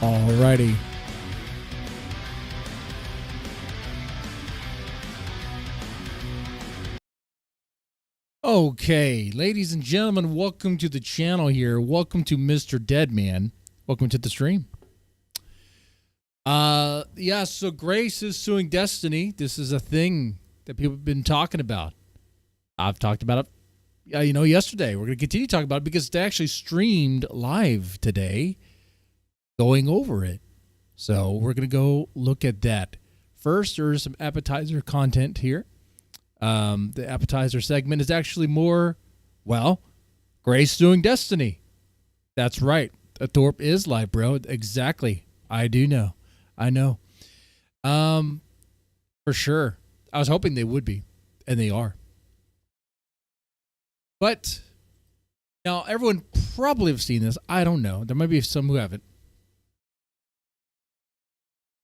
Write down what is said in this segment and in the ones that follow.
Alrighty. Okay, ladies and gentlemen, welcome to the channel here. Welcome to Mr. Deadman. Welcome to the stream. Yeah, so Grace is suing Destiny. This is a thing that people have been talking about. I've talked about it, yesterday. We're going to continue talking about it because it's actually streamed live today, going over it. So we're going to go look at that. First, there's some appetizer content here. The appetizer segment is actually more, well, Grace suing Destiny. That's right. Thorp is live, bro. Exactly. I do know. I know. For sure. I was hoping they would be, and they are. But now everyone probably have seen this. I don't know. There might be some who haven't.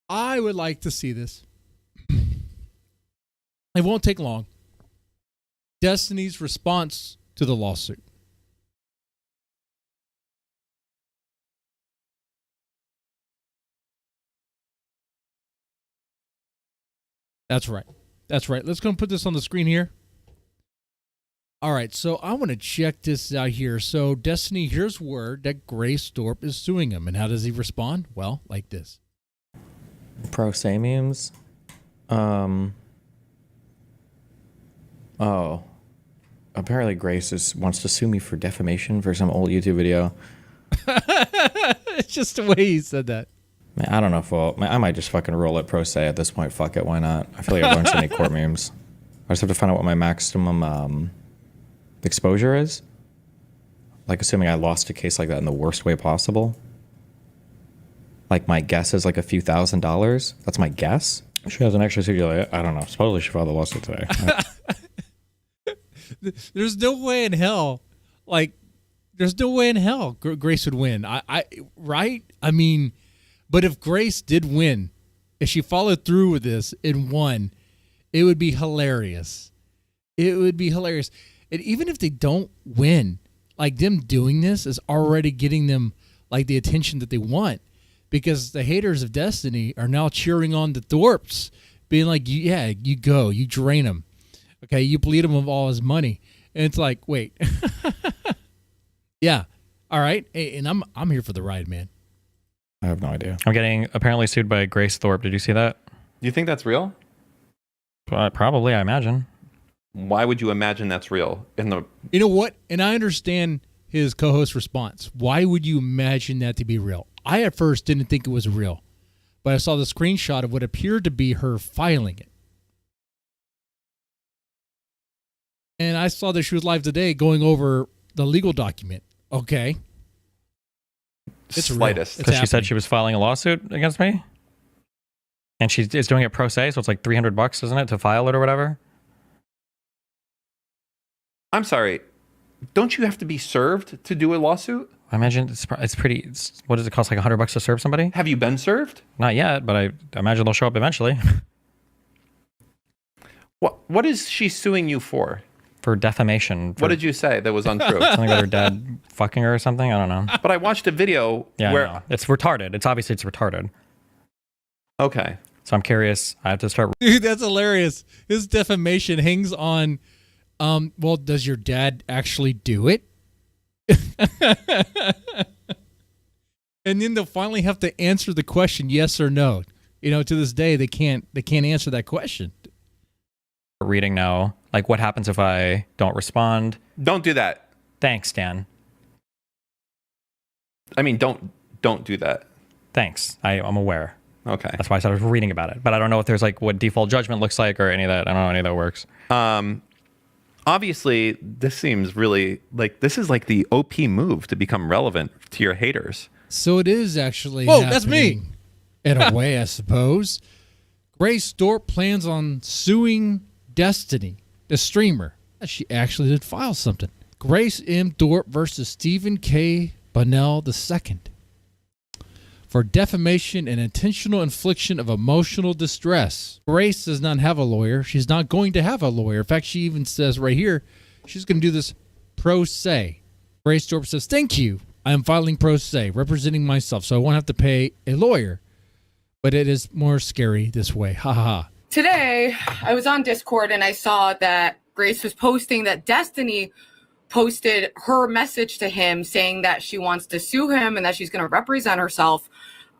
I would like to see this. It won't take long. Destiny's response to the lawsuit. That's right. That's right. Let's go and put this on the screen here. All right, so I want to check this out here. So Destiny hears word that Grace Thorp is suing him. And how does he respond? Well, like this. Pro se memes. Oh. Apparently Grace wants to sue me for defamation for some old YouTube video. It's just the way he said that. Man, I don't know if I might just fucking roll it pro se at this point. Fuck it, why not? I feel like I've learned so many court memes. I just have to find out what my maximum exposure is. Like, assuming I lost a case like that in the worst way possible. Like, my guess is like a few $1,000s. That's my guess. She hasn't actually sued you. I don't know. Supposedly she filed a lawsuit today. There's no way in hell. There's no way in hell Grace would win. Right? I mean, but if Grace did win, if she followed through with this and won, it would be hilarious. It would be hilarious. And even if they don't win, like, them doing this is already getting them like the attention that they want, because the haters of Destiny are now cheering on the Thorps, being like, yeah, you go, you drain him. Okay, you bleed him of all his money. And it's like, wait. Yeah. All right. Hey, and I'm here for the ride, man. I have no idea. I'm getting apparently sued by Grace Thorp. Did you see that? You think that's real? Probably, I imagine. Why would you imagine that's real? You know what? And I understand his co-host response. Why would you imagine that to be real? I at first didn't think it was real, but I saw the screenshot of what appeared to be her filing it. And I saw that she was live today going over the legal document. Okay. It's slightest. Because she said she was filing a lawsuit against me? And she is doing it pro se, so it's like $300, isn't it, to file it or whatever? I'm sorry. Don't you have to be served to do a lawsuit? I imagine it's pretty... what does it cost, like $100 to serve somebody? Have you been served? Not yet, but I imagine they'll show up eventually. What is she suing you for? For defamation. What did you say that was untrue? Something about her dad fucking her or something? I don't know. But I watched a video where... No. It's retarded. It's retarded. Okay. So I'm curious. I have to start... Dude, that's hilarious. His defamation hangs on, well, does your dad actually do it? And then they'll finally have to answer the question, yes or no. To this day, they can't answer that question. Reading now, like, what happens if I don't respond? Don't do that. Thanks, Dan. I mean, don't do that. Thanks. I'm aware. Okay. That's why I started reading about it. But I don't know if there's like what default judgment looks like or any of that. I don't know how any of that works. Obviously, this seems really like this is like the OP move to become relevant to your haters. So it is actually. Whoa, that's me. In a way, I suppose. Grace Thorp plans on suing Destiny, the streamer. She actually did file something. Grace M. Thorp versus Stephen K. Bunnell II for defamation and intentional infliction of emotional distress. Grace does not have a lawyer. She's not going to have a lawyer. In fact, she even says right here, she's going to do this pro se. Grace Thorp says, "Thank you. I am filing pro se, representing myself, so I won't have to pay a lawyer. But it is more scary this way. Ha ha ha. Today, I was on Discord and I saw that Grace was posting that Destiny posted her message to him saying that she wants to sue him and that she's going to represent herself.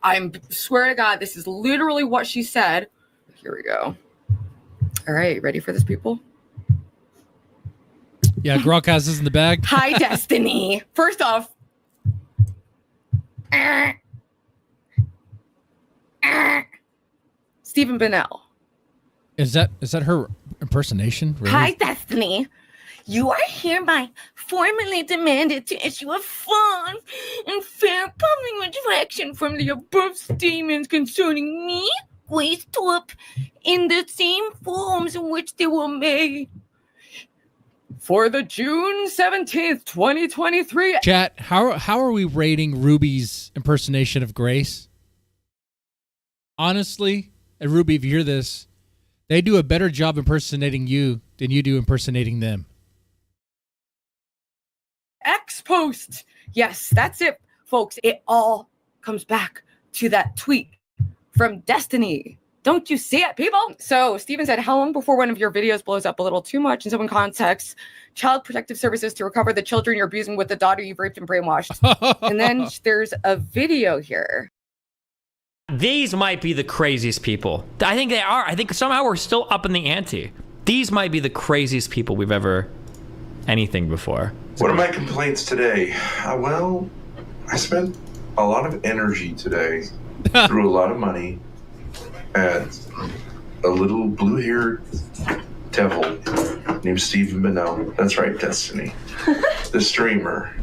I swear to God, this is literally what she said. Here we go. All right, ready for this, people? Yeah, Grok has this in the bag. Hi, Destiny. First off, Stephen Bennell. Is that her impersonation? Really? Hi, Destiny. You are hereby formally demanded to issue a full and fair public retraction from the above statements concerning me, Grace Thorp, in the same forms in which they were made. For the June 17th, 2023. Chat, how are we rating Ruby's impersonation of Grace? Honestly, and Ruby, if you hear this, they do a better job impersonating you than you do impersonating them. X post. Yes, that's it, folks. It all comes back to that tweet from Destiny. Don't you see it, people? So Steven said, how long before one of your videos blows up a little too much? And so in context, Child Protective Services to recover the children you're abusing with the daughter you've raped and brainwashed. And then there's a video here. These might be the craziest people. I think they are. I think somehow we're still up in the ante. These might be the craziest people we've ever anything before. What are my complaints today? Well, I spent a lot of energy today, threw a lot of money at a little blue-haired devil named Stephen Bennell. That's right, Destiny, the streamer.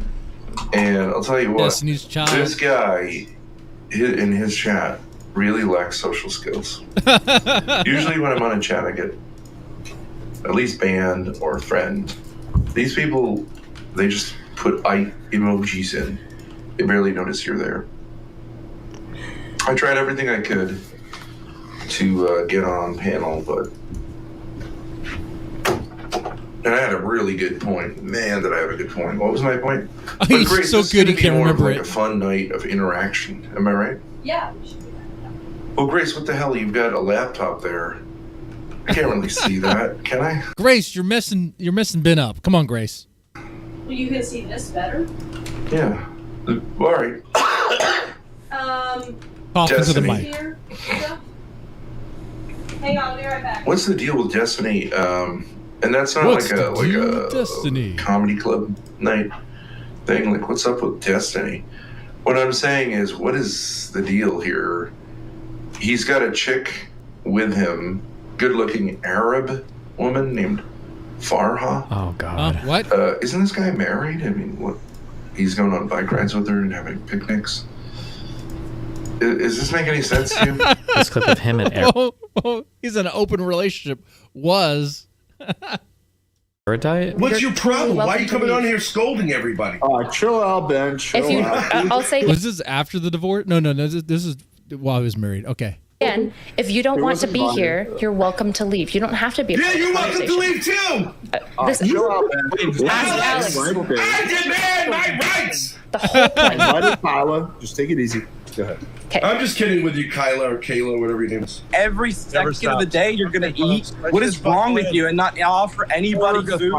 And I'll tell you what, Destiny's Child. This guy in his chat really lacks social skills. Usually when I'm on a chat, I get at least banned or friend. These people, they just put eye emojis in. They barely notice you're there. I tried everything I could to get on panel, but and I had a really good point. Man, did I have a good point. What was my point? Oh, he's Grace, so this is good gonna he be can't more of remember like it. a fun night of interaction. Am I right? Yeah, we should do that. Well, Grace, what the hell? You've got a laptop there. I can't really see that. Can I? Grace, you're messing Ben up. Come on, Grace. Well, you can see this better. Yeah. All right. Talk into the Destiny. mic. Here. So. Hang on, I'll be right back. What's the deal with Destiny? And that's not What's like the a deal with Destiny? comedy club night thing. Like, what's up with Destiny? What I'm saying is, what is the deal here? He's got a chick with him, good-looking Arab woman named Farha. Oh God. What? Isn't this guy married? I mean, what? He's going on bike rides with her and having picnics. Does this make any sense to you? This clip of him and Eric. He's in an open relationship. Was. Diet. What's your problem? Why are you coming on here scolding everybody? Chill out, Ben. Chill If you, out. I'll say Was this after the divorce? No. This is while he was married. Okay. again, if you don't It want to wasn't be bonded. here, you're welcome to leave. You don't have to be. a Yeah, part of you're the welcome to conversation. leave too. This, Chill out, Ben. Alex, I demand my rights. the whole point. Invited Kyla. Just take it easy. Go ahead. I'm just kidding with you, Kyla or Kayla, whatever your name is. Every second of the day you're gonna eat. What is wrong with you and not offer anybody food?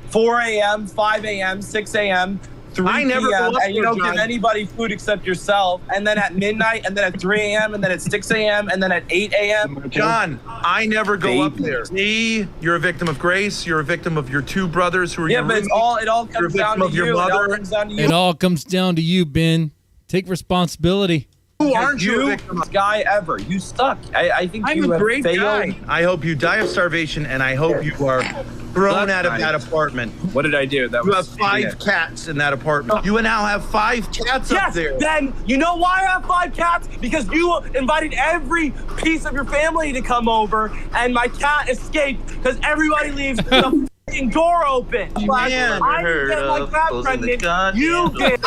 4 a.m., 5 a.m., 6 a.m., 3 I never p.m., go up and you there, don't give John. anybody food except yourself. And then at midnight, and then at 3 a.m., and then at 6 a.m., and then at 8 a.m. John, I never go up Baby. there. See, you're a victim of Grace. You're a victim of your two brothers who are Yeah, your but roommates. it all You're a comes down victim to of your you. It all mother. comes down to you. It all comes down to you, Ben. Take responsibility. Who aren't you a You, victim of? guy ever. You suck. I think I'm you a have great failed. guy. I hope you die of starvation, and I hope you are thrown out of that apartment. What did I do? That You was have 5 cats in that apartment. You now have 5 cats up Yes, there. then you know why I have 5 cats? Because you invited every piece of your family to come over, and my cat escaped because everybody leaves the f***ing door open. Man, I didn't get my cat pregnant. You did.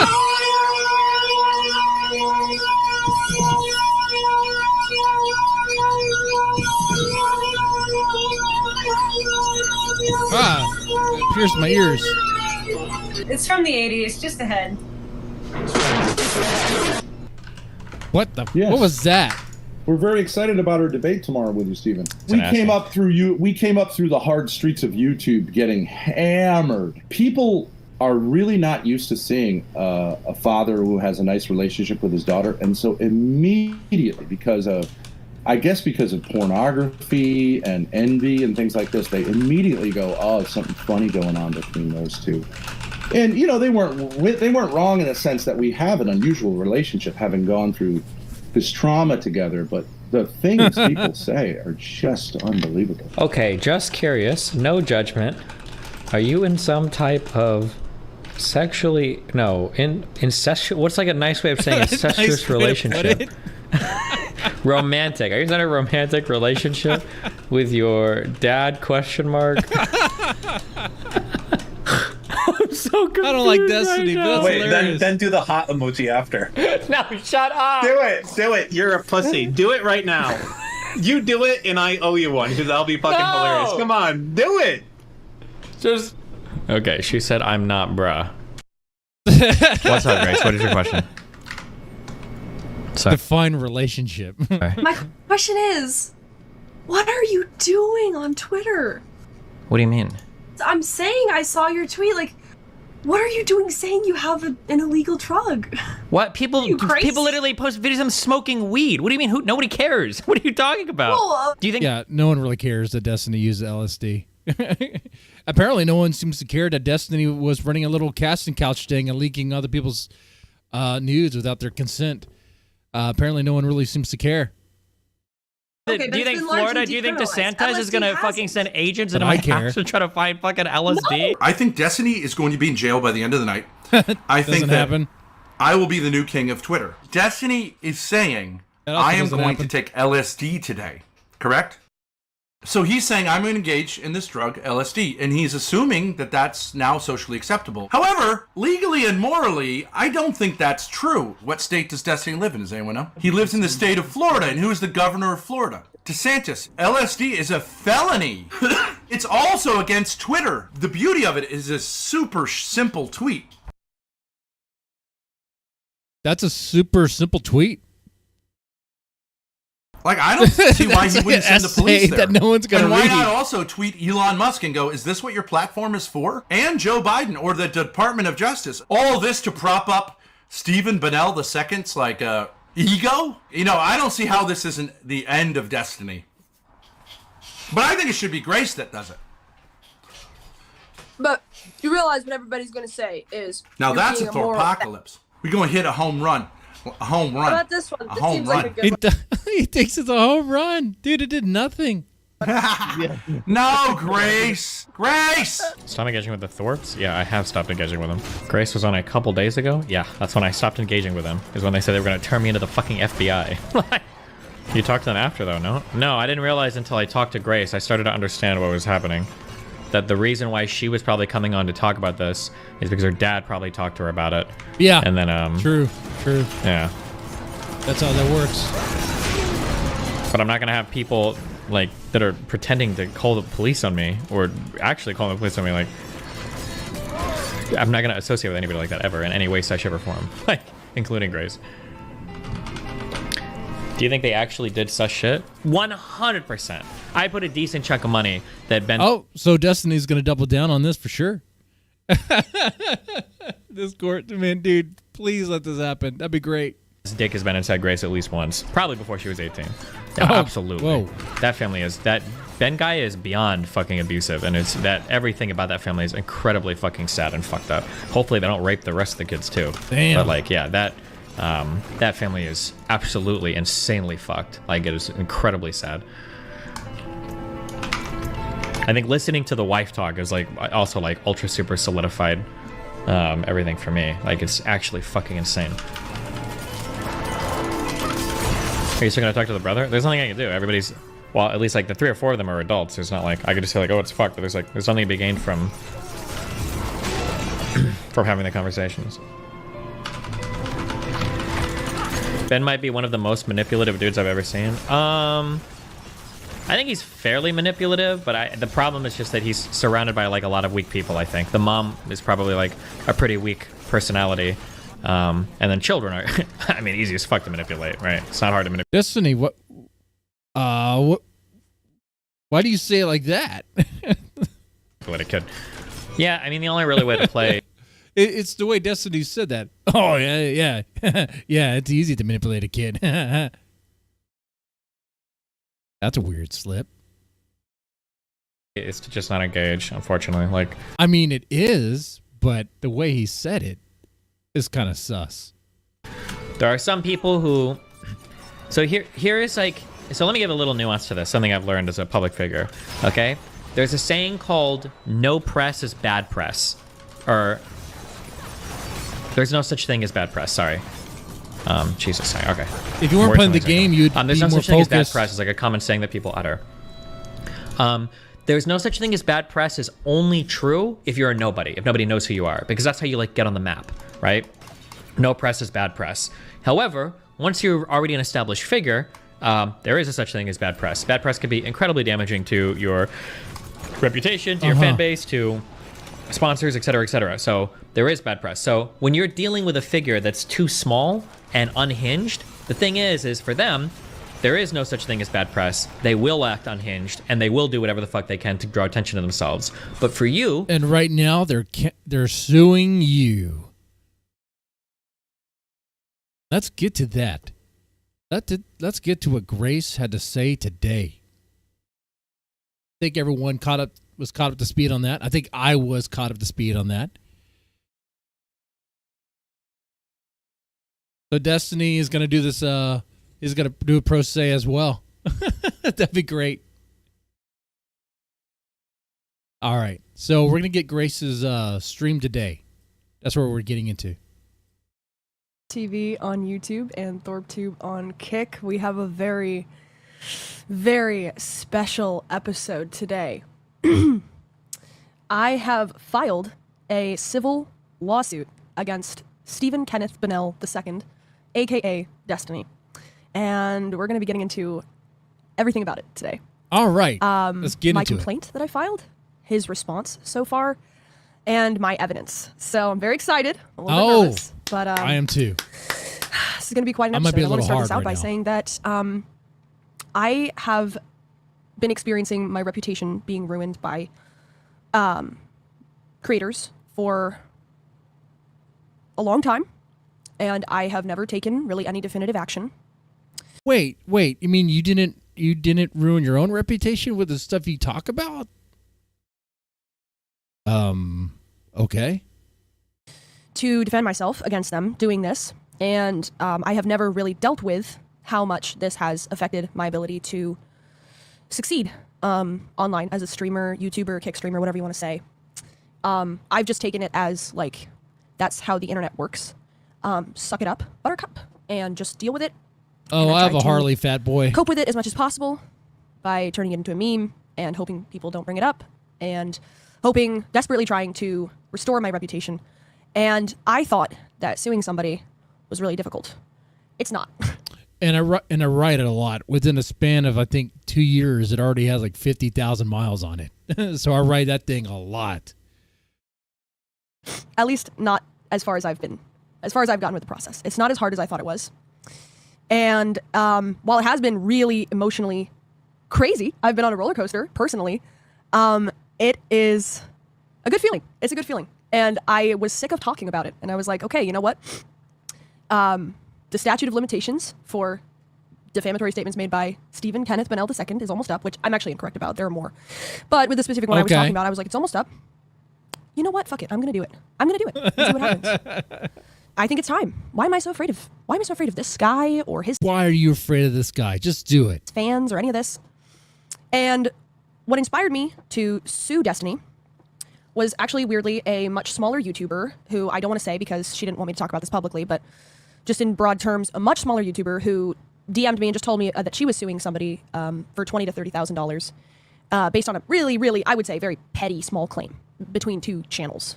Pierced my ears. It's from the 80s, just ahead. What the? Yes. What was that? We're very excited about our debate tomorrow with you, Steven. an We came up through the hard streets of YouTube getting hammered. People are really not used to seeing a father who has a nice relationship with his daughter, and so immediately, because of pornography and envy and things like this, they immediately go, "Oh, there's something funny going on between those two." And they weren't wrong in the sense that we have an unusual relationship, having gone through this trauma together. But the things people say are just unbelievable. Okay, just curious, no judgment. Are you in some type of incestuous? What's like a nice way of saying incestuous relationship? Romantic. Are you in a romantic relationship with your dad? Question mark. I'm so confused. I don't like Destiny, right but that's Wait, hilarious. then do the hot emoji after. No, shut up. Do it. You're a pussy. Do it right now. You do it, and I owe you one because that'll be fucking hilarious. Come on, do it. Just. Okay, she said I'm not bruh. What's up, Grace? What is your question? Define relationship. My question is, what are you doing on Twitter? What do you mean? I'm saying I saw your tweet. Like, what are you doing saying you have an illegal drug? What? People literally post videos of them smoking weed. What do you mean? Nobody cares. What are you talking about? Well, do you think? Yeah, no one really cares that Destiny used LSD. Apparently, no one seems to care that Destiny was running a little casting couch thing and leaking other people's nudes without their consent. Apparently, no one really seems to care. Okay, do you think Florida? Do you think DeSantis is gonna fucking send agents into But I my care. house to try to find fucking LSD? I think Destiny is going to be in jail by the end of the night. I think Doesn't that happen. I will be the new king of Twitter. Destiny is saying, That also I am doesn't going happen. to take LSD today. Correct? So he's saying, I'm going to engage in this drug, LSD, and he's assuming that that's now socially acceptable. However, legally and morally, I don't think that's true. What state does Destiny live in? Does anyone know? He lives in the state of Florida, and who is the governor of Florida? DeSantis. LSD is a felony. It's also against Twitter. The beauty of it is a super simple tweet. That's a super simple tweet. Like, I don't see why he wouldn't send the police there. That no one's gonna and why read. not also tweet Elon Musk and go, is this what your platform is for? And Joe Biden or the Department of Justice. All this to prop up Stephen Bonnell II's, like, ego? I don't see how this isn't the end of Destiny. But I think it should be Grace that does it. But you realize what everybody's going to say is... Now you're that's a being moral- Thorpocalypse. We're going to hit a home run. A home run. How about this one? A This home seems run. like a good one. He thinks it's a home run. Dude, it did nothing. No, Grace. Grace! Stop engaging with the Thorps? Yeah, I have stopped engaging with them. Grace was on a couple days ago. Yeah, that's when I stopped engaging with them. Is when they said they were going to turn me into the fucking FBI. You talked to them after, though, no? No, I didn't realize until I talked to Grace. I started to understand what was happening. That the reason why she was probably coming on to talk about this is because her dad probably talked to her about it. Yeah. And then, True. Yeah. That's how that works. But I'm not going to have people, like, that are pretending to call the police on me, or actually calling the police on me, like... I'm not going to associate with anybody like that ever, in any way, shape, or form. Like, including Grace. Do you think they actually did such shit? 100%. I put a decent chunk of money that Ben... Oh, so Destiny's going to double down on this for sure. This court, man, dude, please let this happen. That'd be great. This dick has been inside Grace at least once. Probably before she was 18. Yeah, Oh, absolutely. whoa. That family is... That Ben guy is beyond fucking abusive, and it's that everything about that family is incredibly fucking sad and fucked up. Hopefully they don't rape the rest of the kids, too. Damn. But, like, yeah, that family is absolutely insanely fucked. Like, it is incredibly sad. I think listening to the wife talk is, like, also, like, ultra super solidified everything for me. Like, it's actually fucking insane. Are you still gonna talk to the brother? There's nothing I can do. Everybody's... Well, at least, like, the 3 or 4 of them are adults. It's not like... I could just say, like, oh, it's fucked. But there's nothing to be gained from... from having the conversations. Ben might be one of the most manipulative dudes I've ever seen. I think he's fairly manipulative, but the problem is just that he's surrounded by, like, a lot of weak people, I think. The mom is probably, like, a pretty weak personality. And then children are, I mean, easy as fuck to manipulate, right? It's not hard to manipulate. Destiny, what? Why do you say it like that? A kid. Yeah, I mean, the only really way to play. It's the way Destiny said that. Oh, yeah. Yeah, it's easy to manipulate a kid. That's a weird slip. Is to just not engage, unfortunately. Like, I mean, it is, but the way he said it is kind of sus. there are some people who. So here is like. So let me give a little nuance to this. Something I've learned as a public figure. Okay, there's a saying called "No press is bad press," or there's no such thing as bad press. Sorry. Jesus, sorry. Okay. If you weren't playing the game, you'd there's be no more such thing as bad focused. press. It's like a common saying that people utter. There's no such thing as bad press is only true if you're a nobody, if nobody knows who you are, because that's how you like get on the map, right? No press is bad press. However, once you're already an established figure, there is a such thing as bad press. Bad press can be incredibly damaging to your reputation, to your fan base, to sponsors, etc., etc. So there is bad press. So when you're dealing with a figure that's too small and unhinged, the thing is for them, there is no such thing as bad press. They will act unhinged, and they will do whatever the fuck they can to draw attention to themselves. But for you, and right now they're suing you. Let's get to that. Let's get to what Grace had to say today. I think everyone was caught up to speed on that. I think I was caught up to speed on that. So Destiny is going to do this. He's going to do a pro se as well. That'd be great. All right. So we're going to get Grace's stream today. That's what we're getting into. TV on YouTube and ThorpTube on Kick. We have a very, very special episode today. I have filed a civil lawsuit against Stephen Kenneth Bennell II, aka Destiny. And we're going to be getting into everything about it today. All right. Let's get my into complaint that I filed, his response so far, and my evidence. So I'm very excited. A little bit nervous, but I am too. This is going to be quite an I episode. might be a I want to little start this hard out by right now. saying that I have been experiencing my reputation being ruined by creators for a long time, and I have never taken really any definitive action. Wait. You mean you didn't ruin your own reputation with the stuff you talk about? Okay. To defend myself against them doing this, and I have never really dealt with how much this has affected my ability to succeed online as a streamer, YouTuber, kick streamer, whatever you want to say. I've just taken it as, like, that's how the internet works. Suck it up, buttercup, and just deal with it. Oh, I have a Harley, fat boy. Cope with it as much as possible by turning it into a meme and hoping people don't bring it up and desperately trying to restore my reputation. And I thought that suing somebody was really difficult. It's not. And I write it a lot. Within a span of, I think, 2 years, it already has like 50,000 miles on it. So I write that thing a lot. At least not as far as I've gotten with the process. It's not as hard as I thought it was. And while it has been really emotionally crazy, I've been on a roller coaster personally. It is a good feeling. It's a good feeling. And I was sick of talking about it. And I was like, okay, you know what? The statute of limitations for defamatory statements made by Stephen Kenneth Bennell II is almost up, which I'm actually incorrect about. There are more. But with the specific one I was talking about, I was like, it's almost up. You know what? Fuck it. I'm going to do it. I'm going to do it. Let's see what happens. I think it's time. Why am I so afraid of this guy or his... Why are you afraid of this guy? Just do it. ...fans or any of this? And what inspired me to sue Destiny was actually, weirdly, a much smaller YouTuber who I don't want to say because she didn't want me to talk about this publicly, but just in broad terms, a much smaller YouTuber who DM'd me and just told me that she was suing somebody for $20,000 to $30,000 based on a really, really, I would say, very petty, small claim between two channels.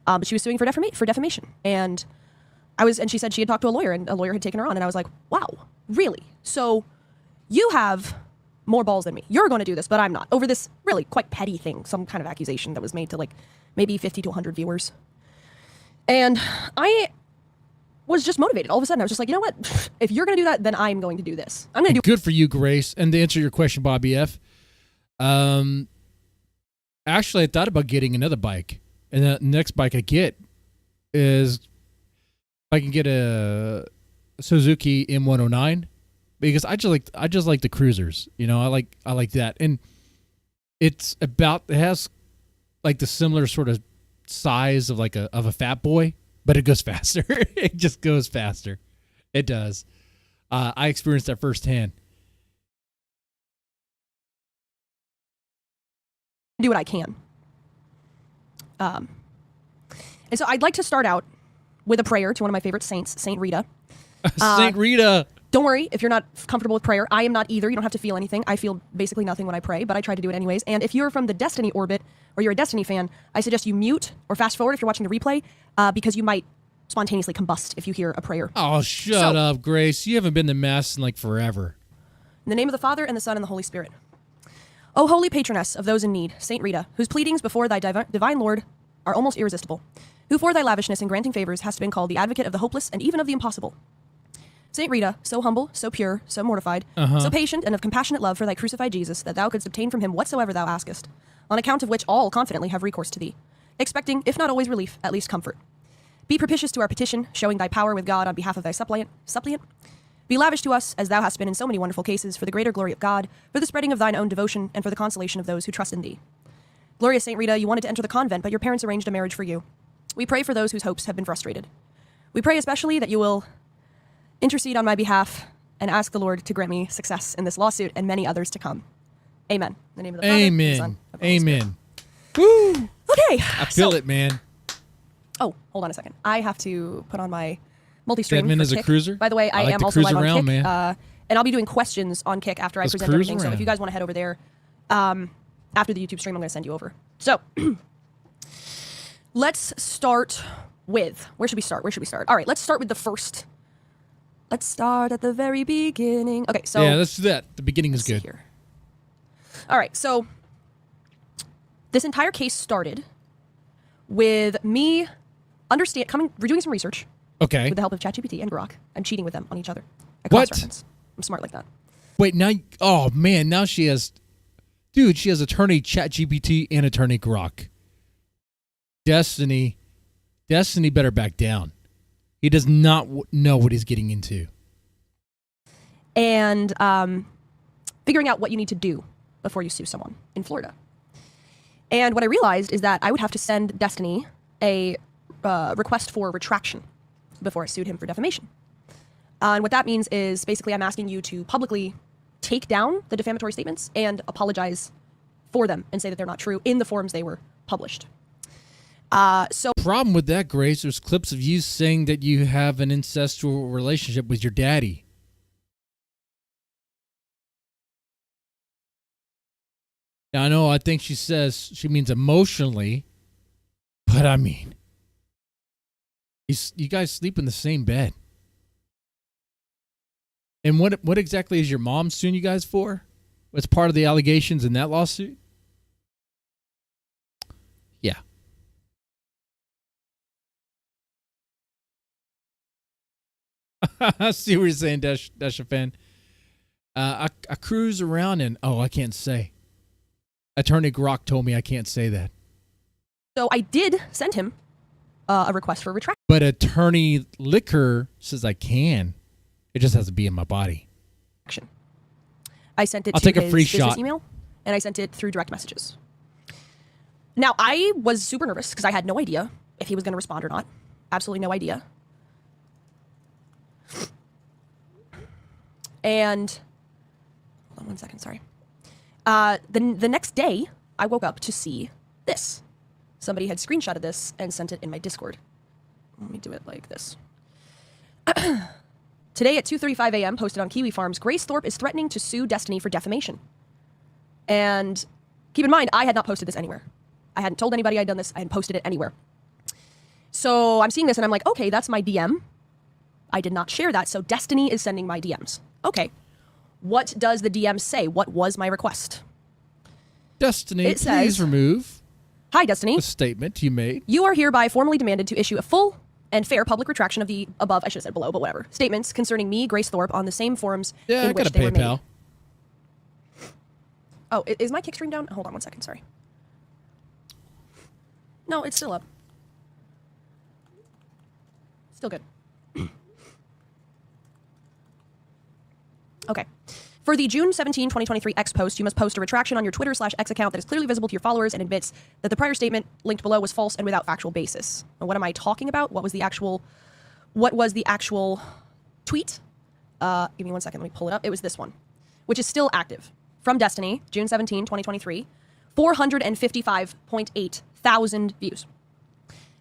But she was suing for defamation. And she said she had talked to a lawyer and a lawyer had taken her on. And I was like, wow, really? So you have more balls than me. You're going to do this, but I'm not. Over this really quite petty thing, some kind of accusation that was made to like maybe 50 to 100 viewers. And I was just motivated. All of a sudden, I was just like, you know what? If you're going to do that, then I'm going to do this. I'm going to do. Good for you, Grace. And to answer your question, Bobby F. Actually, I thought about getting another bike, and the next bike I get is if I can get a Suzuki M109, because I just like the cruisers. You know, I like that, and it has like the similar sort of size of like a Fat Boy, but it goes faster. It just goes faster. It does. I experienced that firsthand. Do what I can. And so I'd like to start out with a prayer to one of my favorite saints, Saint Rita. Saint Rita. Don't worry if you're not comfortable with prayer. I am not either. You don't have to feel anything. I feel basically nothing when I pray, but I try to do it anyways. And if you're from the Destiny orbit or you're a Destiny fan, I suggest you mute or fast forward if you're watching the replay, because you might spontaneously combust if you hear a prayer. Oh, shut up, Grace. You haven't been to Mass in like forever. In the name of the Father, and the Son, and the Holy Spirit. O holy patroness of those in need, Saint Rita, whose pleadings before thy divine Lord are almost irresistible, who for thy lavishness in granting favors hast been called the advocate of the hopeless and even of the impossible. Saint Rita, so humble, so pure, so mortified, so patient and of compassionate love for thy crucified Jesus, that thou couldst obtain from him whatsoever thou askest, on account of which all confidently have recourse to thee, expecting, if not always relief, at least comfort. Be propitious to our petition, showing thy power with God on behalf of thy suppliant. Be lavish to us, as thou hast been in so many wonderful cases, for the greater glory of God, for the spreading of thine own devotion, and for the consolation of those who trust in thee. Glorious Saint Rita, you wanted to enter the convent, but your parents arranged a marriage for you. We pray for those whose hopes have been frustrated. We pray especially that you will intercede on my behalf and ask the Lord to grant me success in this lawsuit and many others to come. Amen. In the name of the Father, and the Son, and the Holy Amen. Spirit. Woo! Okay. I feel it, man. Oh, hold on a second. I have to put on my multi-stream Deadman for is a Kick. cruiser? By the way, I I like am to also cruise live on around, Kick. man. And I'll be doing questions on Kick after I Let's present cruise everything. So if around. you guys want to head over there, after the YouTube stream, I'm going to send you over. So let's start with, where should we start? All right, let's start with the first. Let's start at the very beginning. Okay, so yeah, let's do that. The beginning is good. Here. All right, so this entire case started with me doing some research. Okay. With the help of ChatGPT and Grok. I'm cheating with them on each other. I What? cross-reference. I'm smart like that. Wait, now, oh man, now she has attorney ChatGPT and attorney Grok. Destiny better back down. He does not know what he's getting into. And figuring out what you need to do before you sue someone in Florida. And what I realized is that I would have to send Destiny a request for retraction before I sued him for defamation. And what that means is basically I'm asking you to publicly take down the defamatory statements and apologize for them and say that they're not true in the forms they were published. Problem with that, Grace, there's clips of you saying that you have an incestual relationship with your daddy. Now, I know, I think she says she means emotionally, but I mean, you guys sleep in the same bed. And what exactly is your mom suing you guys for? What's part of the allegations in that lawsuit? Yeah. I see what you're saying, Dasha fan. I cruise around and, I can't say. Attorney Grok told me I can't say that. So I did send him a request for retraction. But Attorney Liquor says I can. It just has to be in my body. I sent it I'll to take a his free business shot. email, and I sent it through direct messages. Now, I was super nervous because I had no idea if he was going to respond or not. Absolutely no idea. And, hold on one second, sorry. The next day, I woke up to see this. Somebody had screenshotted this and sent it in my Discord. Let me do it like this. Today at 2:35 a.m., posted on Kiwi Farms, Grace Thorp is threatening to sue Destiny for defamation. And keep in mind, I had not posted this anywhere. I hadn't told anybody I'd done this. I hadn't posted it anywhere. So I'm seeing this and I'm like, okay, that's my DM. I did not share that, so Destiny is sending my DMs. Okay. What does the DM say? What was my request? Destiny, It please says, remove Hi, Destiny. the statement you made. You are hereby formally demanded to issue a full and fair public retraction of the above, I should have said below, but whatever, statements concerning me, Grace Thorp, on the same forums Yeah, I in got which a they were made. PayPal. Oh, is my kick stream down? Hold on 1 second, sorry. No, it's still up. Still good. Okay. For the June 17, 2023 X post, you must post a retraction on your Twitter/X account that is clearly visible to your followers and admits that the prior statement linked below was false and without factual basis. Now, what am I talking about? What was the actual tweet? Give me 1 second, let me pull it up. It was this one, which is still active. From Destiny, June 17, 2023, 455.8 thousand views.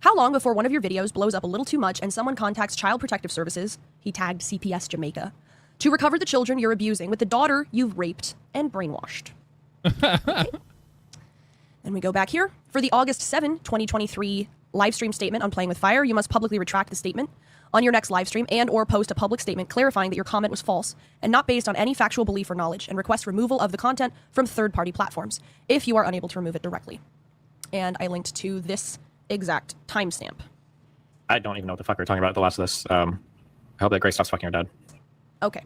How long before one of your videos blows up a little too much and someone contacts Child Protective Services, he tagged CPS Jamaica, to recover the children you're abusing with the daughter you've raped and brainwashed? Okay. And we go back here. For the August 7, 2023 live stream statement on Playing with Fire, you must publicly retract the statement on your next live stream and or post a public statement clarifying that your comment was false and not based on any factual belief or knowledge, and request removal of the content from third-party platforms if you are unable to remove it directly. And I linked to this exact timestamp. I don't even know what the fuck we're talking about at the last of this. I hope that Grace stops fucking her dad. Okay.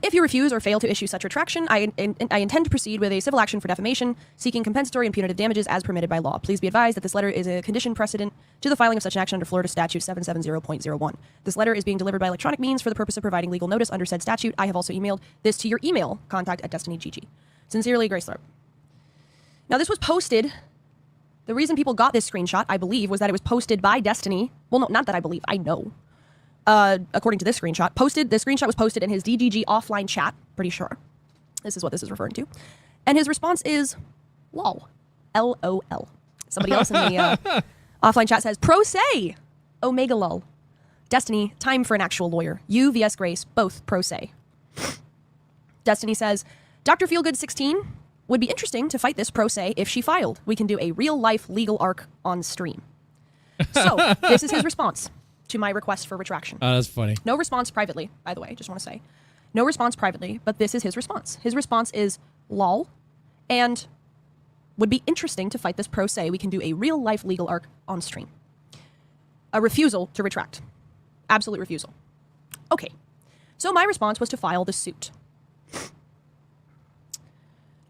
If you refuse or fail to issue such retraction, I intend to proceed with a civil action for defamation, seeking compensatory and punitive damages as permitted by law. Please be advised that this letter is a condition precedent to the filing of such an action under Florida Statute 770.01. This letter is being delivered by electronic means for the purpose of providing legal notice under said statute. I have also emailed this to your email, contact@DestinyGG. Sincerely, Grace Thorp. Now, this was posted. The reason people got this screenshot, I believe, was that it was posted by Destiny. Well, no, not that I believe. I know. According to this screenshot, the screenshot was posted in his DGG offline chat, pretty sure. This is what this is referring to. And his response is, lol, LOL. Somebody else in the offline chat says, pro se, omega lol. Destiny, time for an actual lawyer. You vs Grace, both pro se. Destiny says, Dr. Feelgood 16 would be interesting to fight this pro se if she filed. We can do a real life legal arc on stream. So this is his response to my request for retraction. Oh, that's funny. No response privately, by the way, just want to say. No response privately, but this is his response. His response is, lol, and would be interesting to fight this pro se. We can do a real-life legal arc on stream. A refusal to retract. Absolute refusal. Okay, so my response was to file the suit.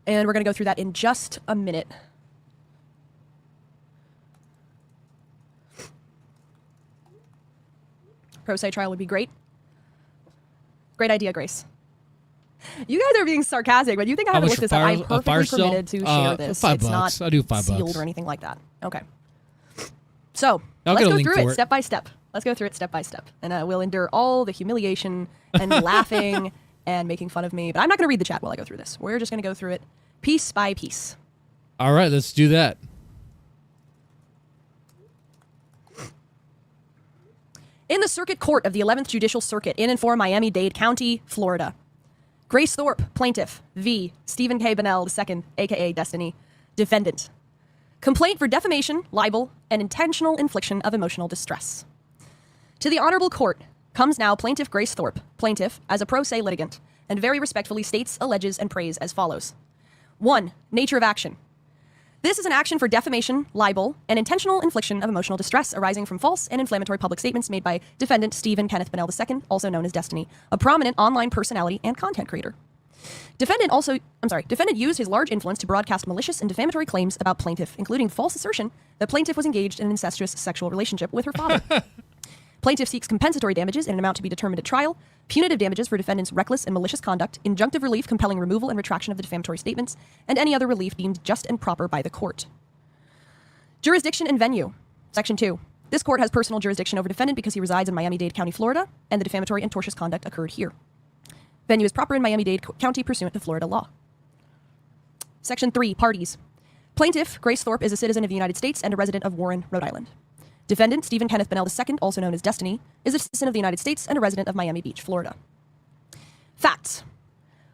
And we're going to go through that in just a minute. Pro se trial would be great. Great idea, Grace. You guys are being sarcastic, but you think I haven't looked this up. I'm perfectly permitted to share this. $5 It's not I'll do $5 sealed or anything like that. Okay. So I'll let's get a go link through for it step by step. Let's go through it step by step. And we'll endure all the humiliation and laughing and making fun of me. But I'm not going to read the chat while I go through this. We're just going to go through it piece by piece. All right, let's do that. In the Circuit Court of the 11th Judicial Circuit in and for Miami-Dade County, Florida. Grace Thorp, plaintiff, v. Stephen K. Bonnell II, a.k.a. Destiny, defendant. Complaint for defamation, libel, and intentional infliction of emotional distress. To the Honorable Court comes now Plaintiff Grace Thorp, plaintiff, as a pro se litigant, and very respectfully states, alleges, and prays as follows. 1. Nature of action. This is an action for defamation, libel, and intentional infliction of emotional distress arising from false and inflammatory public statements made by defendant Stephen Kenneth Bonnell II, also known as Destiny, a prominent online personality and content creator. Defendant used his large influence to broadcast malicious and defamatory claims about plaintiff, including false assertion that plaintiff was engaged in an incestuous sexual relationship with her father. Plaintiff seeks compensatory damages in an amount to be determined at trial, punitive damages for defendant's reckless and malicious conduct, injunctive relief compelling removal and retraction of the defamatory statements, and any other relief deemed just and proper by the court. Jurisdiction and venue. Section 2. This court has personal jurisdiction over defendant because he resides in Miami-Dade County, Florida, and the defamatory and tortious conduct occurred here. Venue is proper in Miami-Dade County pursuant to Florida law. Section 3. Parties. Plaintiff, Grace Thorp, is a citizen of the United States and a resident of Warren, Rhode Island. Defendant, Stephen Kenneth Bonnell II, also known as Destiny, is a citizen of the United States and a resident of Miami Beach, Florida. Facts.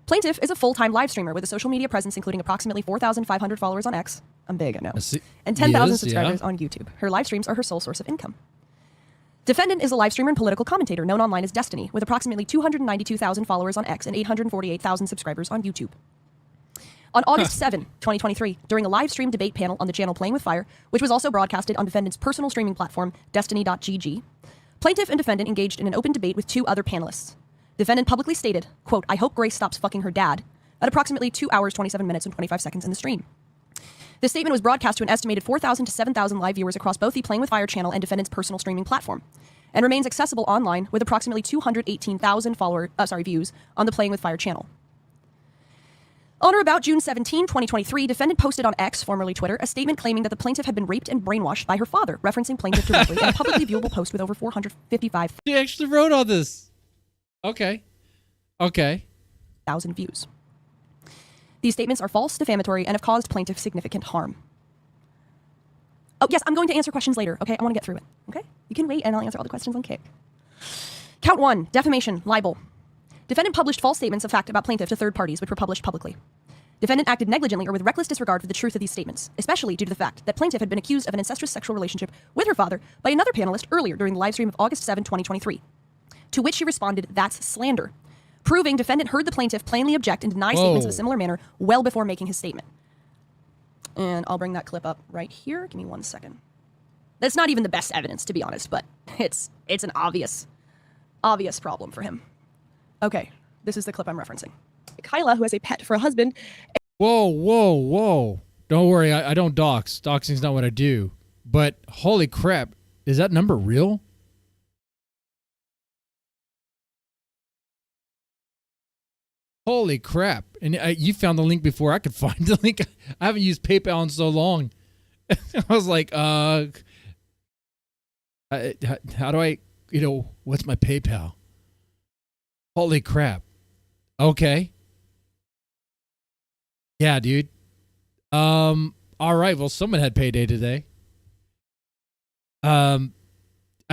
Plaintiff is a full-time live streamer with a social media presence including approximately 4,500 followers on X. I'm big, I know. And 10,000 subscribers on YouTube. Her live streams are her sole source of income. Defendant is a live streamer and political commentator known online as Destiny, with approximately 292,000 followers on X and 848,000 subscribers on YouTube. On August 7, 2023, during a live stream debate panel on the channel Playing with Fire, which was also broadcasted on defendant's personal streaming platform, destiny.gg, plaintiff and defendant engaged in an open debate with 2 other panelists. Defendant publicly stated, quote, "I hope Grace stops fucking her dad," at approximately 2 hours, 27 minutes, and 25 seconds in the stream. This statement was broadcast to an estimated 4,000 to 7,000 live viewers across both the Playing with Fire channel and defendant's personal streaming platform, and remains accessible online with approximately 218,000 views on the Playing with Fire channel. On or about June 17, 2023, defendant posted on X, formerly Twitter, a statement claiming that the plaintiff had been raped and brainwashed by her father, referencing plaintiff directly in a publicly viewable post with over 455,000 She actually wrote all this. Okay. 1,000 views. These statements are false, defamatory, and have caused plaintiff significant harm. Oh, yes, I'm going to answer questions later, okay? I want to get through it, okay? You can wait, and I'll answer all the questions on Kick. Count 1, defamation, libel. Defendant published false statements of fact about plaintiff to third parties, which were published publicly. Defendant acted negligently or with reckless disregard for the truth of these statements, especially due to the fact that plaintiff had been accused of an incestuous sexual relationship with her father by another panelist earlier during the live stream of August 7, 2023, to which she responded, "That's slander," proving defendant heard the plaintiff plainly object and deny statements of a similar manner well before making his statement. And I'll bring that clip up right here. Give me 1 second. That's not even the best evidence, to be honest, but it's an obvious problem for him. Okay, this is the clip I'm referencing. Kyla, who has a pet for a husband. Whoa. Don't worry, I don't dox. Doxing's not what I do. But holy crap, is that number real? Holy crap. And you found the link before I could find the link. I haven't used PayPal in so long. I was like, how do I, what's my PayPal? Holy crap. Okay. Yeah, dude. All right. Well, someone had payday today. I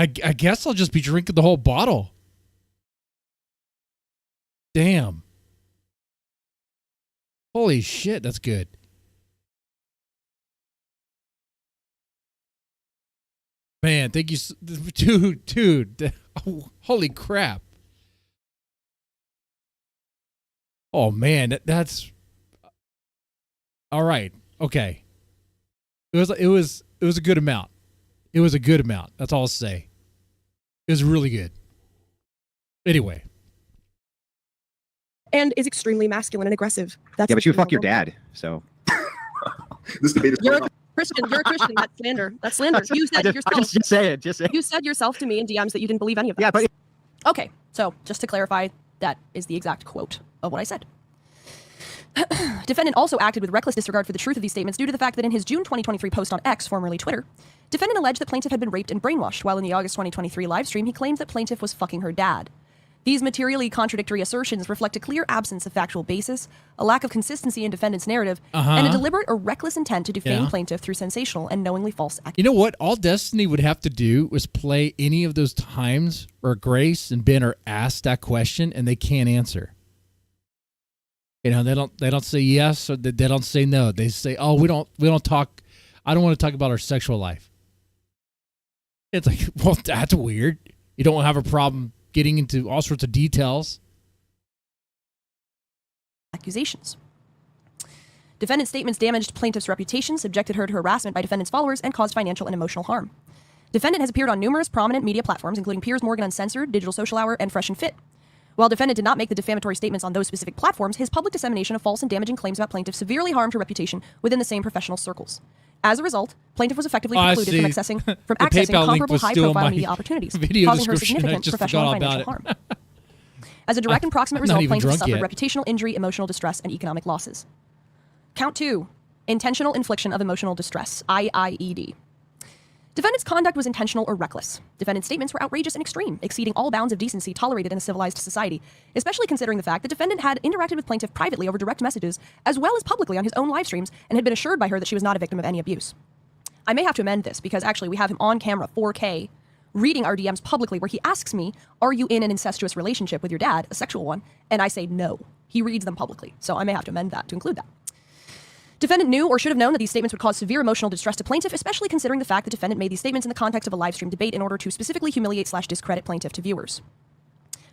guess I'll just be drinking the whole bottle. Damn. Holy shit, that's good. Man, thank you, dude. Oh, holy crap. Oh man, that's all right. Okay. It was a good amount. It was a good amount. That's all I'll say. It was really good. Anyway. And is extremely masculine and aggressive. That's yeah, but you fuck your dad, so. This debate is You're a Christian. That's slander. That's slander. You said yourself. Just say it. You said yourself to me in DMs that you didn't believe any of that. Yeah, but. Okay, so just to clarify, that is the exact quote of what I said. Defendant also acted with reckless disregard for the truth of these statements due to the fact that in his June 2023 post on X, formerly Twitter, defendant alleged that plaintiff had been raped and brainwashed, while in the August 2023 live stream he claimed that plaintiff was fucking her dad. These materially contradictory assertions reflect a clear absence of factual basis, a lack of consistency in defendant's narrative, and a deliberate or reckless intent to defame plaintiff through sensational and knowingly false accusations. You know what? All Destiny would have to do was play any of those times where Grace and Ben are asked that question and they can't answer. They don't say yes or they don't say no. They say, "Oh, we don't talk. I don't want to talk about our sexual life." It's like, well, that's weird. You don't have a problem getting into all sorts of details. Accusations. Defendant's statements damaged plaintiff's reputation, subjected her to harassment by defendant's followers, and caused financial and emotional harm. Defendant has appeared on numerous prominent media platforms, including Piers Morgan Uncensored, Digital Social Hour, and Fresh and Fit. While defendant did not make the defamatory statements on those specific platforms, his public dissemination of false and damaging claims about plaintiff severely harmed her reputation within the same professional circles. As a result, plaintiff was effectively precluded from accessing comparable high-profile media opportunities, causing her significant professional and financial harm. As a direct and proximate result, plaintiff suffered reputational injury, emotional distress, and economic losses. Count 2. Intentional infliction of emotional distress, IIED. Defendant's conduct was intentional or reckless. Defendant's statements were outrageous and extreme, exceeding all bounds of decency tolerated in a civilized society, especially considering the fact that defendant had interacted with plaintiff privately over direct messages, as well as publicly on his own live streams, and had been assured by her that she was not a victim of any abuse. I may have to amend this, because actually we have him on camera, 4K, reading our DMs publicly, where he asks me, "Are you in an incestuous relationship with your dad, a sexual one?" And I say no. He reads them publicly, so I may have to amend that to include that. Defendant knew or should have known that these statements would cause severe emotional distress to plaintiff, especially considering the fact that defendant made these statements in the context of a live stream debate in order to specifically humiliate/discredit plaintiff to viewers.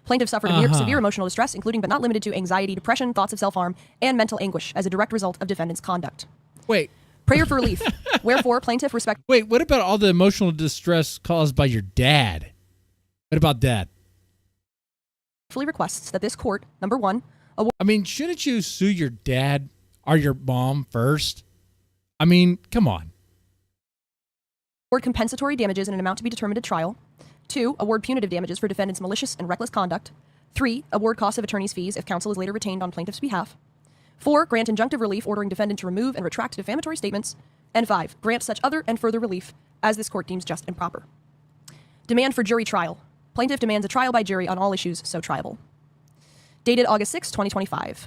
Plaintiff suffered severe emotional distress, including but not limited to anxiety, depression, thoughts of self-harm, and mental anguish as a direct result of defendant's conduct. Wait. Prayer for relief. Wherefore, plaintiff Wait, what about all the emotional distress caused by your dad? What about that? Fully requests that this court, number one, I mean, shouldn't you sue your dad or your mom first? I mean, come on. Award compensatory damages in an amount to be determined at trial. 2, award punitive damages for defendant's malicious and reckless conduct. 3, award costs of attorney's fees if counsel is later retained on plaintiff's behalf. 4, grant injunctive relief ordering defendant to remove and retract defamatory statements. And 5, grant such other and further relief as this court deems just and proper. Demand for jury trial. Plaintiff demands a trial by jury on all issues so triable. Dated August 6, 2025.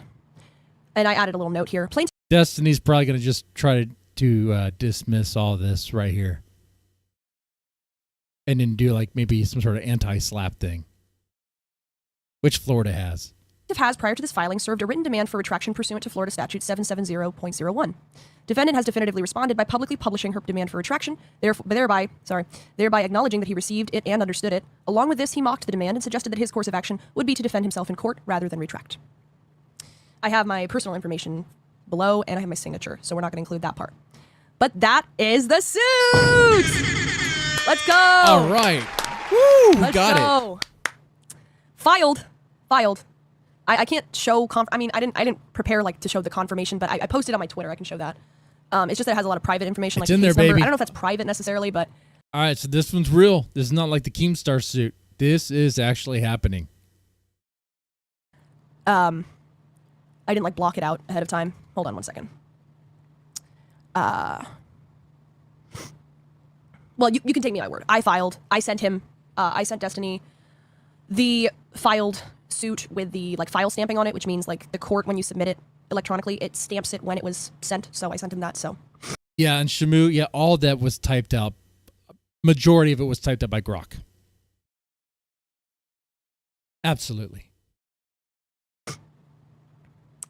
And I added a little note here. Plaintiff Destiny's probably going to just try to dismiss all this right here. And then do like maybe some sort of anti-slap thing. Which Florida has. Has, prior to this filing, served a written demand for retraction pursuant to Florida Statute 770.01. Defendant has definitively responded by publicly publishing her demand for retraction, thereby acknowledging that he received it and understood it. Along with this, he mocked the demand and suggested that his course of action would be to defend himself in court rather than retract. I have my personal information below, and I have my signature, so we're not going to include that part. But that is the suit! Let's go! All right. Woo! Let's got it. Filed. I can't show. I didn't prepare like to show the confirmation, but I posted on my Twitter. I can show that. It's just that it has a lot of private information. It's like in the there, case number. baby. I don't know if that's private necessarily, but All right, so this one's real. This is not like the Keemstar suit. This is actually happening. I didn't like block it out ahead of time. Hold on one second. Well, you can take me at my word. I filed. I sent him. I sent Destiny the filed suit with the like file stamping on it, which means like the court, when you submit it electronically, it stamps it when it was sent. So I sent him that. So Yeah, and Shamu, yeah, all that was typed out. Majority of it was typed out by Grok. Absolutely.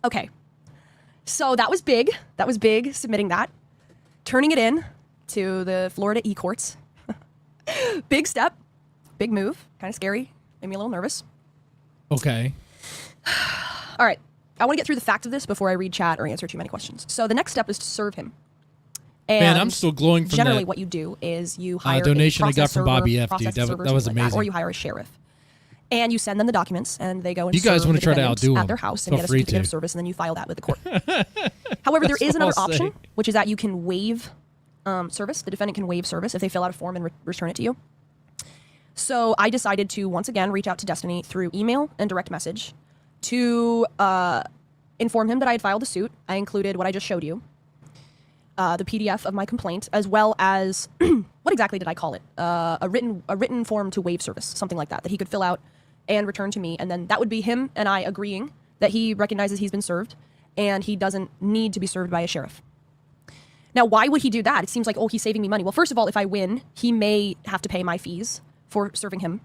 okay. So that was big. That was big, submitting that. Turning it in to the Florida e-courts. Big step. Big move. Kind of scary. Made me a little nervous. Okay. All right. I want to get through the facts of this before I read chat or answer too many questions. So the next step is to serve him. And Man, I'm still glowing from generally that, what you do is you hire donation a I got from process Bobby server, F, dude. process That servers, was things like amazing. or you hire a sheriff. And you send them the documents, and they go and You guys serve wanna the try to defendant outdo at them. their house and Feel get a free certificate of to. service, and then you file that with the court. However, there That's is what another I'll option, say. which is that you can waive service. The defendant can waive service if they fill out a form and return it to you. So I decided to, once again, reach out to Destiny through email and direct message to inform him that I had filed a suit. I included what I just showed you, the PDF of my complaint, as well as, what exactly did I call it? A written form to waive service, something like that he could fill out and return to me. And then that would be him and I agreeing that he recognizes he's been served and he doesn't need to be served by a sheriff. Now, why would he do that? It seems like, oh, he's saving me money. Well, first of all, if I win, he may have to pay my fees for serving him.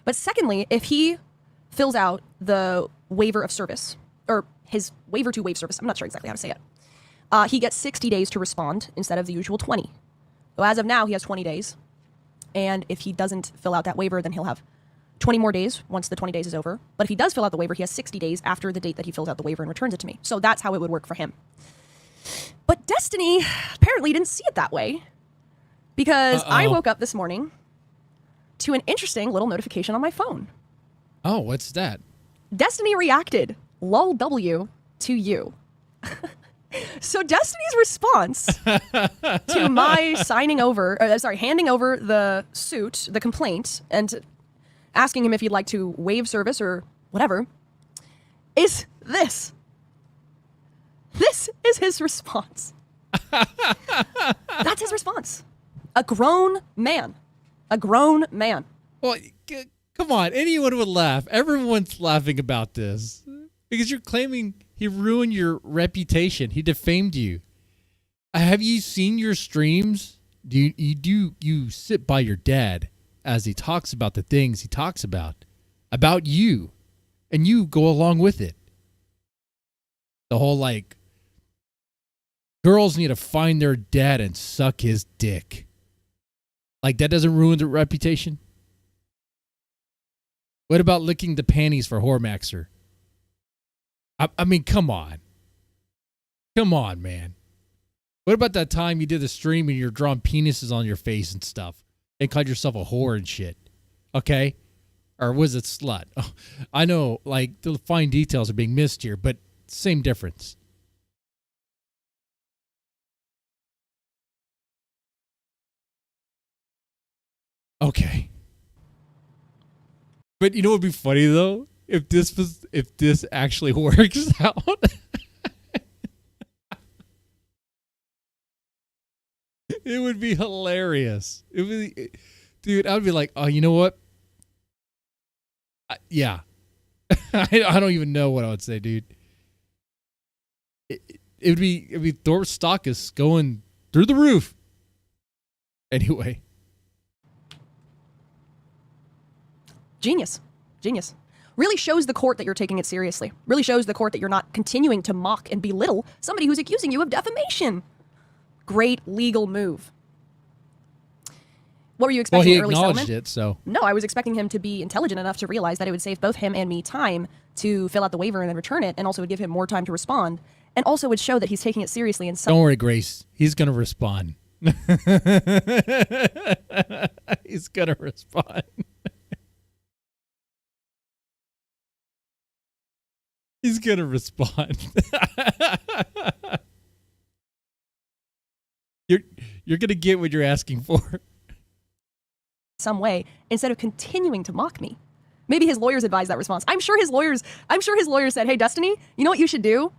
But secondly, if he fills out the waiver of service, or his waiver to waive service, I'm not sure exactly how to say it, he gets 60 days to respond instead of the usual 20. So as of now, he has 20 days. And if he doesn't fill out that waiver, then he'll have 20 more days once the 20 days is over. But if he does fill out the waiver, he has 60 days after the date that he fills out the waiver and returns it to me. So that's how it would work for him. But Destiny apparently didn't see it that way, because I woke up this morning to an interesting little notification on my phone. Oh, what's that? Destiny reacted, lol W, to you. So Destiny's response to my handing over the suit, the complaint, and asking him if he'd like to waive service or whatever, is this. This is his response. That's his response. A grown man. A grown man. Well, come on. Anyone would laugh. Everyone's laughing about this because you're claiming he ruined your reputation. He defamed you. Have you seen your streams? Do you sit by your dad as he talks about the things he talks about you, and you go along with it? The whole like, girls need to find their dad and suck his dick. Like, that doesn't ruin their reputation? What about licking the panties for Hormaxer? I mean, come on. Come on, man. What about that time you did the stream and you're drawing penises on your face and stuff and called yourself a whore and shit? Okay? Or was it slut? Oh, I know, like, the fine details are being missed here, but same difference. Okay. But you know what would be funny, though? If this actually works out. It would be hilarious. It would be, dude, I would be like, oh, you know what? Yeah. I don't even know what I would say, dude. It would be Thorp's stock is going through the roof. Anyway. Genius. Genius. Really shows the court that you're taking it seriously. Really shows the court that you're not continuing to mock and belittle somebody who's accusing you of defamation. Great legal move. What were you expecting? Well, he early acknowledged settlement? it, so. No, I was expecting him to be intelligent enough to realize that it would save both him and me time to fill out the waiver and then return it, and also would give him more time to respond, and also would show that he's taking it seriously. And don't worry, Grace. He's going to respond. He's going to respond. He's going to respond. You're going to get what you're asking for. Some way, instead of continuing to mock me. Maybe his lawyers advised that response. I'm sure his lawyers said, hey, Destiny, you know what you should do?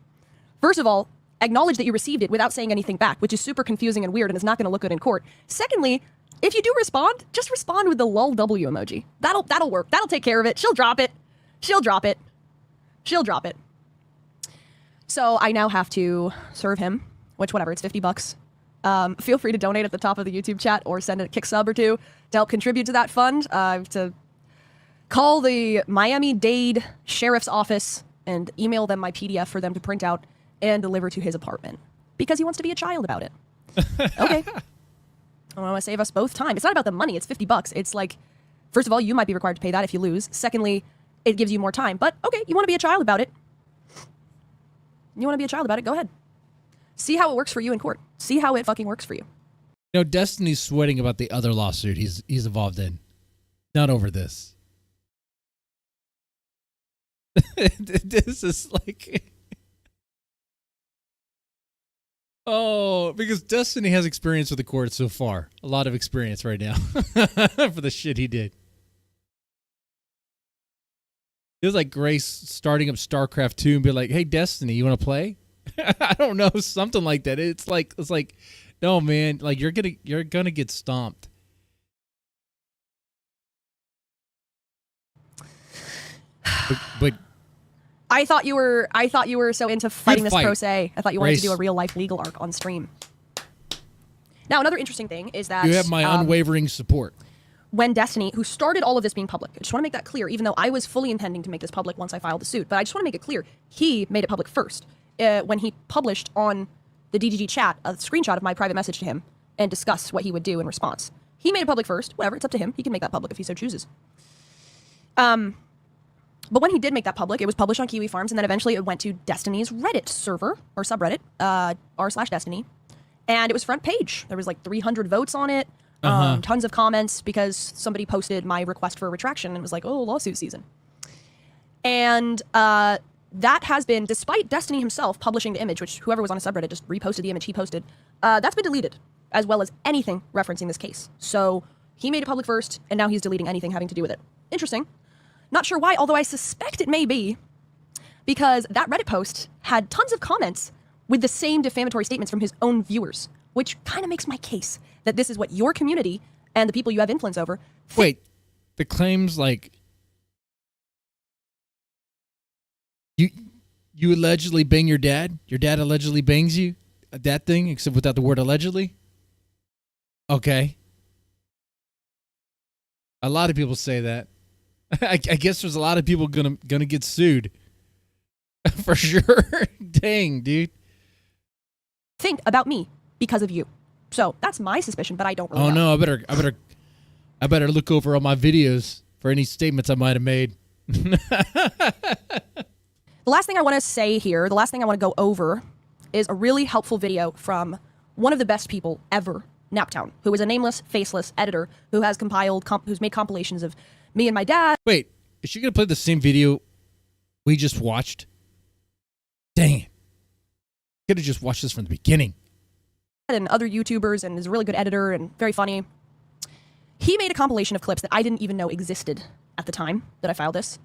First of all, acknowledge that you received it without saying anything back, which is super confusing and weird and is not going to look good in court. Secondly, if you do respond, just respond with the lol W emoji. That'll work. That'll take care of it. She'll drop it. She'll drop it. She'll drop it. So I now have to serve him, which whatever, it's $50. Feel free to donate at the top of the YouTube chat or send a kick sub or two to help contribute to that fund. To call the Miami-Dade Sheriff's Office and email them my PDF for them to print out and deliver to his apartment because he wants to be a child about it. Okay. I want to save us both time. It's not about the money. It's $50. It's like, first of all, you might be required to pay that if you lose. Secondly, it gives you more time. But okay, you want to be a child about it. You want to be a child about it? Go ahead. See how it works for you in court. See how it fucking works for you. You know, Destiny's sweating about the other lawsuit he's involved in. Not over this. This is like... Oh, because Destiny has experience with the court so far. A lot of experience right now for the shit he did. It was like Grace starting up StarCraft 2 and be like, hey, Destiny, you want to play? I don't know, something like that. It's like, no, man, like you're gonna get stomped. But I thought you were so into fighting this fight. pro se. I thought you wanted Grace. to do a real life legal arc on stream. Now, another interesting thing is that you have my unwavering support. When Destiny, who started all of this being public, I just want to make that clear, even though I was fully intending to make this public once I filed the suit, but I just want to make it clear, he made it public first. When he published on the DGG chat a screenshot of my private message to him and discussed what he would do in response. He made it public first. Whatever, it's up to him. He can make that public if he so chooses. But when he did make that public, it was published on Kiwi Farms, and then eventually it went to Destiny's Reddit server, or subreddit, r/Destiny, and it was front page. There was like 300 votes on it, tons of comments, because somebody posted my request for a retraction and was like, oh, lawsuit season. And that has been, despite Destiny himself publishing the image, which whoever was on a subreddit just reposted the image he posted, that's been deleted, as well as anything referencing this case. So he made it public first, and now he's deleting anything having to do with it. Interesting. Not sure why, although I suspect it may be because that Reddit post had tons of comments with the same defamatory statements from his own viewers, which kind of makes my case that this is what your community and the people you have influence over think. Wait, the claims like you allegedly bang your dad allegedly bangs you, that thing, except without the word allegedly? Okay. A lot of people say that. I guess there's a lot of people gonna get sued. For sure. Dang, dude. Think about me because of you. So that's my suspicion, but I don't really know. No, I better look over all my videos for any statements I might have made. The last thing I want to say here, the last thing I want to go over is a really helpful video from one of the best people ever, Naptown, who is a nameless, faceless editor who has who's made compilations of me and my dad. Wait, is she going to play the same video we just watched? Dang it. Could have just watched this from the beginning. And other YouTubers, and is a really good editor and very funny. He made a compilation of clips that I didn't even know existed at the time that I filed this.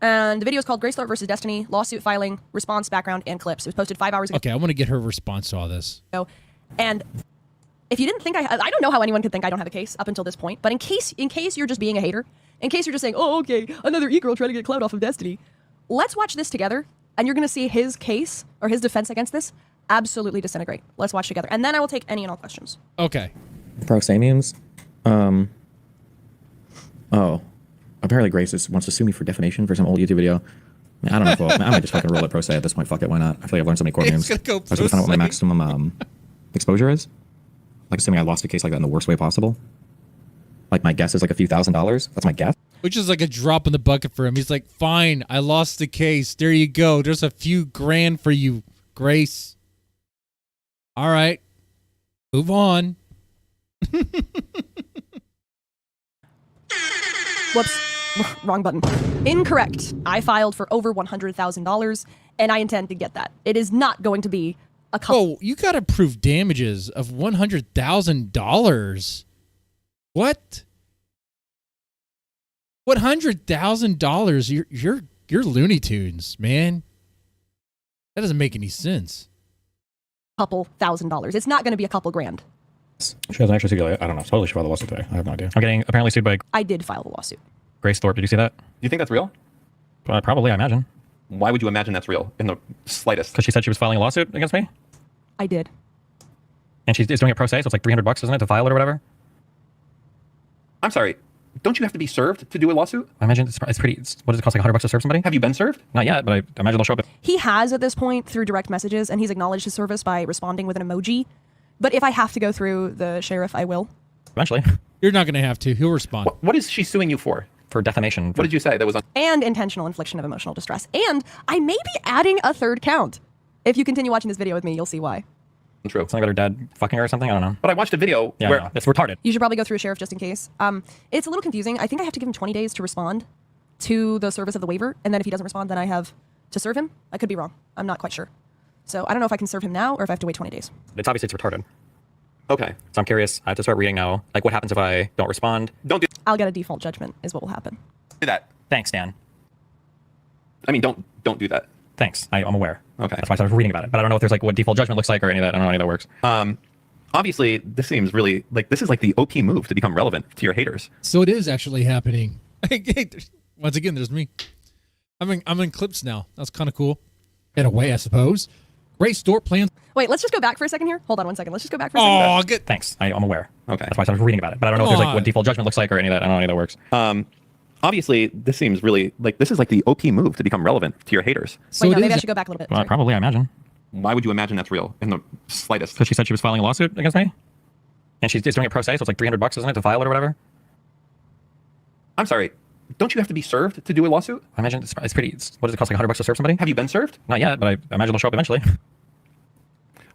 And the video is called Grace Thorp versus Destiny, lawsuit filing, response, background, and clips. It was posted 5 hours ago. Okay, I want to get her response to all this. And if you didn't think I don't know how anyone could think I don't have a case up until this point, but in case you're just being a hater, in case you're just saying, oh, okay, another e-girl trying to get clout off of Destiny, let's watch this together, and you're going to see his case, or his defense against this, absolutely disintegrate. Let's watch together, and then I will take any and all questions. Okay. Proxamiums. Oh. Apparently Grace wants to sue me for defamation for some old YouTube video. I don't know if I might just fucking roll it pro se at this point. Fuck it, why not? I feel like I've learned so many court names. I was going to find out what my maximum exposure is. Like, assuming I lost a case like that in the worst way possible. Like, my guess is like a few $1,000s. That's my guess. Which is like a drop in the bucket for him. He's like, fine, I lost the case. There you go. There's a few grand for you, Grace. All right. Move on. Whoops. Wrong button. Incorrect. I filed for over $100,000, and I intend to get that. It is not going to be a couple. Oh, you got to prove damages of $100,000. What? $100,000? You're Looney Tunes, man. That doesn't make any sense. Couple $1,000. It's not going to be a couple grand. She hasn't actually sued. I don't know. Totally should file the lawsuit today. I have no idea. I'm getting apparently sued by I did file the lawsuit. Grace Thorp. Did you see that? Do you think that's real? Probably, I imagine. Why would you imagine that's real in the slightest? Because she said she was filing a lawsuit against me. I did. And she's doing it pro se, so it's like $300, isn't it, to file it or whatever? I'm sorry. Don't you have to be served to do a lawsuit? I imagine it's pretty. What does it cost? Like $100 to serve somebody? Have you been served? Not yet, but I imagine they'll show up. He has at this point through direct messages, and he's acknowledged his service by responding with an emoji. But if I have to go through the sheriff, I will. Eventually. You're not going to have to. He'll respond. What is she suing you for? For defamation. What did you say that was on? And intentional infliction of emotional distress. And I may be adding a third count. If you continue watching this video with me, you'll see why. True. Something about her dad fucking her or something? I don't know. But I watched a video where it's retarded. You should probably go through a sheriff just in case. It's a little confusing. I think I have to give him 20 days to respond to the service of the waiver. And then if he doesn't respond, then I have to serve him. I could be wrong. I'm not quite sure. So I don't know if I can serve him now or if I have to wait 20 days. It's retarded. Okay. So I'm curious. I have to start reading now. Like, what happens if I don't respond? I'll get a default judgment is what will happen. Do that. Thanks, Dan. I mean, don't do that. Thanks. I'm aware. Okay. That's why I started reading about it. But I don't know if there's like what default judgment looks like or any of that. I don't know how any of that works. Obviously, this seems really like this is like the OP move to become relevant to your haters. So it is actually happening. Once again, there's me. I'm in clips now. That's kind of cool. In a way, I suppose. Grace Thorp plans. Wait, let's just go back for a second here. Hold on one second. Let's just go back for a second. Oh, good. Thanks. I'm aware. Okay. That's why I started reading about it. But I don't know if there's like what default judgment looks like or any of that. I don't know how any of that works. Obviously, this seems really like this is like the OP move to become relevant to your haters. So wait, no, maybe I should go back a little bit. Probably, I imagine. Why would you imagine that's real in the slightest? Because she said she was filing a lawsuit against me, and she's doing it pro se, so it's like $300, isn't it, to file it or whatever? I'm sorry. Don't you have to be served to do a lawsuit? I imagine it's pretty. What does it cost? Like $100 to serve somebody? Have you been served? Not yet, but I imagine they'll show up eventually.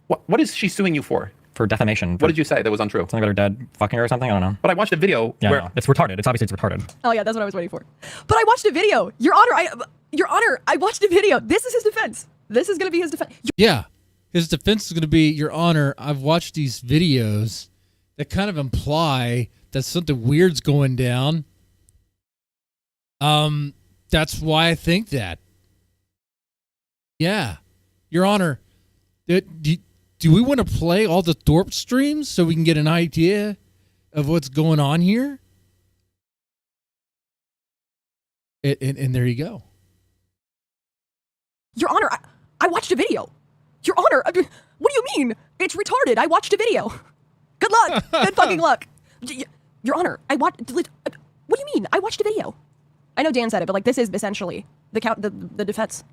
What is she suing you for? For defamation. What did you say that was untrue? Something about her dad fucking her or something? I don't know. But I watched a video where it's retarded. It's retarded. Oh yeah, that's what I was waiting for. But I watched a video. Your Honor, I watched a video. This is his defense. This is going to be his defense. Yeah. His defense is going to be, Your Honor, I've watched these videos that kind of imply that something weird's going down. That's why I think that. Yeah. Your Honor, do we want to play all the Thorp streams so we can get an idea of what's going on here? And there you go. Your Honor, I watched a video. Your Honor, what do you mean? It's retarded. I watched a video. Good luck. Good fucking luck. Your Honor, what do you mean? I watched a video. I know Dan said it, but like this is essentially the defense.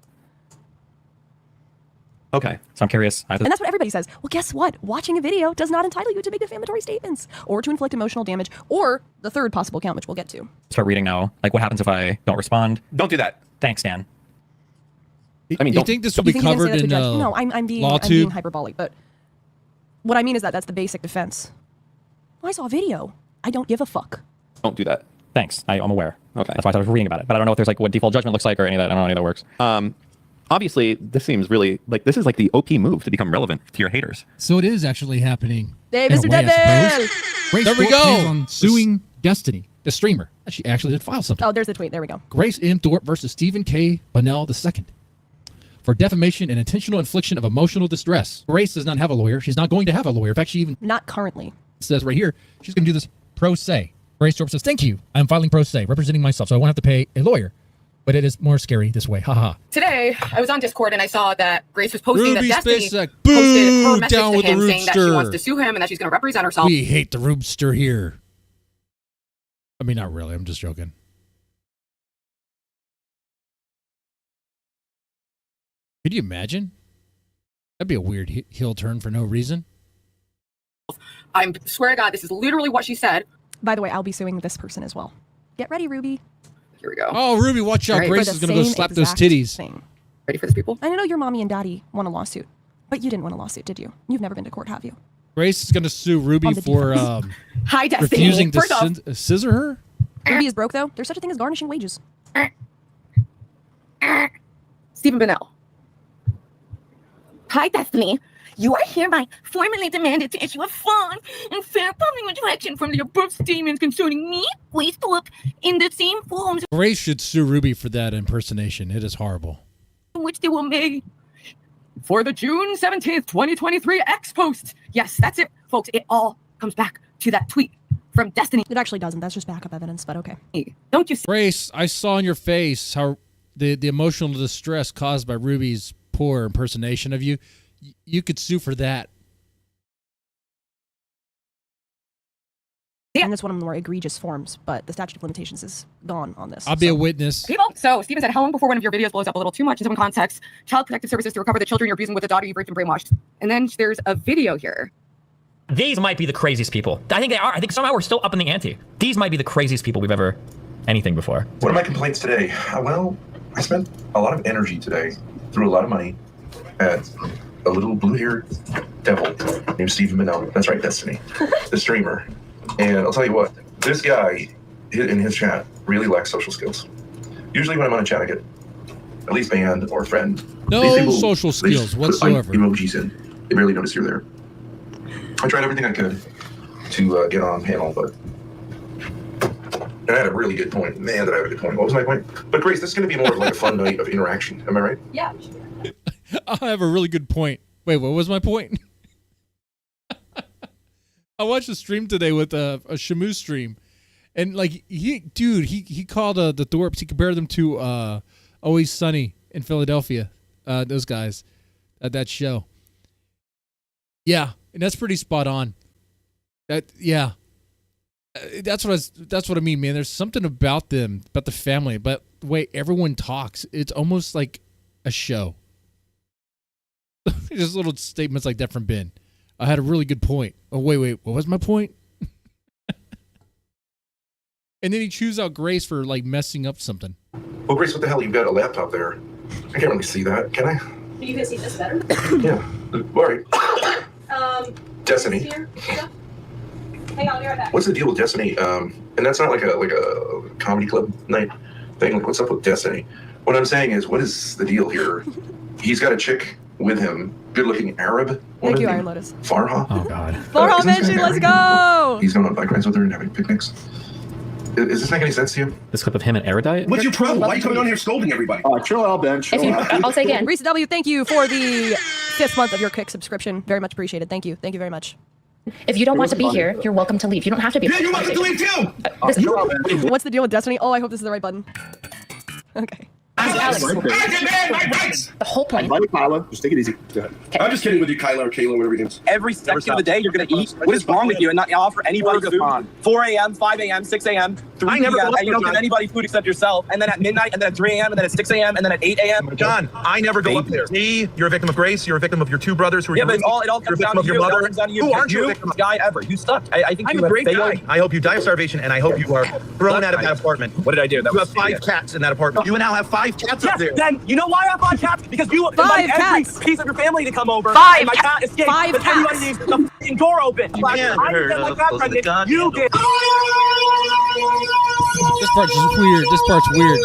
Okay. So I'm curious. And that's what everybody says. Well, guess what? Watching a video does not entitle you to make defamatory statements or to inflict emotional damage or the third possible count, which we'll get to. Start reading now. Like, what happens if I don't respond? Don't do that. Thanks, Dan. I mean, you think this will be covered in No, I'm being hyperbolic, but what I mean is that that's the basic defense. Well, I saw a video. I don't give a fuck. Don't do that. Thanks. I'm aware. Okay. That's why I was reading about it. But I don't know if there's like what default judgment looks like or any of that. I don't know how any of that works. Obviously, this seems really like this is like the OP move to become relevant to your haters. So it is actually happening. Hey, in a Mr. way, I Devil! suppose. There we go. On suing Destiny, the streamer. She actually did file something. Oh, there's the tweet. There we go. Grace M. Thorp versus Stephen K. Bunnell II for defamation and intentional infliction of emotional distress. Grace does not have a lawyer. She's not going to have a lawyer. In fact, she even not currently says right here she's going to do this pro se. Grace Thorp says, "Thank you. I'm filing pro se, representing myself, so I won't have to pay a lawyer. But it is more scary this way. Haha." Today, I was on Discord and I saw that Grace was posting Ruby that Destiny Spacek. posted her Boo! message Down to with the him saying that she Rootster. wants to sue him and that she's going to represent herself. We hate the Roobster here. I mean, not really. I'm just joking. Could you imagine? That'd be a weird heel turn for no reason. I swear to God, this is literally what she said. By the way, I'll be suing this person as well. Get ready, Ruby. Here we go. Oh, Ruby, watch out. Right. Grace For is the going to go same slap those exact titties. thing. Ready for this, people? I know your mommy and daddy won a lawsuit, but you didn't win a lawsuit, did you? You've never been to court, have you? Grace is going to sue Ruby On the for Hi, Destiny. refusing to First off, scissor her. Ruby is broke, though. There's such a thing as garnishing wages. Stephen Bunnell. Hi, Destiny. You are hereby formally demanded to issue a full and fair public retraction from the above statements concerning me, Grace Thorp, in the same forms Grace should sue Ruby for that impersonation. It is horrible. in which they were made for the June 17th, 2023 X post. Yes, that's it, folks. It all comes back to that tweet from Destiny. It actually doesn't. That's just backup evidence, but okay. Don't you see? Grace, I saw in your face how the emotional distress caused by Ruby's poor impersonation of you. You could sue for that. And it's one of the more egregious forms, but the statute of limitations is gone on this. I'll be a witness. People, so Stephen said, how long before one of your videos blows up a little too much in some context? Child Protective Services to recover the children you're abusing with a daughter you've raped and brainwashed. And then there's a video here. These might be the craziest people. I think they are. I think somehow we're still up in the ante. These might be the craziest people we've ever anything before. What are my complaints today? Well, I spent a lot of energy today, threw a lot of money at a little blue-haired devil named Stephen Bunnell. That's right, Destiny, the streamer. And I'll tell you what, this guy in his chat really lacks social skills. Usually when I'm on a chat, I get at least banned or friend. No social skills whatsoever. Emojis in. They barely notice you're there. I tried everything I could to get on panel, but and I had a really good point. Man, did I have a good point. What was my point? But Grace, this is going to be more of like a fun night of interaction. Am I right? Yeah. I have a really good point. Wait, what was my point? I watched a stream today with a Shamu stream, and like he called the Thorps. He compared them to Always Sunny in Philadelphia. Those guys at that show. Yeah, and that's pretty spot on. That's what I mean, man. There's something about them, about the family, but the way everyone talks, it's almost like a show. Just little statements like that from Ben. I had a really good point. Oh, wait, what was my point? And then he chews out Grace for like messing up something. Well, Grace, what the hell? You've got a laptop there. I can't really see that, can I? You can see this better. Yeah. All right. Destiny. Here. Hang on, I'll be right back. What's the deal with Destiny? And that's not like a comedy club night thing. Like, what's up with Destiny? What I'm saying is, what is the deal here? He's got a chick with him, good-looking Arab. Thank you, Iron Lotus. Farha. Oh God. Farha isn't this Benji, guy let's married? go! He's going on bike rides with her and having picnics. Is this making any sense to you? This clip of him and Erudite? What's your problem? Why are you coming on here scolding everybody? Chill out, Ben. Chill out. I'll say again. Reese W, thank you for the 5th month of your Kick subscription. Very much appreciated. Thank you. Thank you very much. If you don't want to be here, you're welcome to leave. You don't have to be. Yeah, you're welcome to leave too! What's the deal with Destiny? Oh, I hope this is the right button. Okay. Alex. The whole point. Bye, Kyla. Just take it easy. Go ahead. I'm just kidding with you, Kyla or Kayla, whatever your name is. Every second of the day, you're going to eat. What is wrong with you and not offer anybody food? 4 a.m., 5 a.m., 6 a.m., 3 p.m., and you don't give anybody food except yourself. And then at midnight, and then at 3 a.m., and then at 6 a.m., and then at 8 a.m. John, I never go up there. See, you're a victim of Grace. You're a victim of your two brothers who are. Yeah, but it all comes down to you. It all comes down to you. Who aren't you? The biggest guy ever. You suck. I think I'm you a great failed. guy. I hope you die of starvation, and I hope you are thrown out of that apartment. What did I do? You have 5 cats in that apartment. You now have 5 cats up there. Then you know why I have 5 cats? Because you invited every piece of your family to come over. 5 and my cat escaped. 5 but everybody cats. leaves the f***ing door open. I didn't get my cat pregnant. You did. This part's just weird. This part's weird.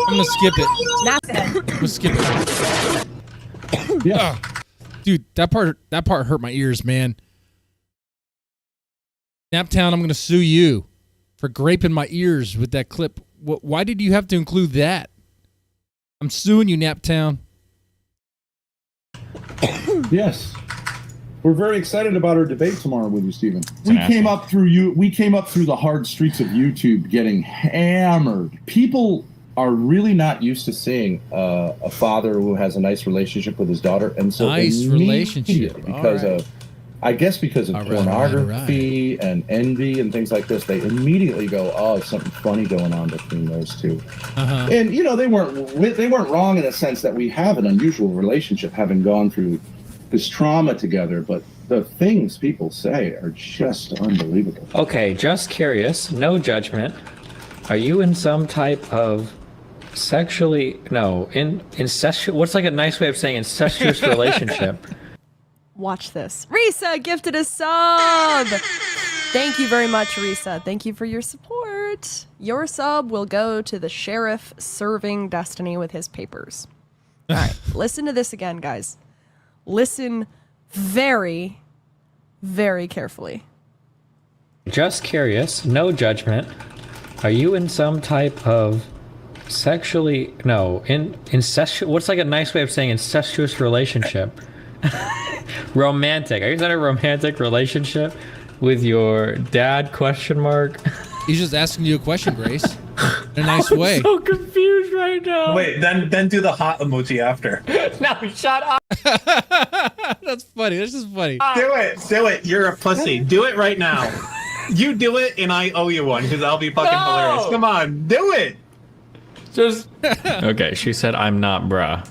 I'm gonna skip it. I'm gonna skip it. Yeah. Dude, that part hurt my ears, man. Naptown, I'm gonna sue you for graping my ears with that clip. Why did you have to include that? I'm suing you, Naptown. Yes. We're very excited about our debate tomorrow with you, Stephen. We came up through the hard streets of YouTube getting hammered. People are really not used to seeing a father who has a nice relationship with his daughter, and so nice relationship because of, I guess, because of pornography and envy and things like this. They immediately go, "Oh, something funny going on between those two." And you know, they weren't wrong in the sense that we have an unusual relationship, having gone through this trauma together, but the things people say are just unbelievable. Okay, just curious, no judgment. Are you in some type of incestuous, what's like a nice way of saying incestuous relationship? Watch this. Risa gifted a sub. Thank you very much, Risa. Thank you for your support. Your sub will go to the sheriff serving Destiny with his papers. All right, listen to this again, guys. Listen very, very carefully. Just curious, no judgment. Are you in some type of incestuous, what's like a nice way of saying incestuous relationship? Romantic. Are you in a romantic relationship with your dad, ? He's just asking you a question, Grace. In a nice way. I'm so confused right now. Wait, then do the hot emoji after. No, shut up. That's funny. This is funny. Do it. You're a pussy. Do it right now. You do it, and I owe you one because I'll be fucking hilarious. Come on, do it. Just okay. She said, "I'm not, bruh."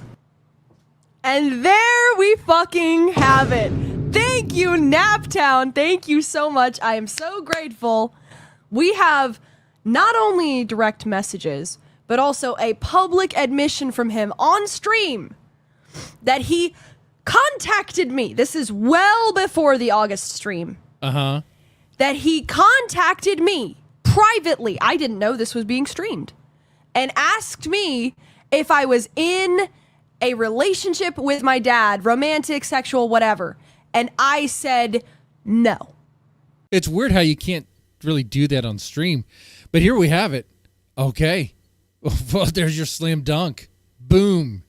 And there we fucking have it. Thank you, Naptown. Thank you so much. I am so grateful. We have not only direct messages, but also a public admission from him on stream that he contacted me. This is well before the August stream. That he contacted me privately. I didn't know this was being streamed. And asked me if I was in a relationship with my dad, romantic, sexual, whatever. And I said no. It's weird how you can't really do that on stream. But here we have it. Okay. Well, there's your slam dunk. Boom.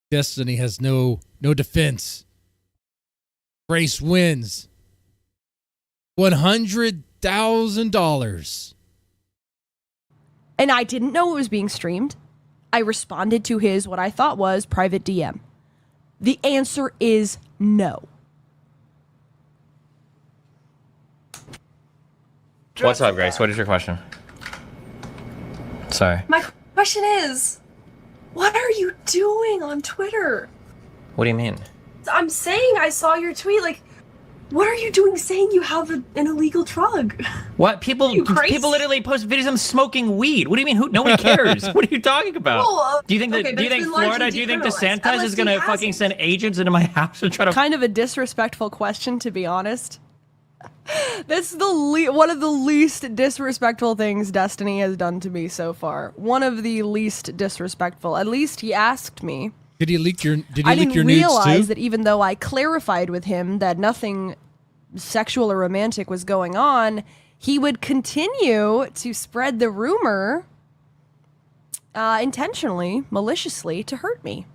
Destiny has no defense. Grace wins $100,000. And I didn't know it was being streamed. I responded to his, what I thought was, private DM. The answer is no. What's up, Grace? What is your question? Sorry. My question is, what are you doing on Twitter? What do you mean? I'm saying I saw your tweet. Like, what are you doing saying you have an illegal drug? What? People literally post videos of them smoking weed. What do you mean? No one cares. What are you talking about? Do you think Florida, do you think DeSantis is going to fucking send agents into my house and try to... Kind of a disrespectful question, to be honest. That's one of the least disrespectful things Destiny has done to me so far. One of the least disrespectful. At least he asked me. Did he leak your nudes too? I didn't realize that even though I clarified with him that nothing sexual or romantic was going on, he would continue to spread the rumor intentionally, maliciously, to hurt me.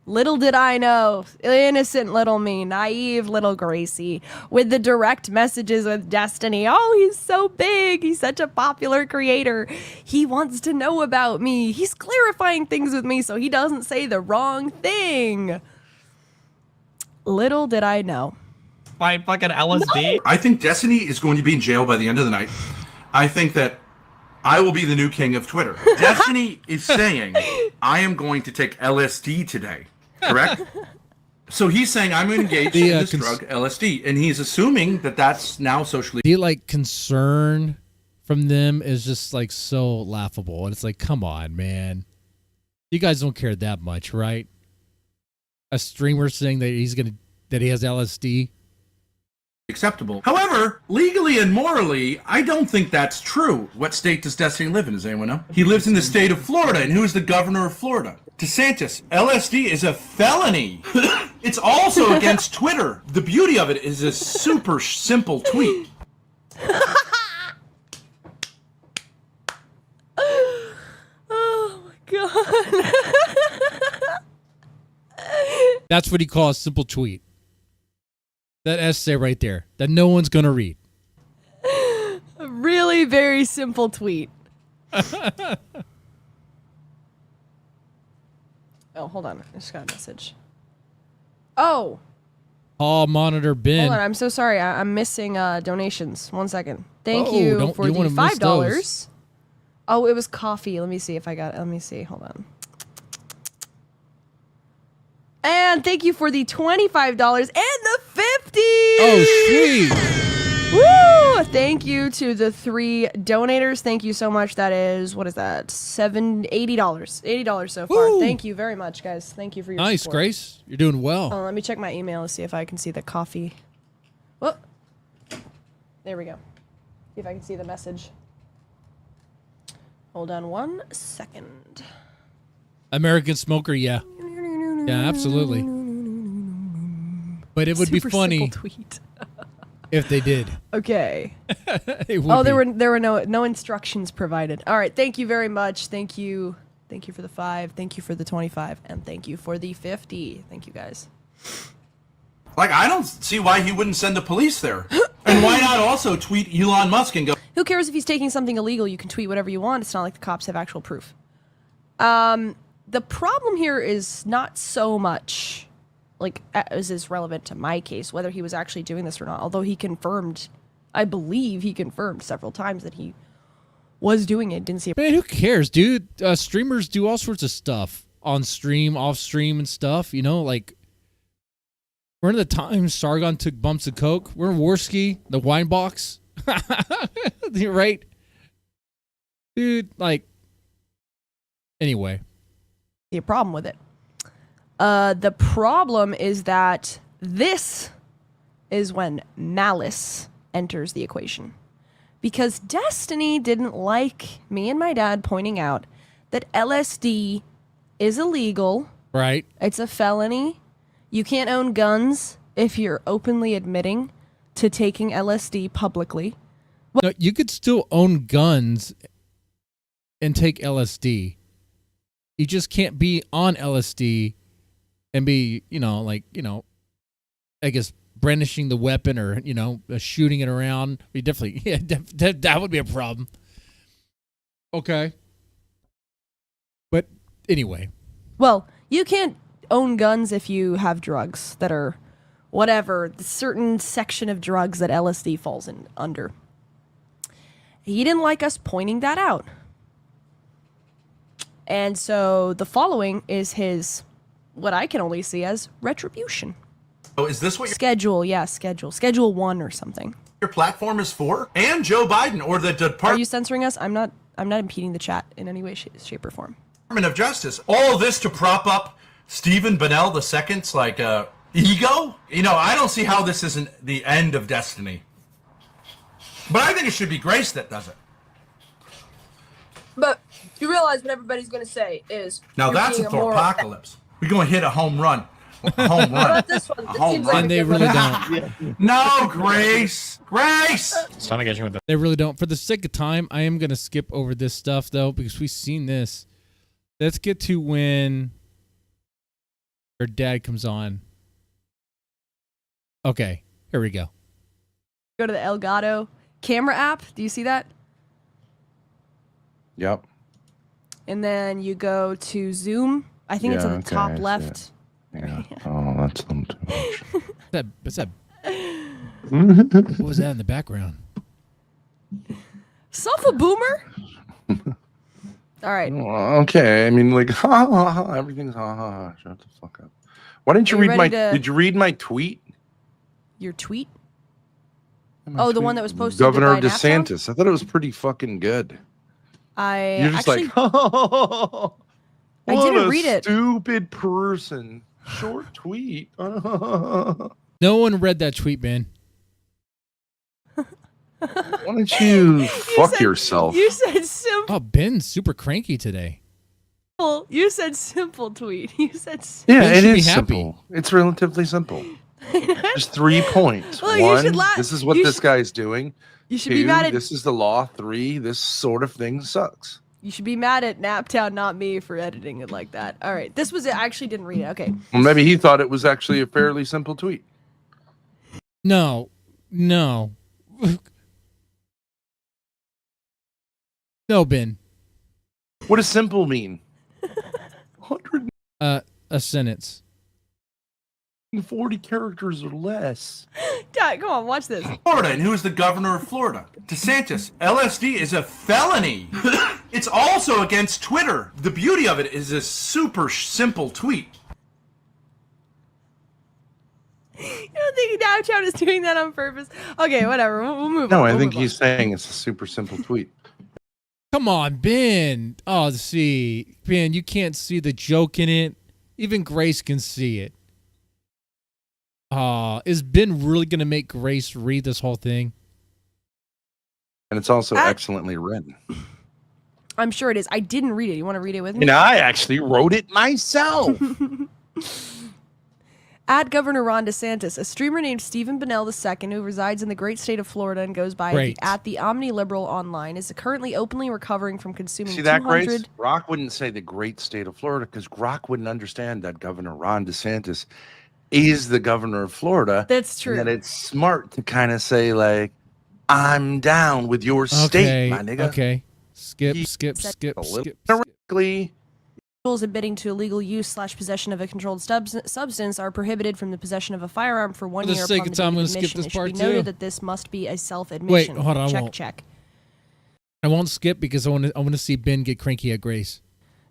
Little did I know, innocent little me, naive little Gracie, with the direct messages with Destiny. Oh, he's so big. He's such a popular creator. He wants to know about me. He's clarifying things with me so he doesn't say the wrong thing. Little did I know. By fucking LSD? I think Destiny is going to be in jail by the end of the night. I think that I will be the new king of Twitter. Destiny is saying, I am going to take LSD today. Correct? So he's saying, I'm engaged in this drug, LSD. And he's assuming that that's now socially... The, like, concern from them is just, like, so laughable. And it's like, come on, man. You guys don't care that much, right? A streamer saying that he has LSD. acceptable. However, legally and morally, I don't think that's true. What state does Destiny live in? Does anyone know? He lives in the state of Florida. And who is the governor of Florida? DeSantis. LSD is a felony. It's also against Twitter. The beauty of it is a super simple tweet. Oh my god. That's what he calls a simple tweet. That essay right there that no one's going to read. A really very simple tweet. Oh, hold on. I just got a message. Oh. Hall monitor bin. Hold on. I'm so sorry. I'm missing donations. 1 second. Thank Oh, you don't- for you the wanna miss $5. those. Oh, it was coffee. Let me see if I got it. Let me see. Hold on. And thank you for the $25 and the $50. Oh, sweet. Woo! Thank you to the 3 donators. Thank you so much. That is, what is that? $80. $80 so far. Woo! Thank you very much, guys. Thank you for your Nice, support. Grace. You're doing well. Let me check my email to see if I can see the coffee. Whoop. There we go. See if I can see the message. Hold on 1 second. American smoker, yeah. Yeah, absolutely. But it would be Super funny simple tweet. if they did. Okay. It would Oh, there be. were no instructions provided. All right, thank you very much. Thank you for the 5. Thank you for the 25, and thank you for the 50. Thank you guys. Like, I don't see why he wouldn't send the police there. And why not also tweet Elon Musk and go, Who cares if he's taking something illegal? You can tweet whatever you want. It's not like the cops have actual proof. The problem here is not so much like as is relevant to my case, whether he was actually doing this or not. Although I believe he confirmed several times that he was doing it. Didn't see. Man, who cares, dude? Streamers do all sorts of stuff on stream, off stream, and stuff. You know, like remember the time Sargon took bumps of coke? We're in Warski, the wine box, right? Dude, like. Anyway. A problem with it. The problem is that this is when malice enters the equation. Because Destiny didn't like me and my dad pointing out that LSD is illegal. Right. It's a felony. You can't own guns if you're openly admitting to taking LSD publicly. No, you could still own guns and take LSD. You just can't be on LSD and be, I guess brandishing the weapon or, shooting it around. We definitely, yeah, that would be a problem. Okay. But anyway. Well, you can't own guns if you have drugs that are whatever, the certain section of drugs that LSD falls in under. He didn't like us pointing that out. And so the following is his, what I can only see as retribution. oh, is this what Schedule 1 or something. your platform is for? And Joe Biden or the Are Department you censoring us? I'm not impeding the chat in any way, shape, or form. of Justice. All this to prop up Stephen Bonnell II's ego? I don't see how this isn't the end of Destiny. But I think it should be Grace that does it. But you realize what everybody's going to say is... Now you're that's a being moral- Thorpocalypse. We're going to hit a home run. A home What run. about this one? A This home seems run. like a And they good really one. don't. No, Grace. Grace. Stop engaging with the They really don't. For the sake of time, I am going to skip over this stuff, though, because we've seen this. Let's get to when Her dad comes on. Okay, here we go. Go to the Elgato camera app. Do you see that? Yep. And then you go to Zoom. I think it's at the top left. Yeah. Oh, that's them too much. What's that? What was that in the background? Self a boomer? All right. Okay. I mean, like, ha ha ha. Everything's ha ha ha. Shut the fuck up. Why didn't you read my? Did you read my tweet? Your tweet? My the tweet? one that was posted. Governor by DeSantis. I thought it was pretty fucking good. You're just actually, like, oh, I didn't read it. Stupid person. Short tweet. No one read that tweet, Ben. Why don't you fuck yourself? You said simple. Oh, Ben's super cranky today. You said simple tweet. You said Yeah, Ben it should be is happy. simple. It's relatively simple. Just 3 points. Well, you One, should this is what this guy's doing. You should 2, be mad at. this is the law. 3, this sort of thing sucks. You should be mad at Naptown, not me, for editing it like that. All right, this was it. I actually didn't read it. Okay. Well, maybe he thought it was actually a fairly simple tweet. No. No, Ben. What does simple mean? A sentence. 40 characters or less. Dad, come on, watch this. Florida, and who is the governor of Florida? DeSantis. LSD is a felony. It's also against Twitter. The beauty of it is a super simple tweet. You don't think Naptown is doing that on purpose? Okay, whatever. We'll move on. No, I think he's saying it's a super simple tweet. Come on, Ben. Oh, see. Ben, you can't see the joke in it. Even Grace can see it. Is Ben really going to make Grace read this whole thing? And it's also excellently written. I'm sure it is. I didn't read it. You want to read it with me? And I actually wrote it myself. At Governor Ron DeSantis, a streamer named Stephen Bonnell II, who resides in the great state of Florida and goes by at the Omni-Liberal online, is currently openly recovering from consuming See that, 200... Grace? Grok wouldn't say the great state of Florida because Grok wouldn't understand that Governor Ron DeSantis is the governor of Florida. That's true. And that it's smart to kind of say, like, I'm down with your state, my nigga. Okay. Skip. Directly. Individuals admitting to illegal use / possession of a controlled substance are prohibited from the possession of a firearm for 1 year upon the date of admission. It should be noted that this must be a self-admission. Wait, hold on. Check. I won't skip because I want to see Ben get cranky at Grace.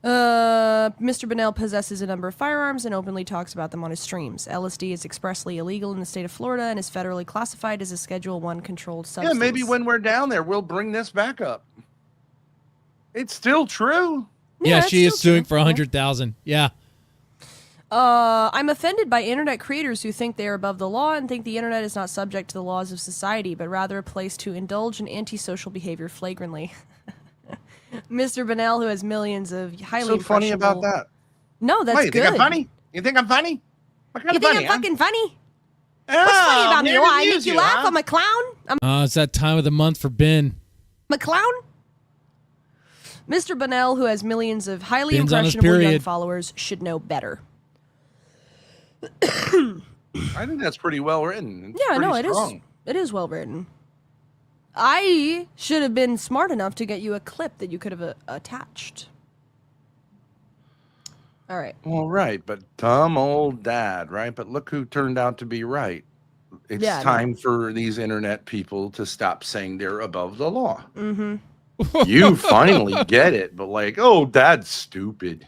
Mr. Bonnell possesses a number of firearms and openly talks about them on his streams. LSD is expressly illegal in the state of Florida and is federally classified as a Schedule 1 controlled substance. Yeah, maybe when we're down there, we'll bring this back up. It's still true. Yeah, she is suing for $100,000. Yeah. I'm offended by internet creators who think they are above the law and think the internet is not subject to the laws of society, but rather a place to indulge in antisocial behavior flagrantly. Mr. Bonnell, who has millions of highly so funny about that? No, that's Wait, good. You think I'm funny? You think I'm funny? What kind you of think funny, I'm fucking funny? Oh, What's funny about me? here Why? I to make use you you, laugh? huh? I'm a clown? It's that time of the month for Ben. I'm a clown? Mr. Bonnell, who has millions of highly Ben's on his impressionable young period. followers, should know better. I think that's pretty well written. It's Yeah, no, pretty it is. strong. It is well written. I should have been smart enough to get you a clip that you could have attached. All right. Well, right, but dumb old dad, right? But look who turned out to be right. It's time for these internet people to stop saying they're above the law. Mm-hmm. You finally get it, but like, oh, dad's stupid.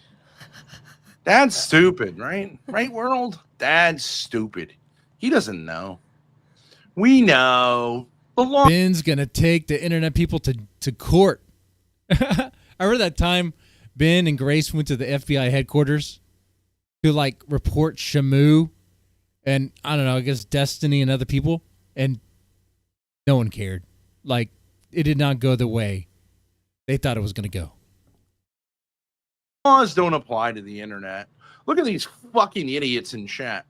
Dad's stupid, right? Right, world? Dad's stupid. He doesn't know. We know. The law. Ben's going to take the internet people to court. I remember that time Ben and Grace went to the FBI headquarters to like report Shamu and I don't know, I guess Destiny and other people, and no one cared. Like, it did not go the way they thought it was going to go. Laws don't apply to the internet. Look at these fucking idiots in chat.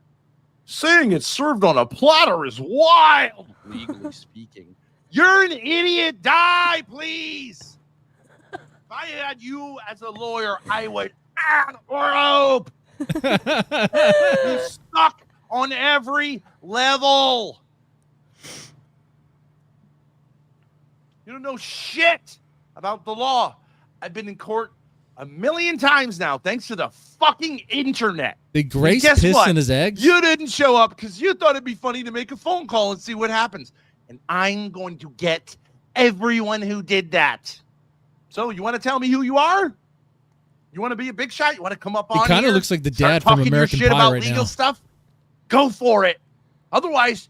Saying it's served on a platter is wild, legally speaking. You're an idiot. Die, please. If I had you as a lawyer, I would rope. You suck on every level. You don't know shit about the law. I've been in court a million times now, thanks to the fucking internet. Did Grace And guess piss what? in his eggs? You didn't show up because you thought it'd be funny to make a phone call and see what happens. And I'm going to get everyone who did that. So you want to tell me who you are? You want to be a big shot? You want to come up on He kind here, of looks like the start dad from talking your American shit Pie about right legal now. stuff? Go for it. Otherwise,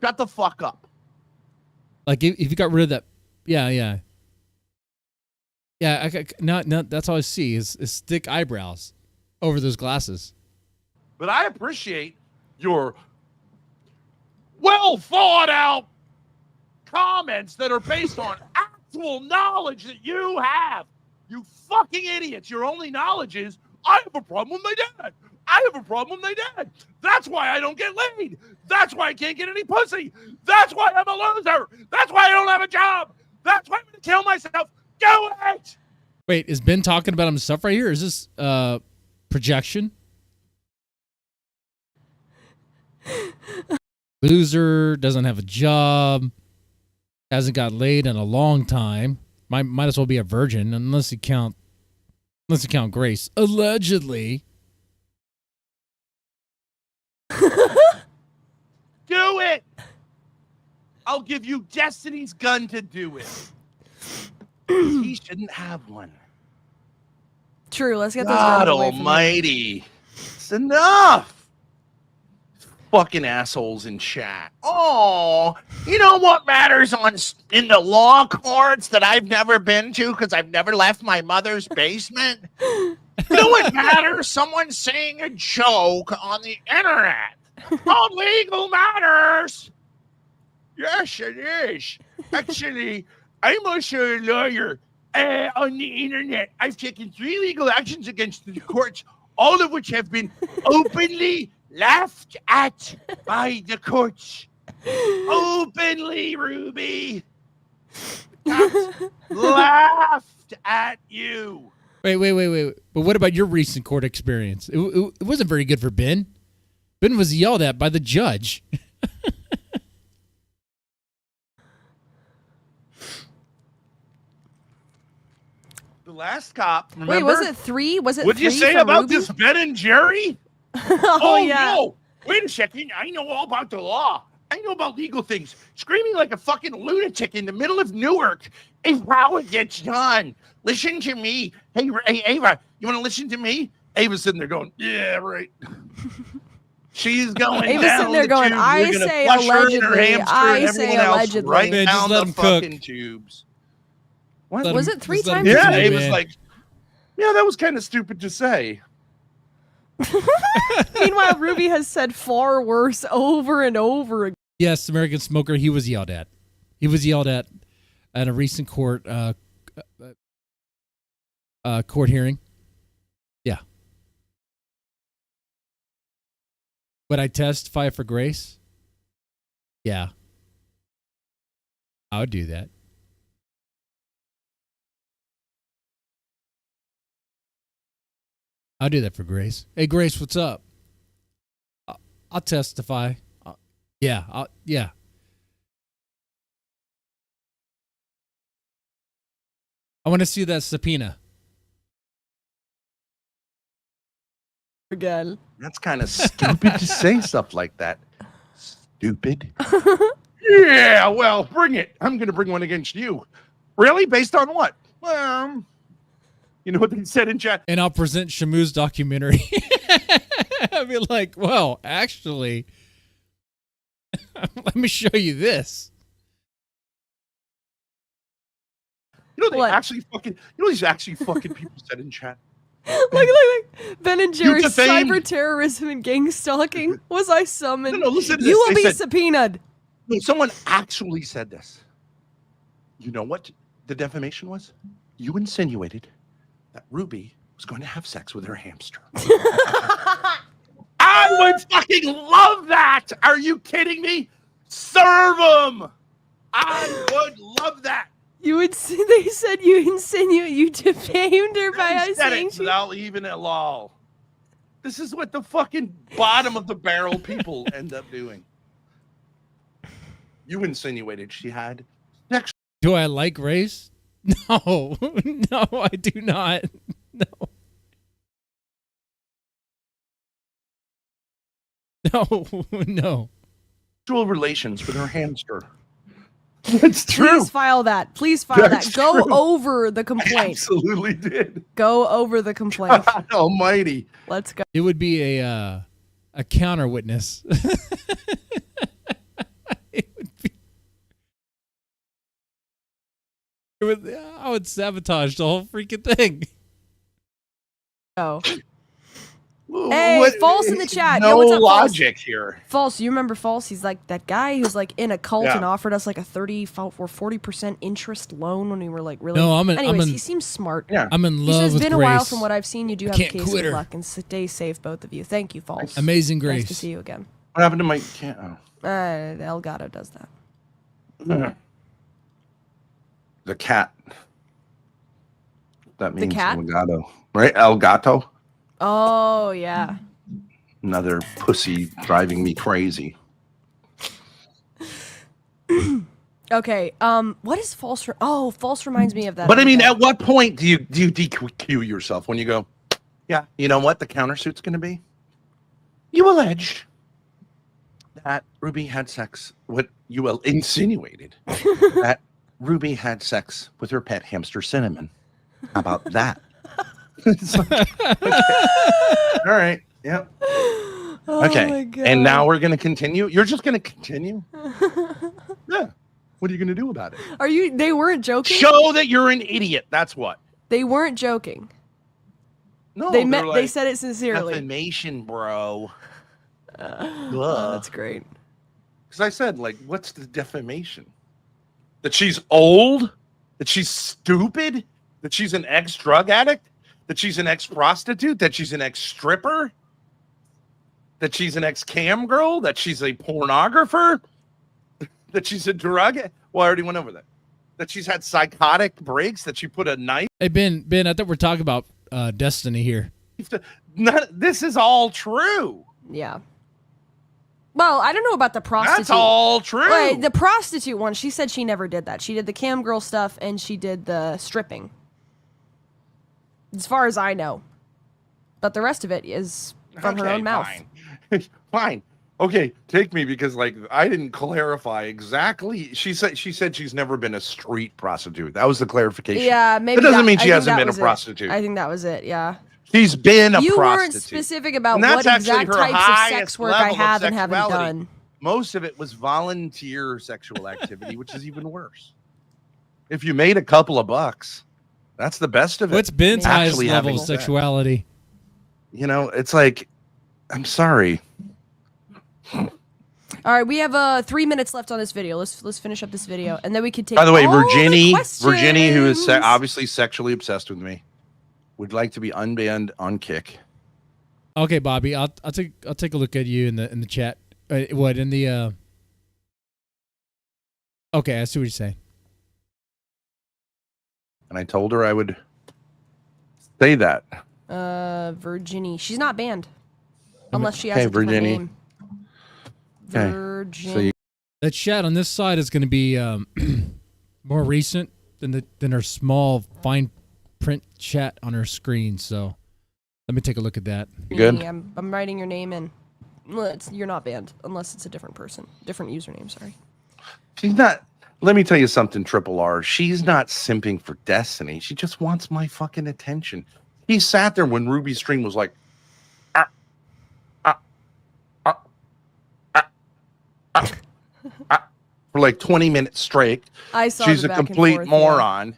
shut the fuck up. Like if you got rid of that, yeah. That's all I see is thick eyebrows over those glasses. But I appreciate your well thought out comments that are based on actual knowledge that you have. You fucking idiots. Your only knowledge is, I have a problem with my dad. I have a problem with my dad. That's why I don't get laid. That's why I can't get any pussy. That's why I'm a loser. That's why I don't have a job. That's why I'm going to kill myself. Do it. Wait, is Ben talking about himself right here? Is this projection? Loser, doesn't have a job, hasn't got laid in a long time. Might as well be a virgin, unless you count Grace. Allegedly. Do it. I'll give you Destiny's gun to do it. He shouldn't have one. True, let's get those God guns away from him. almighty. It's enough. Fucking assholes in chat. Oh, you know what matters in the law courts that I've never been to because I've never left my mother's basement? You know what matters? Someone saying a joke on the internet. All legal matters. Yes, it is. Actually, I'm also a lawyer on the internet. I've taken 3 legal actions against the courts, all of which have been openly laughed at by the courts. Openly, Ruby. Laughed at you. Wait. But what about your recent court experience? It wasn't very good for Ben. Ben was yelled at by the judge. The last cop. Remember? Wait, was it 3? Was it What'd you 3 say for about Ruby? this Ben and Jerry? Oh, yeah. No. Wait a second. I know all about the law. I know about legal things. Screaming like a fucking lunatic in the middle of Newark is how it gets done. Listen to me. Hey, Ava, you want to listen to me? Ava's sitting there going, yeah, right. She's going Ava's down sitting there the going, tube. I You're gonna say flush her in her allegedly. hamster I and say everyone else allegedly. right Man, just down let the him cook. fucking tubes. Was it 3 times? Yeah, cook, Ava's man. like, yeah, that was kind of stupid to say. Meanwhile, Ruby has said far worse over and over again. Yes, American Smoker, he was yelled at. He was yelled at a recent court hearing. Yeah. Would I testify for Grace? Yeah. I would do that. I'll do that for Grace. Hey, Grace, what's up? I'll testify. Yeah. Yeah. I want to see that subpoena. Again. That's kind of stupid to say stuff like that. Stupid. Yeah, well, bring it. I'm going to bring one against you. Really? Based on what? Well, you know what they said in chat? And I'll present Shamu's documentary. I'll be like, well, actually, let me show you this. You know, these actually fucking people said in chat. Look. Ben and Jerry's defamed- cyber terrorism and gang stalking. Was I summoned? No, listen to you this. will They be said- subpoenaed. No, someone actually said this. You know what the defamation was? You insinuated that Ruby was going to have sex with her hamster. I would fucking love that. Are you kidding me? Serve them. I would love that. They said you insinuate you defamed her by They said saying it without even a lol. This is what the fucking bottom of the barrel people end up doing. You insinuated she had sex. Do I like Grace? No, no, I do not. No, no. Sexual relations with her hamster. It's true. Please file that. Please file That's that. Go true. over the complaint. Absolutely did. Go over the complaint. God almighty. Let's go. It would be a counter witness. I would sabotage the whole freaking thing. Oh. Hey, False in the chat. No Yo, what's up, logic here. False, you remember False? He's like that guy who's like in a cult Yeah. and offered us like a 30 or 40% interest loan when we were like really. No, Anyways, he seems smart. Yeah. I'm in He love says, with been a while Grace. from what I've seen. You do I have a can't case quit of her. luck and stay safe, both of you. Thank you, False. Amazing Nice to Grace. see you again. What happened to my cat? Oh. Elgato does that. The cat. That means cat? Elgato. Right? Elgato? Oh yeah. Another pussy driving me crazy. Okay. What is False? False reminds me of that. But I other mean, guy. at what point do you DQ yourself when you go, yeah, you know what the countersuit's going to be? You allege that Ruby had sex. What you insinuated that Ruby had sex with her pet hamster Cinnamon. How about that? It's like, okay. All right. Yep. Okay. my God. And now we're going to continue. You're just going to continue? Yeah. What are you going to do about it? Are you? They weren't joking. Show that you're an idiot. That's what. They weren't joking. No, they they're meant. like, They said it sincerely. defamation, bro. Oh, that's great. Because I said, like, what's the defamation? That she's old? That she's stupid? That she's an ex-drug addict? That she's an ex-prostitute? That she's an ex-stripper? That she's an ex-cam girl? That she's a pornographer? That she's a drug? Well, I already went over that. That she's had psychotic breaks? That she put a knife? Hey, Ben, I thought we're talking about Destiny here. This is all true. Yeah. Well, I don't know about the prostitute. That's all true. Wait, the prostitute one, she said she never did that. She did the cam girl stuff and she did the stripping. As far as I know. But the rest of it is from her own mouth. Fine. Okay, take me because like I didn't clarify exactly. She said she's never been a street prostitute. That was the clarification. Yeah, maybe that doesn't mean I she think hasn't that been a was it. prostitute. I think that was it, yeah. She's been a you prostitute. weren't specific about And that's what actually exact her types of highest sex work I level of have and haven't sexuality. done. Most of it was volunteer sexual activity, which is even worse. If you made a couple of bucks, that's the best of it. What's Ben's highest Actually level having of sex. sexuality? You know, it's like, I'm sorry. All right, we have 3 minutes left on this video. Let's finish up this video, and then we can take. By the way, all Virginie, questions. who is obviously sexually obsessed with me, would like to be unbanned on Kick. Okay, Bobby, I'll take a look at you in the chat. What in the? Okay, I see what you're saying. And I told her I would say that. Virginie, she's not banned unless she has Okay, a different Virginie. name. Okay, Virginie. That chat on this side is going to be more recent than her small fine print chat on her screen. So let me take a look at that. Good. I'm writing your name in. Well, you're not banned unless it's a different person, different username. Sorry. She's not. Let me tell you something, Triple R. She's not simping for Destiny. She just wants my fucking attention. He sat there when Ruby's stream was like, for like 20 minutes straight. I saw She's the a back and complete forth, moron.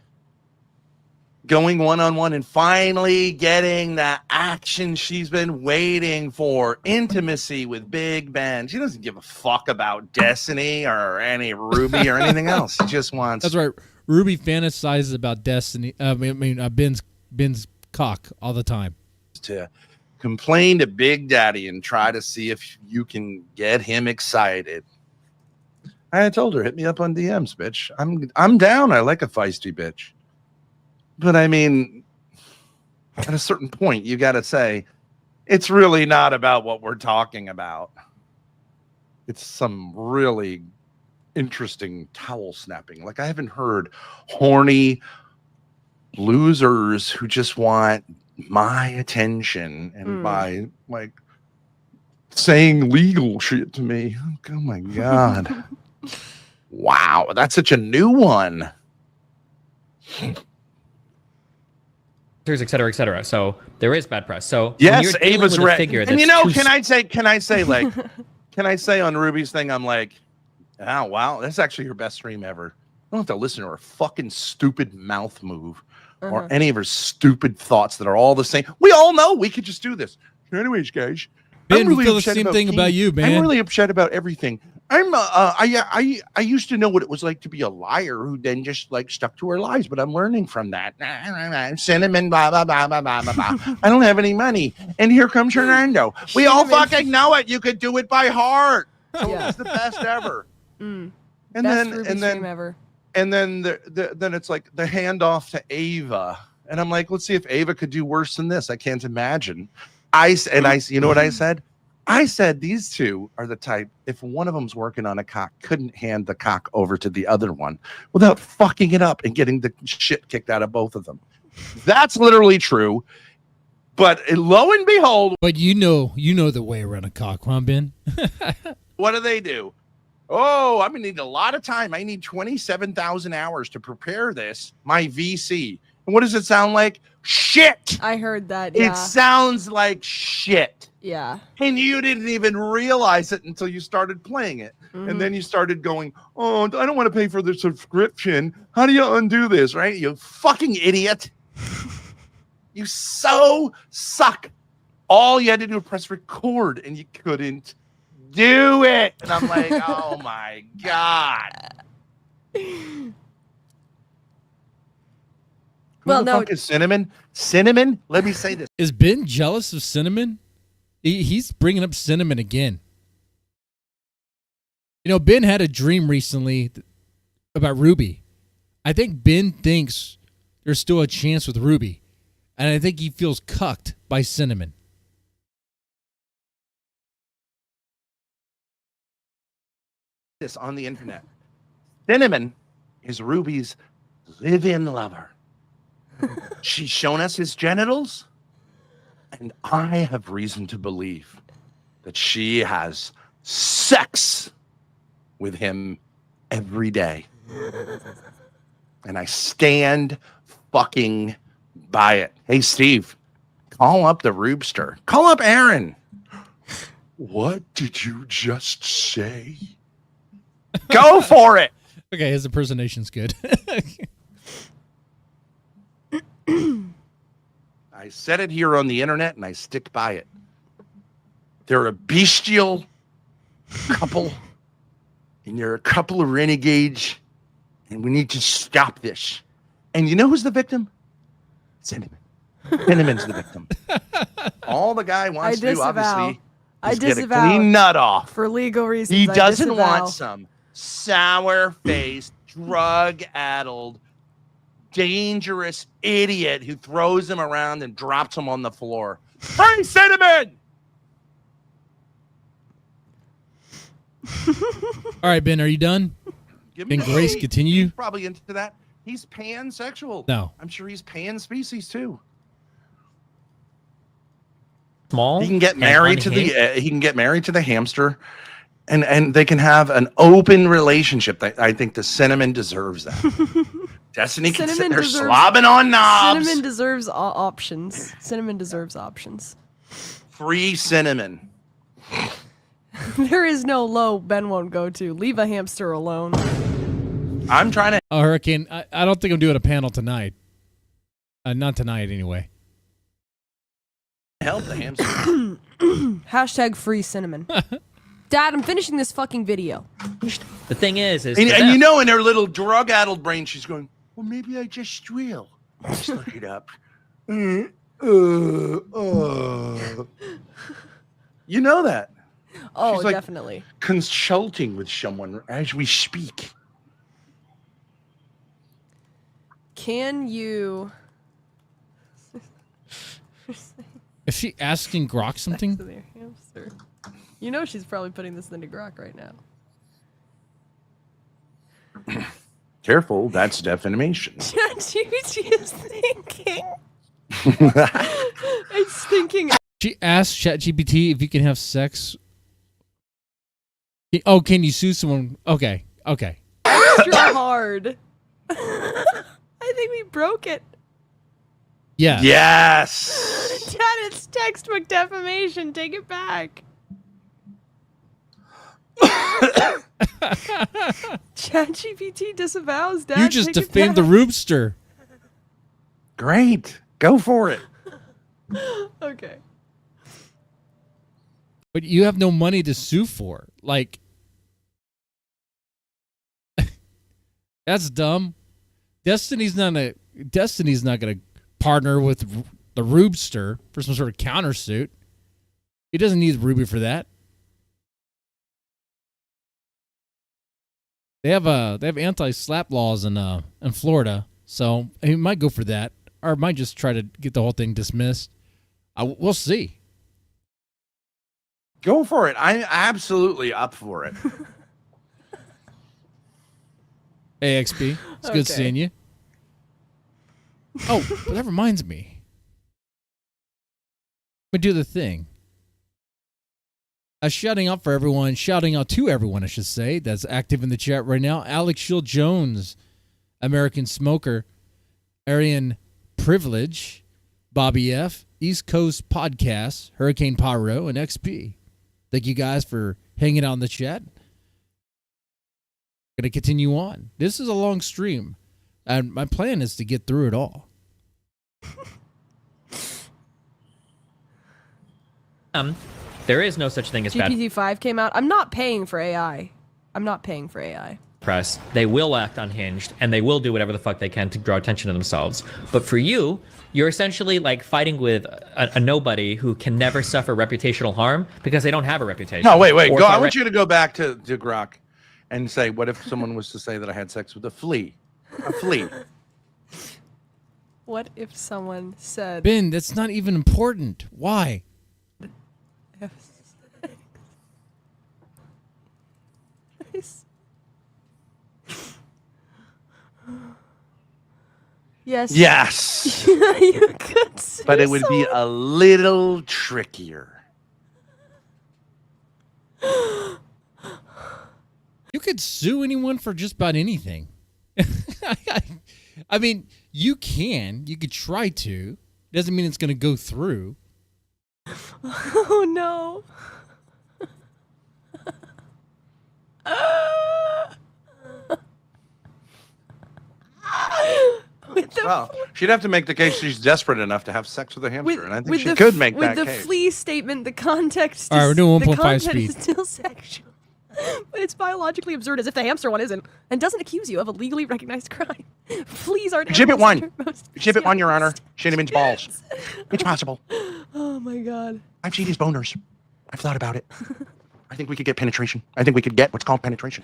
Going one-on-one and finally getting the action she's been waiting for. Intimacy with Big Ben. She doesn't give a fuck about Destiny or any Ruby or anything else. She just wants... That's right. Ruby fantasizes about Destiny. Ben's cock all the time. To complain to Big Daddy and try to see if you can get him excited. I told her, hit me up on DMs, bitch. I'm down. I like a feisty bitch. But I mean, at a certain point, you got to say, it's really not about what we're talking about. It's some really interesting towel snapping. Like, I haven't heard horny losers who just want my attention and my like saying legal shit to me. Oh my God. Wow, that's such a new one. Et cetera, et cetera. So there is bad press. So Yes, when you're dealing Ava's with a right. figure And that's you know, too can I say like, can I say on Ruby's thing, I'm like, oh wow, that's actually her best stream ever. I don't have to listen to her fucking stupid mouth move or any of her stupid thoughts that are all the same. We all know we could just do this. Anyways, guys, Ben, I'm we really feel the upset same thing about you, man. I'm really upset about everything. I used to know what it was like to be a liar who then just like stuck to her lies, but I'm learning from that. Cinnamon, blah blah blah blah blah blah blah. I don't have any money, and here comes Hernando. We all fucking know it. You could do it by heart. So it was the best ever. And Best then Ruby and stream then ever. and then then it's like the handoff to Ava, and I'm like, let's see if Ava could do worse than this. I can't imagine. You know what I said? I said these two are the type, if one of them's working on a cock, couldn't hand the cock over to the other one without fucking it up and getting the shit kicked out of both of them. That's literally true. But lo and behold, but you know the way around a cock, huh, Ben? what do? Oh, I'm gonna need a lot of time. I need 27,000 hours to prepare this. My VC. And what does it sound like? Shit. I heard that. Yeah. It sounds like shit. Yeah. And you didn't even realize it until you started playing it. And then you started going, oh, I don't want to pay for the subscription. How do you undo this, right? You fucking idiot. You so suck. All you had to do was press record and you couldn't do it. And I'm like, oh my God. Well, Who the fuck is Cinnamon? Cinnamon? Let me say this. Is Ben jealous of Cinnamon? He's bringing up Cinnamon again. You know, Ben had a dream recently about Ruby. I think Ben thinks there's still a chance with Ruby. And I think he feels cucked by Cinnamon. This on the internet. Cinnamon is Ruby's live-in lover. She's shown us his genitals, and I have reason to believe that she has sex with him every day. And I stand fucking by it. Hey, Steve, call up the Roobster. Call up Aaron. What did you just say? Go for it. Okay, his impersonation's good. I said it here on the internet and I stick by it. They're a bestial couple and you're a couple of renegades and we need to stop this. And you know who's the victim? Cinnamon. Cinnamon's the victim. All the guy wants to do, obviously, is get a clean nut off. For legal reasons. He doesn't want some sour-faced, drug-addled, dangerous idiot who throws him around and drops him on the floor. Hey, Cinnamon! All right, Ben, are you done? Can Grace continue? Probably into that. He's pansexual. No. I'm sure he's pan species too. Small. He can get married to the hamster, and they can have an open relationship. I think the Cinnamon deserves that. Destiny can sit there slobbing on knobs. Cinnamon deserves options. Cinnamon deserves options. Free Cinnamon. There is no low Ben won't go to. Leave a hamster alone. I'm trying to. Oh, Hurricane, I don't think I'm doing a panel tonight. Not tonight, anyway. Help the hamster. Hashtag free Cinnamon. Dad, I'm finishing this fucking video. The thing is and you know, in her little drug-addled brain, she's going, well, maybe I just will. Let's look it up. You know that. Oh, she's like definitely. Consulting with someone as we speak. Can you... Is she asking Grok something? Sex with your hamster. You know she's probably putting this into Grok right now. Careful, that's defamation. ChatGPT is thinking. It's thinking. She asked ChatGPT if you can have sex. Oh, can you sue someone? Okay. Extra hard. I think we broke it. Yeah. Yes. Dad, it's textbook defamation. Take it back. ChatGPT disavows, Dad. You just take it defamed the back. Roobster. Great. Go for it. Okay. But you have no money to sue for. Like, that's dumb. Destiny's not gonna partner with the Roobster for some sort of countersuit. He doesn't need Ruby for that. They have anti-slap laws in Florida, so he might go for that, or might just try to get the whole thing dismissed. We'll see. Go for it. I'm absolutely up for it. Hey, XP. It's good seeing you. Oh, but that reminds me. Let me do the thing. Shouting out to everyone, I should say, that's active in the chat right now. Alex Shield Jones, American Smoker, Arian Privilege, Bobby F, East Coast Podcast, Hurricane Pyro, and XP. Thank you guys for hanging out in the chat. Going to continue on. This is a long stream, and my plan is to get through it all. There is no such thing as bad GPT-5 came out. I'm not paying for AI. press. They will act unhinged, and they will do whatever the fuck they can to draw attention to themselves. But for you, you're essentially like fighting with a nobody who can never suffer reputational harm because they don't have a reputation. No, wait. Or Go. if I want you to go back to Grok and say, what if someone was to say that I had sex with a flea? A flea. What if someone said... Ben, that's not even important. Why? Yes. Yes. You could say but it would be a little trickier. You could sue anyone for just about anything. I mean, you could try to. Doesn't mean it's going to go through. Oh, no. Well, she'd have to make the case she's desperate enough to have sex with a hamster, and I think she the could make that With case. the flea statement, the context All right, we're doing 1.5 is speed. still sexual. But it's biologically absurd, as if the hamster one isn't, and doesn't accuse you of a legally recognized crime. Fleas aren't Exhibit animals 1. that are most Exhibit 1, Your Honor. physiologist. Shinneman's balls. It's possible. Oh my god. I've seen his boners. I've thought about it. I think we could get penetration. I think we could get what's called penetration.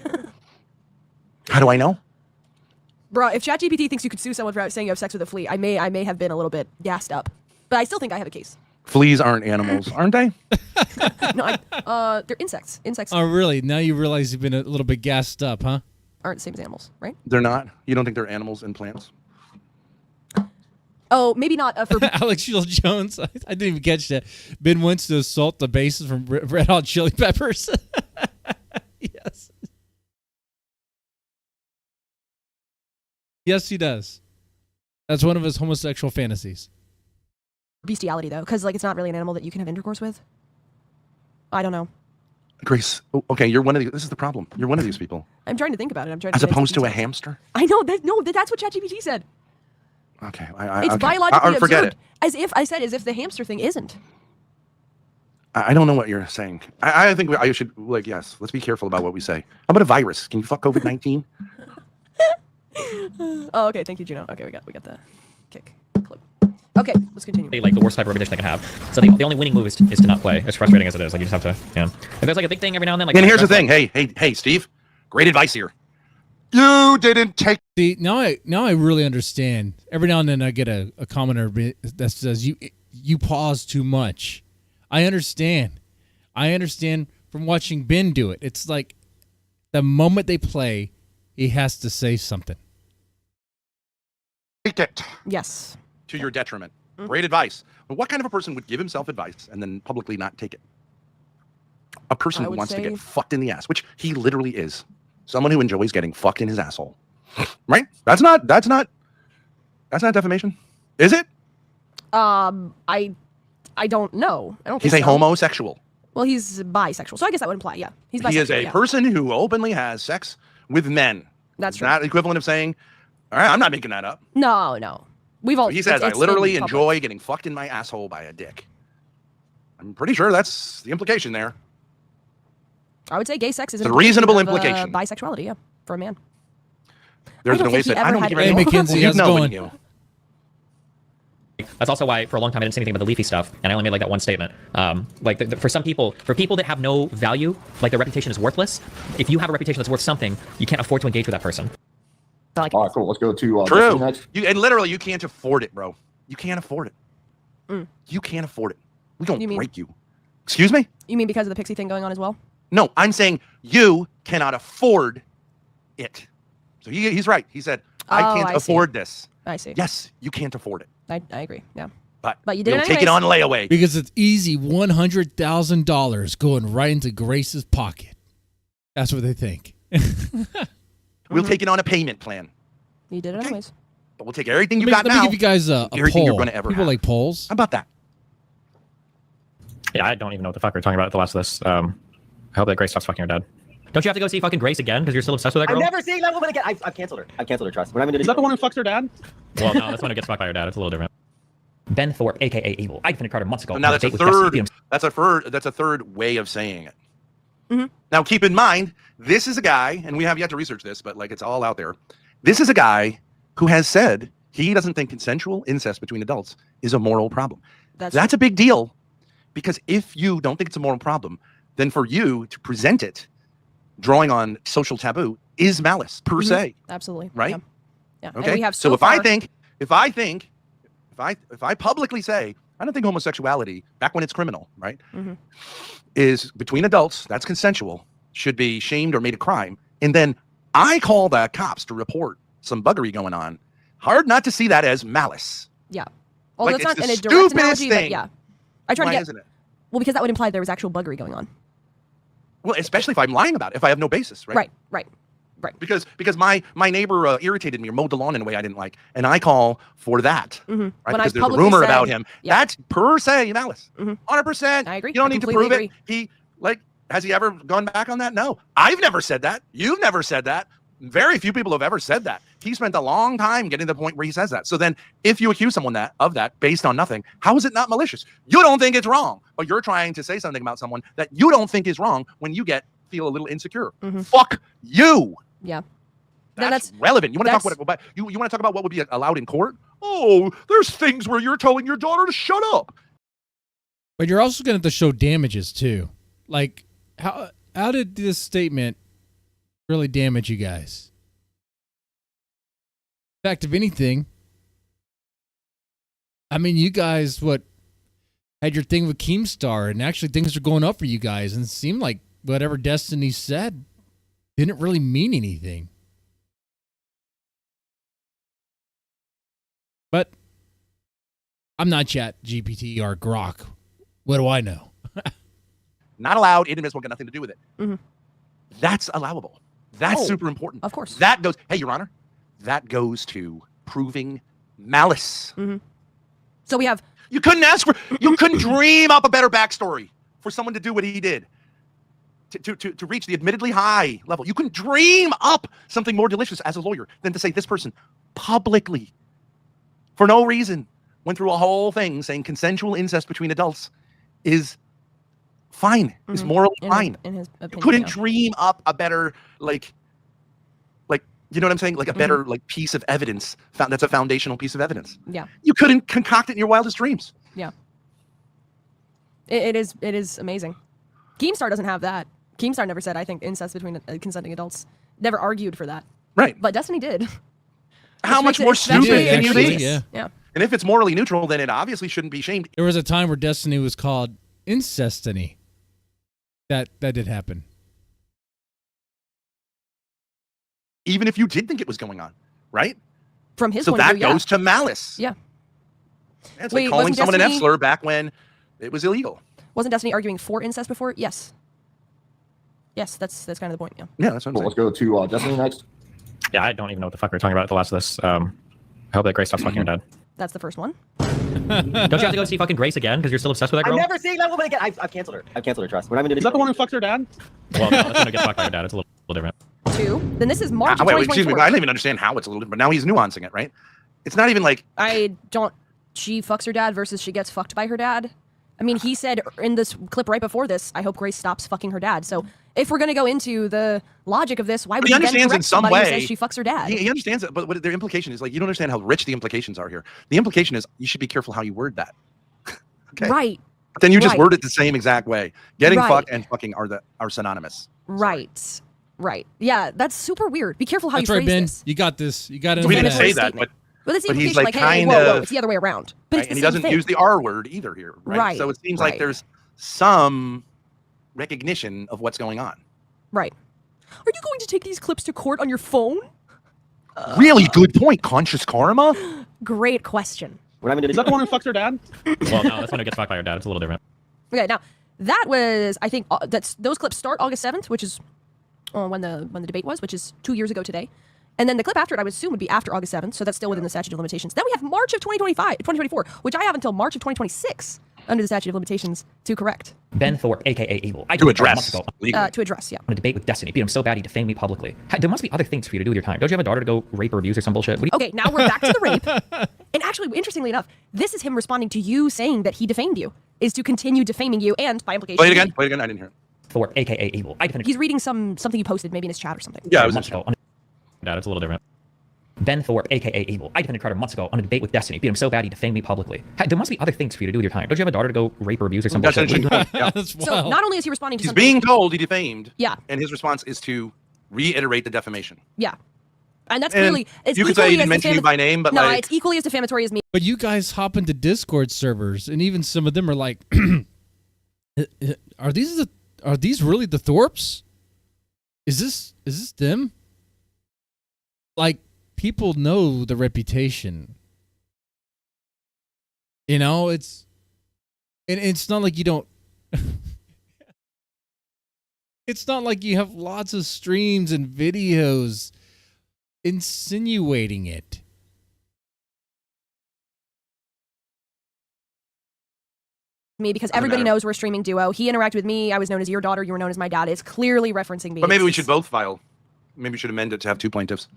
How do I know? Bruh, if ChatGPT thinks you could sue someone for saying you have sex with a flea, I may have been a little bit gassed up. But I still think I have a case. Fleas aren't animals, aren't they? No, they're insects. Insects Oh, really? Now you realize you've been a little bit gassed up, huh? aren't the same as animals, right? They're not? You don't think they're animals and plants? Oh, maybe not for... Alex Shield Jones. I didn't even catch that. Ben wants to assault the bases from Red Hot Chili Peppers. Yes. Yes, he does. That's one of his homosexual fantasies. Bestiality, though, because like it's not really an animal that you can have intercourse with. I don't know. Grace, okay, you're one of these. This is the problem. You're one of these people. I'm trying to think about it. I'm trying. As to opposed to a hamster? I know that. No, that's what ChatGPT said. Okay, It's okay. biologically forget absurd. it. As if the hamster thing isn't. I don't know what you're saying. I think I should, like, yes, let's be careful about what we say. How about a virus? Can you fuck COVID-19? Oh, okay. Thank you, Juno. Okay, we got the kick clip. Okay, let's continue. Like the worst type of reputation they can have. So the only winning move is to not play. As frustrating as it is, like you just have to, yeah. If there's like a big thing every now and then, like. And here's the thing. Hey, Steve. Great advice here. You didn't take. See, now I really understand. Every now and then I get a commenter that says you pause too much. I understand. From watching Ben do it. It's like the moment they play, he has to say something. Take it. Yes. To your detriment. Great advice. But what kind of a person would give himself advice and then publicly not take it? A person who wants to get fucked in the ass, which he literally is. Someone who enjoys getting fucked in his asshole. Right? That's not defamation. Is it? I don't know. I don't think He's a so. homosexual. Well, he's bisexual, so I guess that would imply, yeah. He's bisexual. He is a person who openly has sex with men. That's true. Not the equivalent of saying, all right, I'm not making that up. No. We've all. He says, I it's literally in public. enjoy getting fucked in my asshole by a dick. I'm pretty sure that's the implication there. I would say gay sex is It's a reasonable implication. Bisexuality, yeah, for a man. There's I no don't way think he that I ever don't had give any- a Hey, Mackenzie, you how's it know, going? wouldn't you? That's also why for a long time I didn't say anything about the leafy stuff, and I only made like that one statement. For some people, for people that have no value, like their reputation is worthless. If you have a reputation that's worth something, you can't afford to engage with that person. All right, cool. Let's go to True. next. And literally, you can't afford it, bro. You can't afford it. Mm. You can't afford it. We're going You to mean- break you. Excuse me? You mean because of the pixie thing going on as well? No, I'm saying you cannot afford it. So he's right. He said, I can't I see. afford this. I see. Yes, you can't afford it. I agree. Yeah. But you did you'll it take it on anyways. layaway. Because it's easy $100,000 going right into Grace's pocket. That's what they think. We'll take it on a payment plan. You did it anyways. But we'll take everything you Let got me now. give you guys a everything poll. you're going to ever People have. like polls. How about that? Yeah, I don't even know what the fuck we're talking about at the last of this. I hope that Grace stops fucking her dad. Don't you have to go see fucking Grace again because you're still obsessed with that girl? I'm never seeing that woman again. I've canceled her. I've canceled her. Trust. We're not even Is that the one who fucks her dad? Well, no, that's when it gets fucked by her dad. It's a little different. Ben Thorp, aka Evil. I defended Carter months ago. So now on that's a date with Destiny. third. Beat him. That's a third way of saying it. Mm-hmm. Now keep in mind, this is a guy, and we have yet to research this, but like it's all out there. This is a guy who has said he doesn't think consensual incest between adults is a moral problem. That's a big deal, because if you don't think it's a moral problem, then for you to present it, drawing on social taboo, is malice per se. Absolutely. Right? Yeah. Yeah. And Okay. we have So if far- I publicly say I don't think homosexuality, back when it's criminal, right, Mhm. is between adults, that's consensual, should be shamed or made a crime, and then I call the cops to report some buggery going on, hard not to see that as malice. Yeah. Although Like, it's not it's in the a direct stupidest analogy, but thing. yeah. I try to Why get. isn't it? Well, because that would imply there was actual buggery going on. Well, especially if I'm lying about it, if I have no basis, right? Right. Because my neighbor irritated me or mowed the lawn in a way I didn't like, and I call for that, Mm-hmm. right? When I Because there's a publicly rumor said- about him. Yeah. That's per se malice. Mhm. 100%. I agree. You don't I need to completely prove it. Has he ever gone back on that? No. I've never said that. You've never said that. Very few people have ever said that. He spent a long time getting to the point where he says that. So then if you accuse someone of that based on nothing, how is it not malicious? You don't think it's wrong, but you're trying to say something about someone that you don't think is wrong when you feel a little insecure. Fuck you. Yeah. That's relevant. You want to talk about you want to talk about what would be allowed in court? Oh, there's things where you're telling your daughter to shut up. But you're also going to have to show damages too. Like how did this statement really damage you guys? In fact, if anything, I mean, you guys had your thing with Keemstar, and actually things are going up for you guys, and it seemed like whatever Destiny said didn't really mean anything. But I'm not Chat GPT or Grok. What do I know? Not allowed, inadmissible, got nothing to do with it. Mm-hmm. That's allowable. That's super important. Of course. That goes, hey, Your Honor, that goes to proving malice. Mm-hmm. So we have. You couldn't dream up a better backstory for someone to do what he did. To reach the admittedly high level. You couldn't dream up something more delicious as a lawyer than to say this person publicly, for no reason, went through a whole thing saying consensual incest between adults is fine, is morally fine. In his opinion, you couldn't yeah. dream up a better, like, you know what I'm saying? Like a better piece of evidence. That's a foundational piece of evidence. Yeah. You couldn't concoct it in your wildest dreams. Yeah. It is amazing. Keemstar doesn't have that. Keemstar never said, I think incest between consenting adults. Never argued for that. Right. But Destiny did. How Which much makes it more especially stupid can you be? egregious. Yeah. And if it's morally neutral, then it obviously shouldn't be shamed. There was a time where Destiny was called Incestiny. That did happen. Even if you did think it was going on, right? From his so point of that view, yeah. goes to malice. Yeah. It's Wait, like calling wasn't someone an Destiny- F-slur back when it was illegal. Wasn't Destiny arguing for incest before? Yes. Yes, that's kind of the point. Yeah. Yeah, that's what I'm saying. Let's go to Destiny next. Yeah, I don't even know what the fuck we're talking about at the last of this. I hope that Grace stops fucking her dad. That's the first one. Don't you have to go see fucking Grace again because you're still obsessed with that girl? I'm never seeing that woman again. I've canceled her. I've canceled her trust. We're not even Is that the one who fucked her dad? Well, no, that's when it gets fucked by her dad. It's a little different. 2. Then this is March of Wait, excuse 2024. me. I don't even understand how it's a little different. Now he's nuancing it, right? It's not even like I don't. She fucks her dad versus she gets fucked by her dad. I mean, he said in this clip right before this, I hope Grace stops fucking her dad. So if we're gonna go into the logic of this, why would he he then understands in correct some somebody who way. says she fucks her dad? He understands it, but what their implication is like you don't understand how rich the implications are here. The implication is you should be careful how you word that. Okay. Right. But then you just Right. word it the same exact way. Getting Right. fucked and fucking are synonymous. Right. Right. Yeah, that's super weird. Be careful how That's you right, phrase Ben. this. You got this. You got it. We didn't say Defamatory that, statement. but that's the but he's implication, like hey, kind whoa, of it's the other way around. But it's and the he same doesn't thing. use the R word either here, right? Right, So it seems right. like there's some recognition of what's going on. Right. Are you going to take these clips to court on your phone? Really good point. Conscious karma? Great question. Is that the one who fucked her dad? Well, no, that's when it gets fucked by her dad. It's a little different. Okay, now that was I think those clips start August 7th, which is when the debate was, which is 2 years ago today. And then the clip after it, I would assume, would be after August 7th, so that's still within the statute of limitations. Then we have March of 2024, which I have until March of 2026 under the statute of limitations to correct. Ben Thorp, aka Abel. I To did address, months ago legally. To address, yeah. on a debate with Destiny. Beat him so bad he defamed me publicly. There must be other things for you to do with your time. Don't you have a daughter to go rape or abuse or some bullshit? What do you- Okay, now we're back to the rape. And actually, interestingly enough, this is him responding to you saying that he defamed you, is to continue defaming you and, by implication... Play it again. Play it again. I didn't hear it. Thorp, aka Abel. I defended He's reading something you posted, maybe in his chat or something. Yeah, I was months ago. On Dad, it's a little different. Ben Thorp, aka Abel. I defended Carter months ago on a debate with Destiny. Beat him so bad he defamed me publicly. There must be other things for you to do with your time. Don't you have a daughter to go rape or abuse or some That's bullshit? an interesting point. Yeah. That's So wild. not only is he responding to He's something... being told he defamed. Yeah. And his response is to reiterate the defamation. Yeah. And that's And clearly... It's you could say he equally didn't as mention you by name, but no, like it's equally as defamatory as me. But you guys hop into Discord servers, and even some of them are like, "Are these really the Thorps? Is this them?" Like, people know the reputation. You know, it's not like you don't. It's not like you have lots of streams and videos insinuating it. Me because everybody knows we're a streaming duo. He interacted with me. I was known as your daughter. You were known as my dad. It's clearly referencing me. But maybe we It's- should both file. Maybe we should amend it to have two plaintiffs.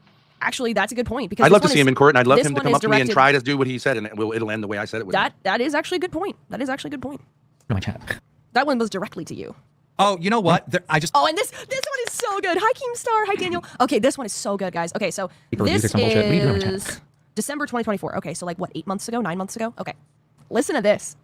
Actually, that's a good point. Because I'd this love to one see is- him in court, and I'd love this him to one come is up to me and directed- try to do what he said, and it'll end the way I said it would. That is actually a good point. That is actually a good point. My chat. That one was directly to you. Oh, you know what? I just. Oh, and this one is so good. Hi, Keemstar. Hi, Daniel. Okay, this one is so good, guys. Okay, so People use this some bullshit. What are you doing, is December 2024. Okay, so like what, 8 months ago, 9 months ago? Okay, listen to this.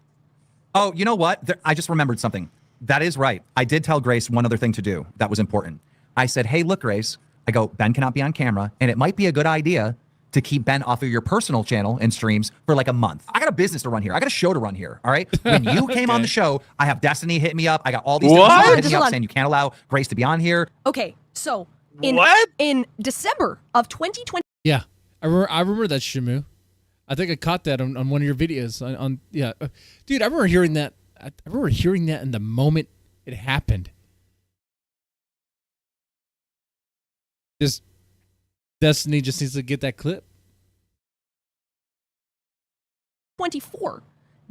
Oh, you know what? I just remembered something. That is right. I did tell Grace one other thing to do that was important. I said, hey, look, Grace. I go, Ben cannot be on camera, and it might be a good idea to keep Ben off of your personal channel and streams for like a month. I got a business to run here. I got a show to run here. All right. When you came on the show, I have Destiny hit me up. I got all these different people hitting me up saying you can't allow Grace to be on here. Okay, so in December of 2020. Yeah, I remember that, Shamu. I think I caught that on one of your videos. Yeah, dude, I remember hearing that. I remember hearing that in the moment it happened. Just Destiny just needs to get that clip. 24.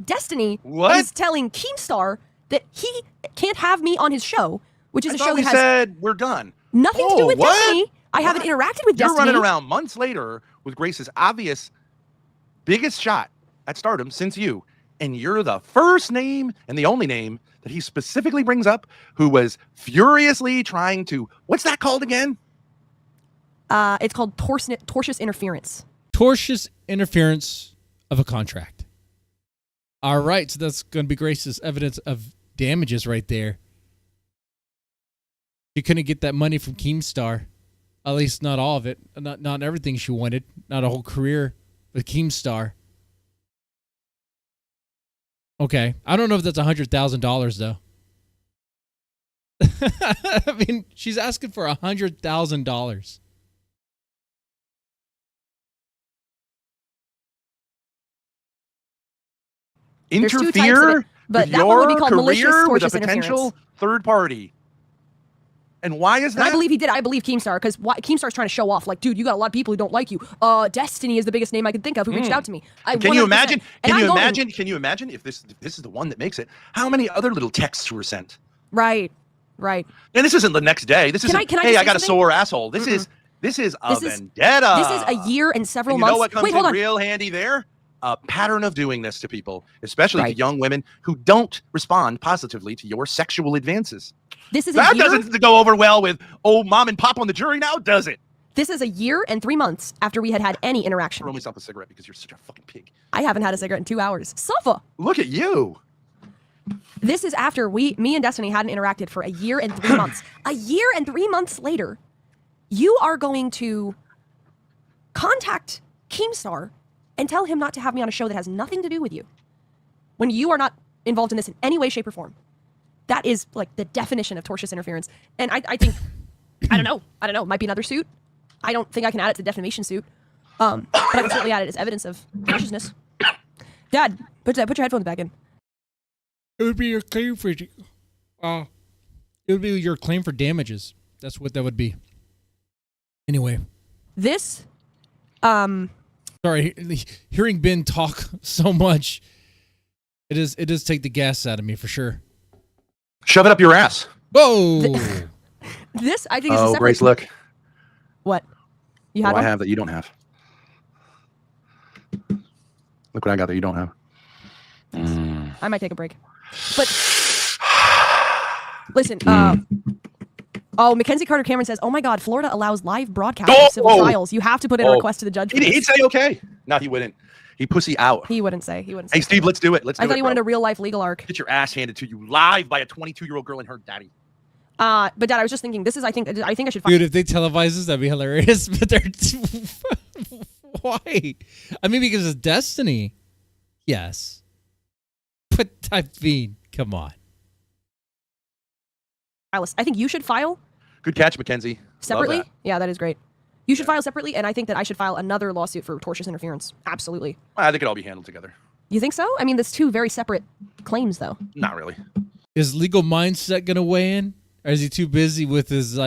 Destiny What? is telling Keemstar that he can't have me on his show, which is I a thought show we that has said we're done. nothing to do with what? Destiny. I haven't interacted with You're Destiny. running around months later with Grace's obvious biggest shot at stardom since you, and you're the first name and the only name that he specifically brings up who was furiously trying to, what's that called again? It's called tortious interference. Tortious interference of a contract. All right, so that's going to be Grace's evidence of damages right there. She couldn't get that money from Keemstar. At least not all of it. Not everything she wanted. Not a whole career with Keemstar. Okay. I don't know if that's $100,000 though. I mean, she's asking for $100,000. Interfere but with that one would be your called malicious, career with a tortious potential interference. third party. And why is And that? I believe he did. I believe Keemstar, because Keemstar's trying to show off. Like, dude, you got a lot of people who don't like you. Destiny is the biggest name I could think of who reached out to me. Can you imagine? And Can you I'm going- imagine? Can you imagine if this is the one that makes it? How many other little texts were sent? Right. Right. And this isn't the next day. This isn't. Can I Hey, just I say got a something? sore asshole. This is a vendetta. This is a year and several And you months. know what comes Wait, hold in on. real handy there? A pattern of doing this to people, especially to Right. young women who don't respond positively to your sexual advances. This is a That year. doesn't go over well with mom and pop on the jury now, does it? This is a year and 3 months after we had had any interaction. Throw myself a cigarette because you're such a fucking pig. I haven't had a cigarette in 2 hours. Suffer. Look at you. This is after me and Destiny hadn't interacted for a year and 3 months. A year and 3 months later, you are going to contact Keemstar and tell him not to have me on a show that has nothing to do with you. When you are not involved in this in any way, shape, or form. That is like the definition of tortious interference. And I think, I don't know. It might be another suit. I don't think I can add it to defamation suit. But I can certainly add it as evidence of maliciousness. Dad, put your headphones back in. It would be your claim for it would be your claim for damages. That's what that would be. Anyway. This sorry, hearing Ben talk so much, it does take the gas out of me for sure. Shove it up your ass. Whoa. This I think is a separate. Grace, look. What? You had What do one? I have that you don't have? Look what I got that you don't have. I might take a break. But listen, Mackenzie Carter Cameron says, "Oh my God, Florida allows live broadcast of civil trials. You have to put in a request to the judge." For He'd this." say okay. No, he wouldn't. He pussy out. He wouldn't say. He wouldn't. Hey, Say Steve, let's do it. Let's do I it. thought he wanted bro. a real life legal arc. Get your ass handed to you live by a 22-year-old girl and her daddy. But Dad, I was just thinking. This is. I think I should. Dude, if they televise this, that'd be hilarious. But they're why? I mean, because it's Destiny. Yes. But I mean, come on. I think you should file Good catch, Mackenzie. separately. Love that. Yeah, that is great. You should file separately, and I think that I should file another lawsuit for tortious interference. Absolutely. I think it all be handled together. You think so? I mean, there's two very separate claims, though. Not really. Is legal mindset gonna weigh in, or is he too busy with his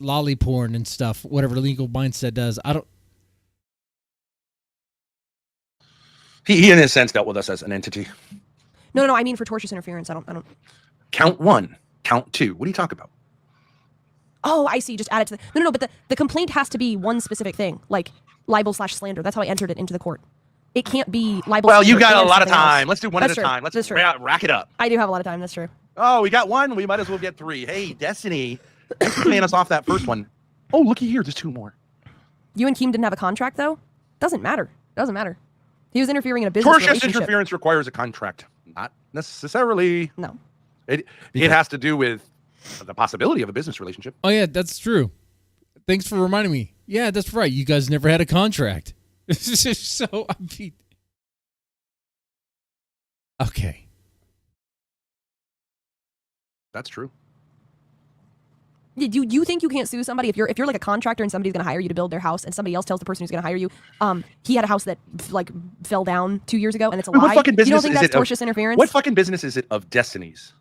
lolly porn and stuff? Whatever legal mindset does, I don't. He in a sense dealt with us as an entity. No. I mean for tortious interference. I don't. Count 1, count 2. What do you talk about? Oh, I see. Just add it to the. No. But the complaint has to be one specific thing, like libel/slander. That's how I entered it into the court. It can't be libel. Well, you slander, got a and lot of something else. time. Let's do one That's at a true. time. Let's That's true. rack it up. I do have a lot of time. That's true. Oh, we got one. We might as well get 3. Hey, Destiny. Thanks for paying us off that first one. Oh, looky here. There's 2 more. You and Keem didn't have a contract, though. Doesn't matter. He was interfering in a business Tortious relationship. interference requires a contract. Not necessarily. No. It has to do with the possibility of a business relationship. Oh yeah, that's true. Thanks for reminding me. Yeah, that's right. You guys never had a contract. So I mean, okay. That's true. Do you think you can't sue somebody if you're like a contractor and somebody's going to hire you to build their house and somebody else tells the person who's going to hire you, he had a house that fell down 2 years ago and it's a lie? What fucking business you don't think is that's it tortious interference? What fucking business is it of Destiny's?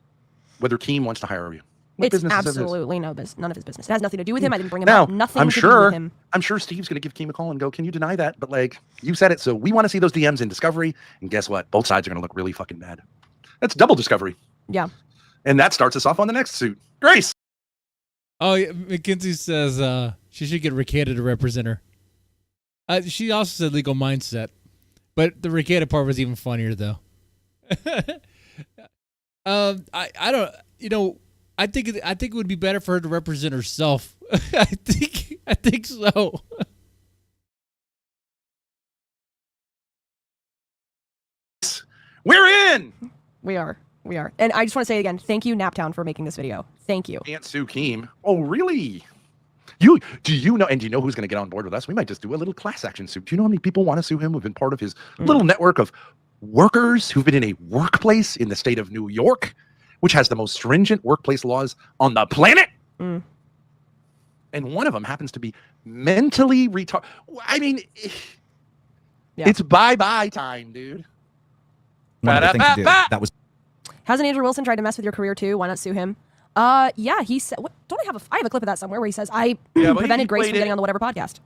Whether Keem wants to hire you. What It's business is it of his? absolutely none of his business. It has nothing to do with him. I didn't bring him Now, up. Nothing I'm to do sure, with him. I'm sure Steve's going to give Keem a call and go, can you deny that? But you said it, so we want to see those DMs in Discovery. And guess what? Both sides are going to look really fucking bad. That's double Discovery. Yeah. And that starts us off on the next suit. Grace. Oh, yeah, McKinsey says she should get Ricada to represent her. She also said legal mindset, but the Ricada part was even funnier though. I don't. I think it would be better for her to represent herself. I think so. We're in. We are. And I just want to say again, thank you, Naptown, for making this video. Thank you. Can't sue Keem. Oh, really? Do you know who's going to get on board with us? We might just do a little class action suit. Do you know how many people want to sue him? We've been part of his little network of workers who've been in a workplace in the state of New York, which has the most stringent workplace laws on the planet. Mm. And one of them happens to be mentally retarded. I mean, Yeah. it's bye-bye time, dude. One other thing to do. That was Hasn't Andrew Wilson tried to mess with your career too? Why not sue him? Yeah, he said. What, don't I have I have a clip of that somewhere where he says I Yeah, but he prevented Grace played from getting it. on the whatever podcast.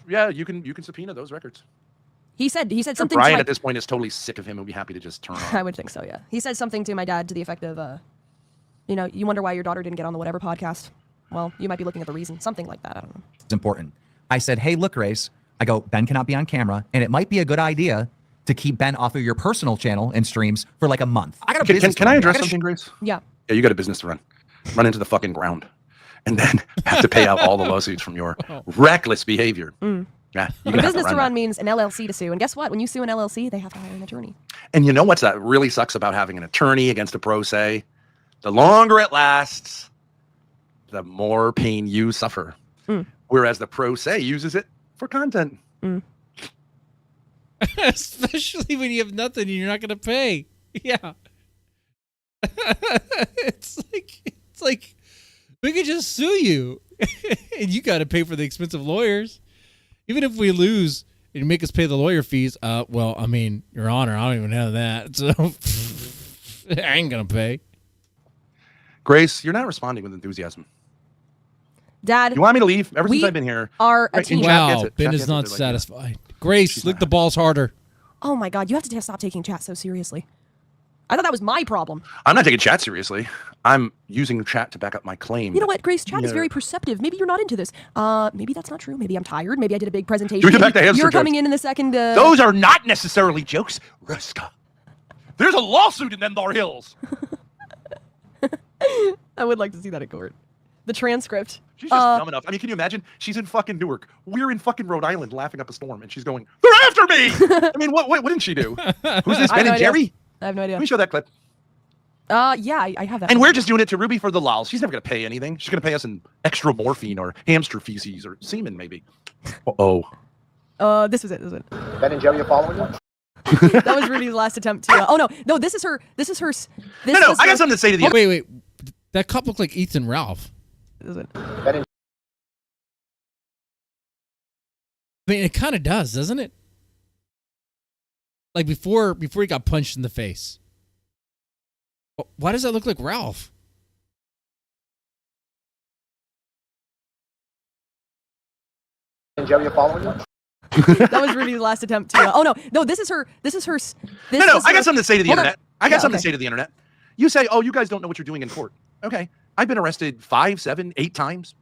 Yeah, you can subpoena those records. He said something. Brian to my, at this point is totally sick of him and would be happy to just turn on. I would think so. Yeah, he said something to my dad to the effect of, you wonder why your daughter didn't get on the whatever podcast. Well, you might be looking at the reason. Something like that. I don't know. It's important. I said, hey, look, Grace. I go, Ben cannot be on camera, and it might be a good idea to keep Ben off of your personal channel and streams for like a month. I got a business. Can I address something, Grace? Yeah. Yeah, you got a business to run into the fucking ground, and then have to pay out all the lawsuits from your reckless behavior. Mm. Yeah, A business to run means an LLC to sue, and guess what? When you sue an LLC, they have to hire an attorney. And you know what's that really sucks about having an attorney against a pro se? The longer it lasts, the more pain you suffer. Mm. Whereas the pro se uses it for content. Mm. Especially when you have nothing and you're not going to pay. Yeah. it's like we could just sue you and you got to pay for the expensive lawyers. Even if we lose and you make us pay the lawyer fees, well, I mean, Your Honor, I don't even have that. So I ain't going to pay. Grace, you're not responding with enthusiasm. Dad, you want me to leave? Ever since we I've been here, are a right, team. Wow, Chat Ben gets is it, not they're like, satisfied. Grace, lick the balls harder. Oh my God, you have to stop taking chat so seriously. I thought that was my problem. I'm not taking chat seriously. I'm using chat to back up my claim. You know what, Grace? Chat is very perceptive. Maybe you're not into this. Maybe that's not true. Maybe I'm tired. Maybe I did a big presentation. Can we get back to hamster You're jokes? coming in the second. Those are not necessarily jokes, Ruska. There's a lawsuit in them there hills. I would like to see that in court. The transcript. She's just dumb enough. I mean, can you imagine? She's in fucking Newark. We're in fucking Rhode Island laughing up a storm, and she's going, "They're after me!" I mean, what didn't she do? Who's this, Ben and Jerry? I have no idea. Let me show that clip. Yeah, I have that. And we're just doing it to Ruby for the lols. She's never going to pay anything. She's going to pay us in extra morphine or hamster feces or semen, maybe. This was it. Ben and Jerry are following you? That was Ruby's last attempt to. No, this is her. This is her. No, I got something to say to the. Wait. That cup looked like Ethan Ralph. Is it? I mean, it kind of does, doesn't it? Like before he got punched in the face. Why does that look like Ralph? And Jerry are following you? That was Ruby's last attempt to. No, this is her. I got something to say to the internet. I got something to say to the internet. You say, "Oh, you guys don't know what you're doing in court." Okay, I've been arrested 5, 7, 8 times.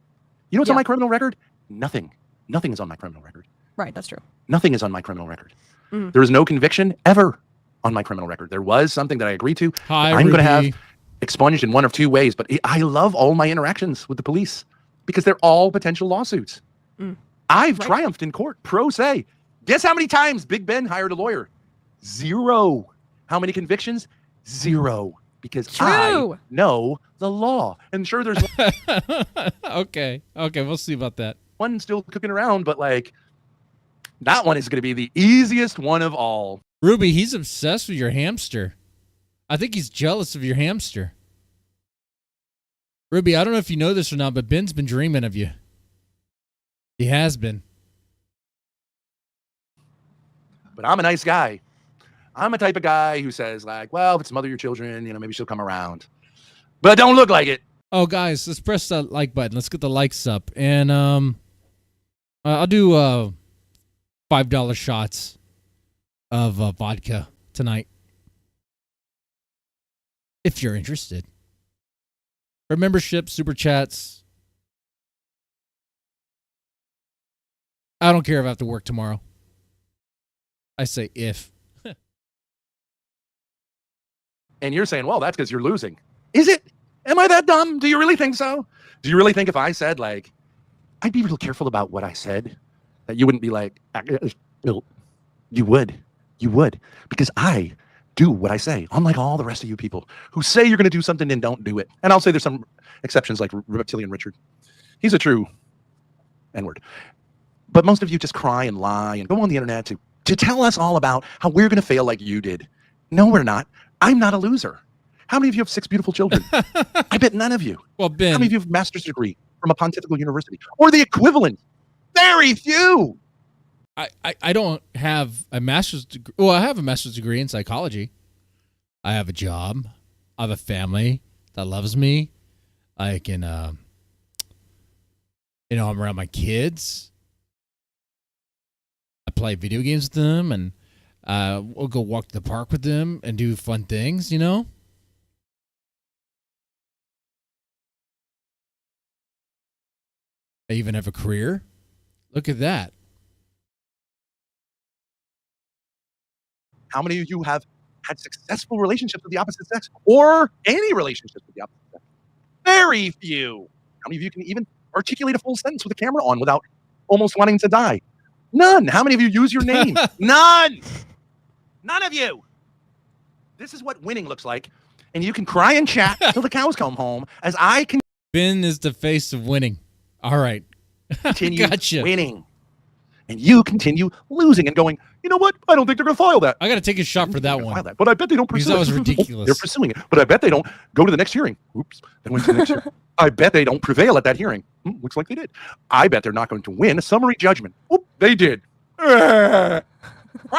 You know what's on my criminal record? Nothing. Nothing is on my criminal record. Right, that's true. Nothing is on my criminal record. Mhm. There is no conviction ever on my criminal record. There was something that I agreed to. I'm going to have expunged in one of 2 ways, but I love all my interactions with the police because they're all potential lawsuits. Mm. I've triumphed in court, pro se. Guess how many times Big Ben hired a lawyer? 0. How many convictions? 0. Because I know the law. And sure, there's Okay, we'll see about that. one still cooking around, but like that one is going to be the easiest one of all. Ruby, he's obsessed with your hamster. I think he's jealous of your hamster. Ruby, I don't know if you know this or not, but Ben's been dreaming of you. He has been. But I'm a nice guy. I'm a type of guy who says like, well, if it's mother your children, maybe she'll come around. But don't look like it. Oh, guys, let's press that like button. Let's get the likes up. And I'll do $5 shots of vodka tonight. If you're interested. For membership, super chats. I don't care if I have to work tomorrow. I say if. And you're saying, well, that's because you're losing. Is it? Am I that dumb? Do you really think so? Do you really think if I said, like, I'd be real careful about what I said, that you wouldn't be like, you would. You would. Because I do what I say, unlike all the rest of you people who say you're going to do something and don't do it. And I'll say there's some exceptions like Reptilian Richard. He's a true N-word. But most of you just cry and lie and go on the internet to to tell us all about how we're going to fail like you did. No, we're not. I'm not a loser. How many of you have 6 beautiful children? I bet none of you. Well, Ben. How many of you have a master's degree from a pontifical university or the equivalent? Very few. I don't have a master's degree. Well, I have a master's degree in psychology. I have a job. I have a family that loves me. I can, I'm around my kids. I play video games with them, and we'll go walk to the park with them and do fun things, I even have a career. Look at that. How many of you have had successful relationships with the opposite sex or any relationships with the opposite sex? Very few. How many of you can even articulate a full sentence with a camera on without almost wanting to die? None. How many of you use your name? None. None of you. This is what winning looks like. And you can cry and chat till the cows come home as I can. Ben is the face of winning. All right. Continue Gotcha. winning. And you continue losing and going, you know what? I don't think they're going to file that. I got to take a shot for that one. But I bet they don't Because pursue that was it. ridiculous. They're pursuing it. But I bet they don't go to the next hearing. Oops. They went to the next hearing. I bet they don't prevail at that hearing. Looks like they did. I bet they're not going to win a summary judgment. Oop, they did. Cry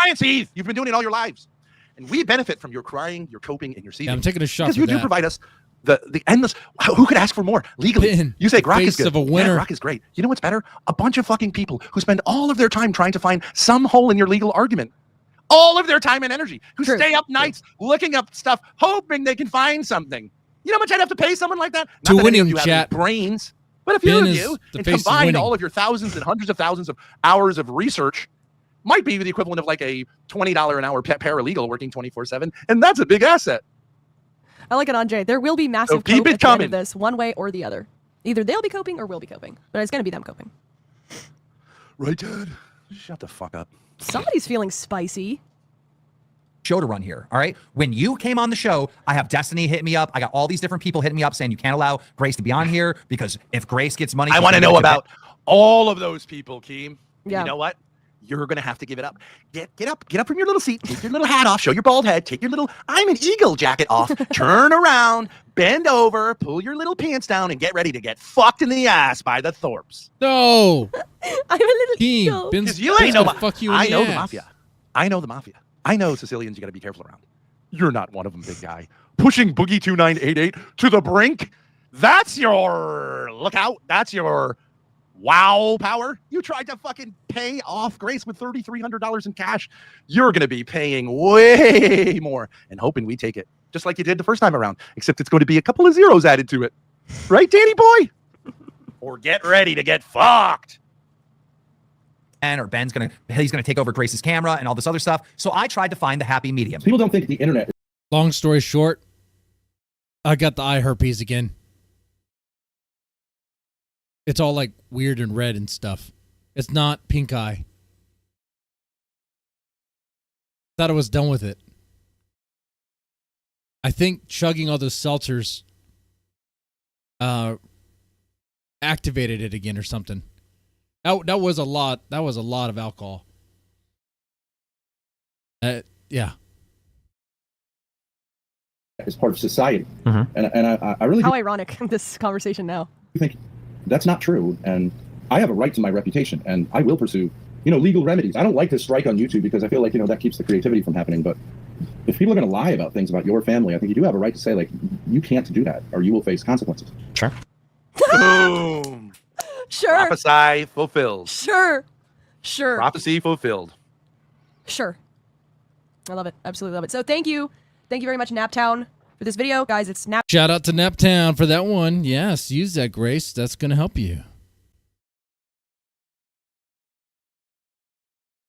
and seethe. You've been doing it all your lives. And we benefit from your crying, your coping, and your seething. Yeah, I'm taking a shot because for you that. do provide us the endless. Who could ask for more legally? Ben, You say the Grok is face good. of a winner. Yeah, Grok is great. You know what's better? A bunch of fucking people who spend all of their time trying to find some hole in your legal argument. All of their time and energy. Who stay up nights looking up stuff, hoping they can find something. You know how much I'd have to pay someone like that? To Not that win any of him, you have chat. any brains, but a few Ben of is you, the and face of combined winning. all of your thousands and hundreds of thousands of hours of research, might be the equivalent of like a $20 an hour paralegal working 24/7, and that's a big asset. I like it, Andre. There will be massive So keep cope it at the end coming. of this, one way or the other. Either they'll be coping or we'll be coping. But it's going to be them coping. Right, Dad? Shut the fuck up. Somebody's feeling spicy. Show to run here, all right? When you came on the show, I have Destiny hit me up. I got all these different people hitting me up saying you can't allow Grace to be on here because if Grace gets money, I she's want to gonna know get about all of those people, Keem. Yeah. You know what? You're gonna have to give it up. Get up from your little seat, take your little hat off, show your bald head, take your little I'm an eagle jacket off, turn around, bend over, pull your little pants down, and get ready to get fucked in the ass by the Thorps. No. I'm a little Team. eagle. Ben's, Because you Ben's ain't know. gonna fuck you in I the know ass. the mafia. I know the mafia. I know Sicilians. You got to be careful around. You're not one of them, big guy. Pushing Boogie 2988 to the brink. That's your lookout. That's your wow power. You tried to fucking pay off Grace with $3,300 in cash. You're going to be paying way more and hoping we take it, just like you did the first time around, except it's going to be a couple of zeros added to it. Right, Danny boy? Or get ready to get fucked. or Ben's he's gonna take over Grace's camera and all this other stuff. So I tried to find the happy medium. People don't think the internet. Long story short, I got the eye herpes again. It's all like weird and red and stuff. It's not pink eye. Thought I was done with it. I think chugging all those seltzers activated it again or something. That was a lot. That was a lot of alcohol. Yeah. As part of society, and I really How ironic this conversation now. think that's not true, and I have a right to my reputation, and I will pursue, legal remedies. I don't like to strike on YouTube because I feel like, that keeps the creativity from happening. But if people are going to lie about things about your family, I think you do have a right to say, like, you can't do that, or you will face consequences. Sure. Boom. Sure. Prophesy fulfilled. Sure. Prophecy fulfilled. Sure. I love it. Absolutely love it. So thank you. Thank you very much, Naptown, for this video. Guys, it's Nap. Shout out to Naptown for that one. Yes, use that, Grace. That's going to help you.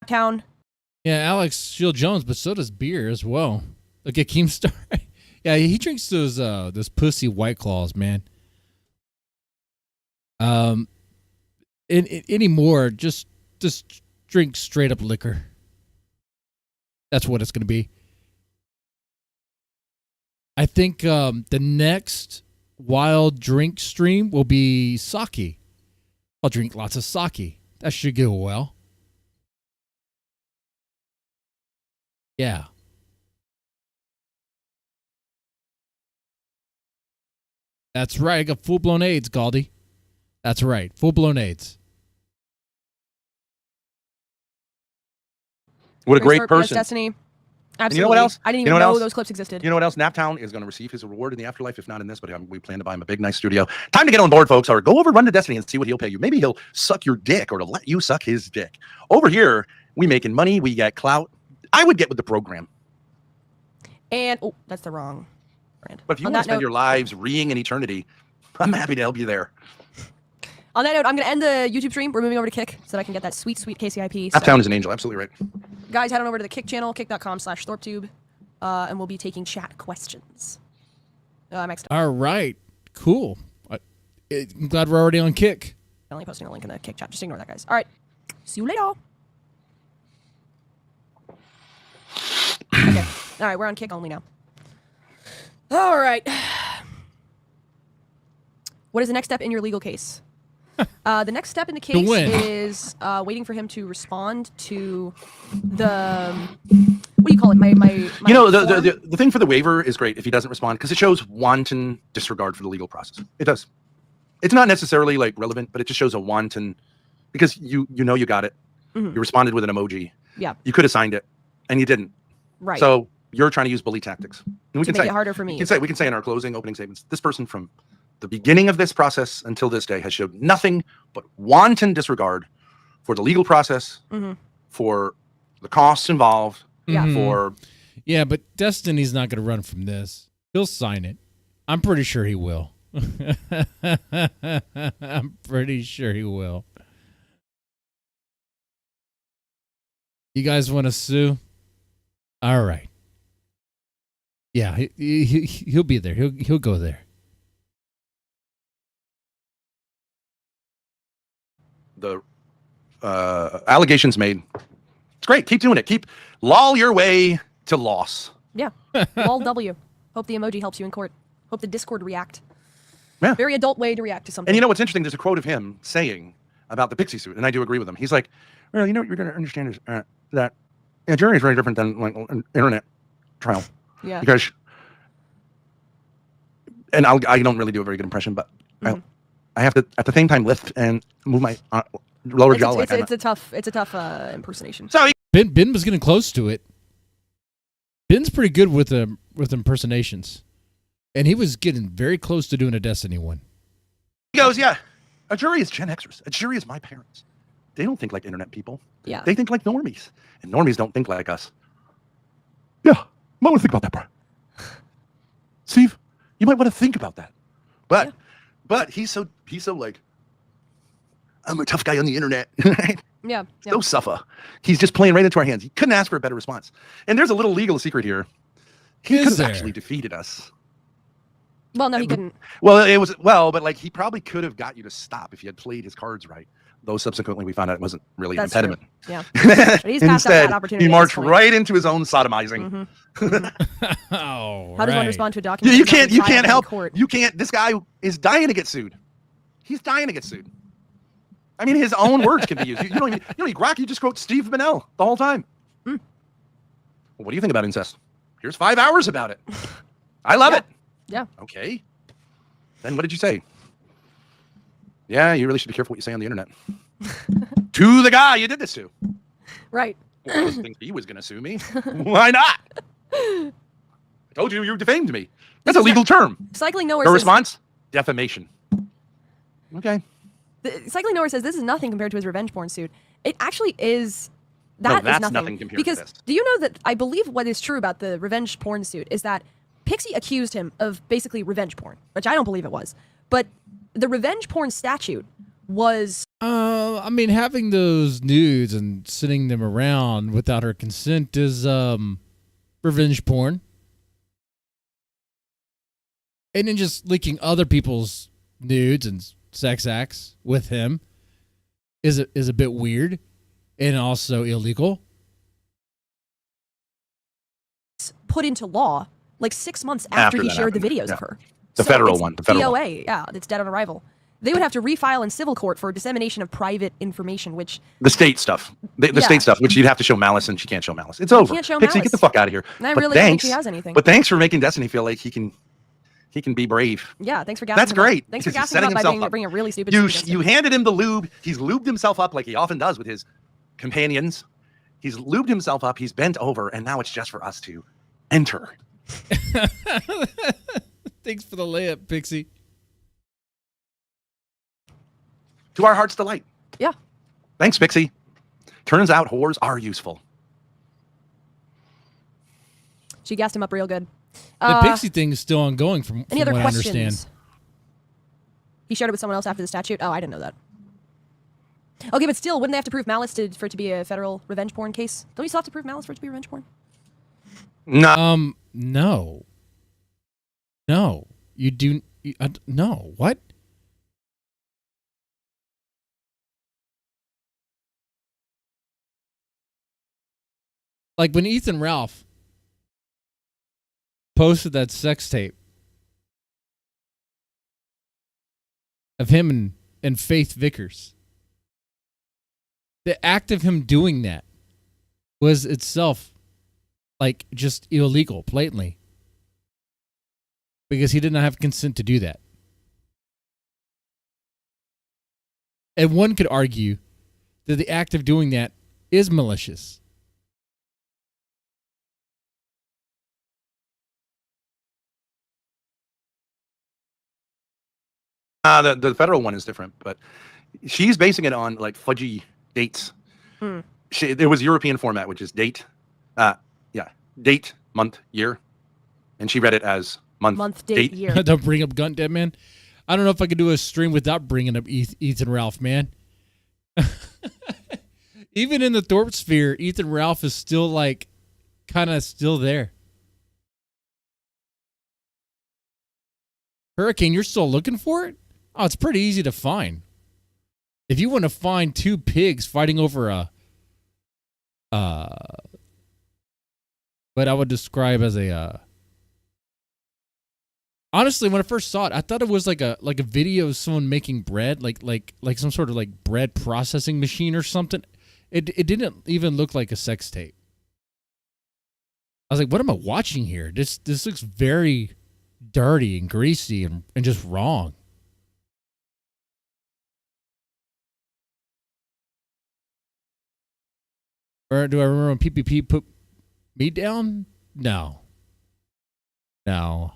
Naptown. Yeah, Alex Shield Jones, but so does beer as well. Look at Keemstar. Yeah, he drinks those pussy White Claws, man. Anymore, just drink straight up liquor. That's what it's going to be. I think the next wild drink stream will be sake. I'll drink lots of sake. That should go well. Yeah. That's right. I got full-blown AIDS, Galdi. That's right. Full-blown AIDS. What a great Thorp, yes, person. Destiny. Absolutely. And you know what else? I didn't You even know what know else? those clips existed. You know what else? Naptown is going to receive his reward in the afterlife, if not in this, but we plan to buy him a big, nice studio. Time to get on board, folks, or go over, run to Destiny and see what he'll pay you. Maybe he'll suck your dick or let you suck his dick. Over here, we making money. We get clout. I would get with the program. And, oh, that's the wrong brand. But if you On want that to spend note- your lives reeing in eternity, I'm happy to help you there. On that note, I'm going to end the YouTube stream. We're moving over to Kick so that I can get that sweet, sweet KCIP. Naptown is an angel. Absolutely right. Guys, head on over to the Kick channel, kick.com/ThorpTube, and we'll be taking chat questions. Next up. All right. Cool. I'm glad we're already on Kick. I'm only posting a link in the Kick chat. Just ignore that, guys. All right. See you later. Okay. All right, we're on Kick only now. All right. What is the next step in your legal case? The next step in the case is waiting for him to respond to the what do you call it? My You know, form? the thing for the waiver is great if he doesn't respond because it shows wanton disregard for the legal process. It does. It's not necessarily like relevant, but it just shows a wanton because you know you got it. Mhm. You responded with an emoji. Yeah. You could have signed it, and you didn't. Right. So you're trying to use bully tactics. And we To can make say it harder for me. We can say in our closing opening statements, this person from the beginning of this process until this day has showed nothing but wanton disregard for the legal process, Mhm. for the costs involved, Yeah. for Yeah, but Destiny's not going to run from this. He'll sign it. I'm pretty sure he will. I'm pretty sure he will. You guys want to sue? All right. Yeah, he'll be there. He'll go there. the allegations made. It's great. Keep doing it. Keep loll your way to loss. Yeah. Lol W. Hope the emoji helps you in court. Hope the Discord react. Yeah. Very adult way to react to something. And you know what's interesting? There's a quote of him saying about the pixie suit, and I do agree with him. He's like, well, you know what you're going to understand is that a jury is very different than like an internet trial. Yeah. Because, and I don't really do a very good impression, but I have to at the same time lift and move my lower jaw. It's a tough impersonation. So Ben was getting close to it. Ben's pretty good with impersonations, and he was getting very close to doing a Destiny one. He goes, yeah, a jury is Gen Xers. A jury is my parents. They don't think like internet people. Yeah. They think like normies, and normies don't think like us. Yeah, might want to think about that, bro. Steve, you might want to think about that. But he's so like, I'm a tough guy on the internet. Yeah. So suffer. He's just playing right into our hands. He couldn't ask for a better response. And there's a little legal secret here. He could have actually defeated us. Well, no, he couldn't. Well, but like he probably could have got you to stop if he had played his cards right. Though subsequently we found out it wasn't really That's an impediment. true. Yeah. But he's passed up Instead, that opportunity he at this marched point. right into his own sodomizing. Oh, How does one respond to a Yeah, document? you that's not can't. You filed can't in help. court? You can't. This guy is dying to get sued. He's dying to get sued. I mean, his own words can be used. You don't need grok. You just quote Steve Bennell the whole time. Well, what do you think about incest? Here's 5 hours about it. I love it. Yeah. Okay. Then what did you say? Yeah, you really should be careful what you say on the internet. To the guy you did this to. Right. Well, I didn't think he was going to sue me. Why not? I told you defamed me. That's a legal term. Cycling Nowhere Her says, response? Defamation. Okay. Cycling Nowhere says this is nothing compared to his revenge porn suit. It actually is. No, That is that's nothing. nothing compared to because this. do you know that I believe what is true about the revenge porn suit is that Pixie accused him of basically revenge porn, which I don't believe it was. But the revenge porn statute was. I mean, having those nudes and sending them around without her consent is revenge porn. And then just leaking other people's nudes and sex acts with him is a bit weird and also illegal. Put into law like 6 months after he that shared the happened, videos yeah. of her. The So federal it's one. The federal DOA, one. yeah, it's dead on arrival. they would have to refile in civil court for dissemination of private information, which The state stuff. The Yeah. state stuff, which you'd have to show malice, and she can't show malice. It's over. can't show Pixie, malice. get the fuck out of here. And I But really don't think thanks, he has anything. But thanks for making Destiny feel like he can be brave. yeah, thanks for gassing That's him up. great. Thanks for because he's gassing him setting up by himself bringing up. a really stupid You shit against you him. handed him the lube. He's lubed himself up like he often does with his companions. He's lubed himself up. He's bent over, and now it's just for us to enter. Thanks for the layup, Pixie. To our heart's delight. Yeah. Thanks, Pixie. Turns out whores are useful. She gassed him up real good. The Pixie thing is still ongoing from Any other what questions? I understand. He shared it with someone else after the statute. Oh, I didn't know that. Okay, but still, wouldn't they have to prove malice for it to be a federal revenge porn case? Don't you still have to prove malice for it to be revenge porn? No. No. No. You do. No. What? Like when Ethan Ralph posted that sex tape of him and Faith Vickers, the act of him doing that was itself like just illegal, blatantly, because he did not have consent to do that. And one could argue that the act of doing that is malicious. The federal one is different, but she's basing it on like fudgy dates. It was European format, which is date, date, month, year, and she read it as month, date, year. Don't bring up Gun Dead Man. I don't know if I could do a stream without bringing up Ethan Ralph, man. Even in the Thorp sphere, Ethan Ralph is still like kind of still there. Hurricane, you're still looking for it? Oh, it's pretty easy to find. If you want to find two pigs fighting over what I would describe as a honestly, when I first saw it, I thought it was like a video of someone making bread, like some sort of like bread processing machine or something. It didn't even look like a sex tape. I was like, what am I watching here? This looks very dirty and greasy and just wrong. Or do I remember when PPP put me down? No. No.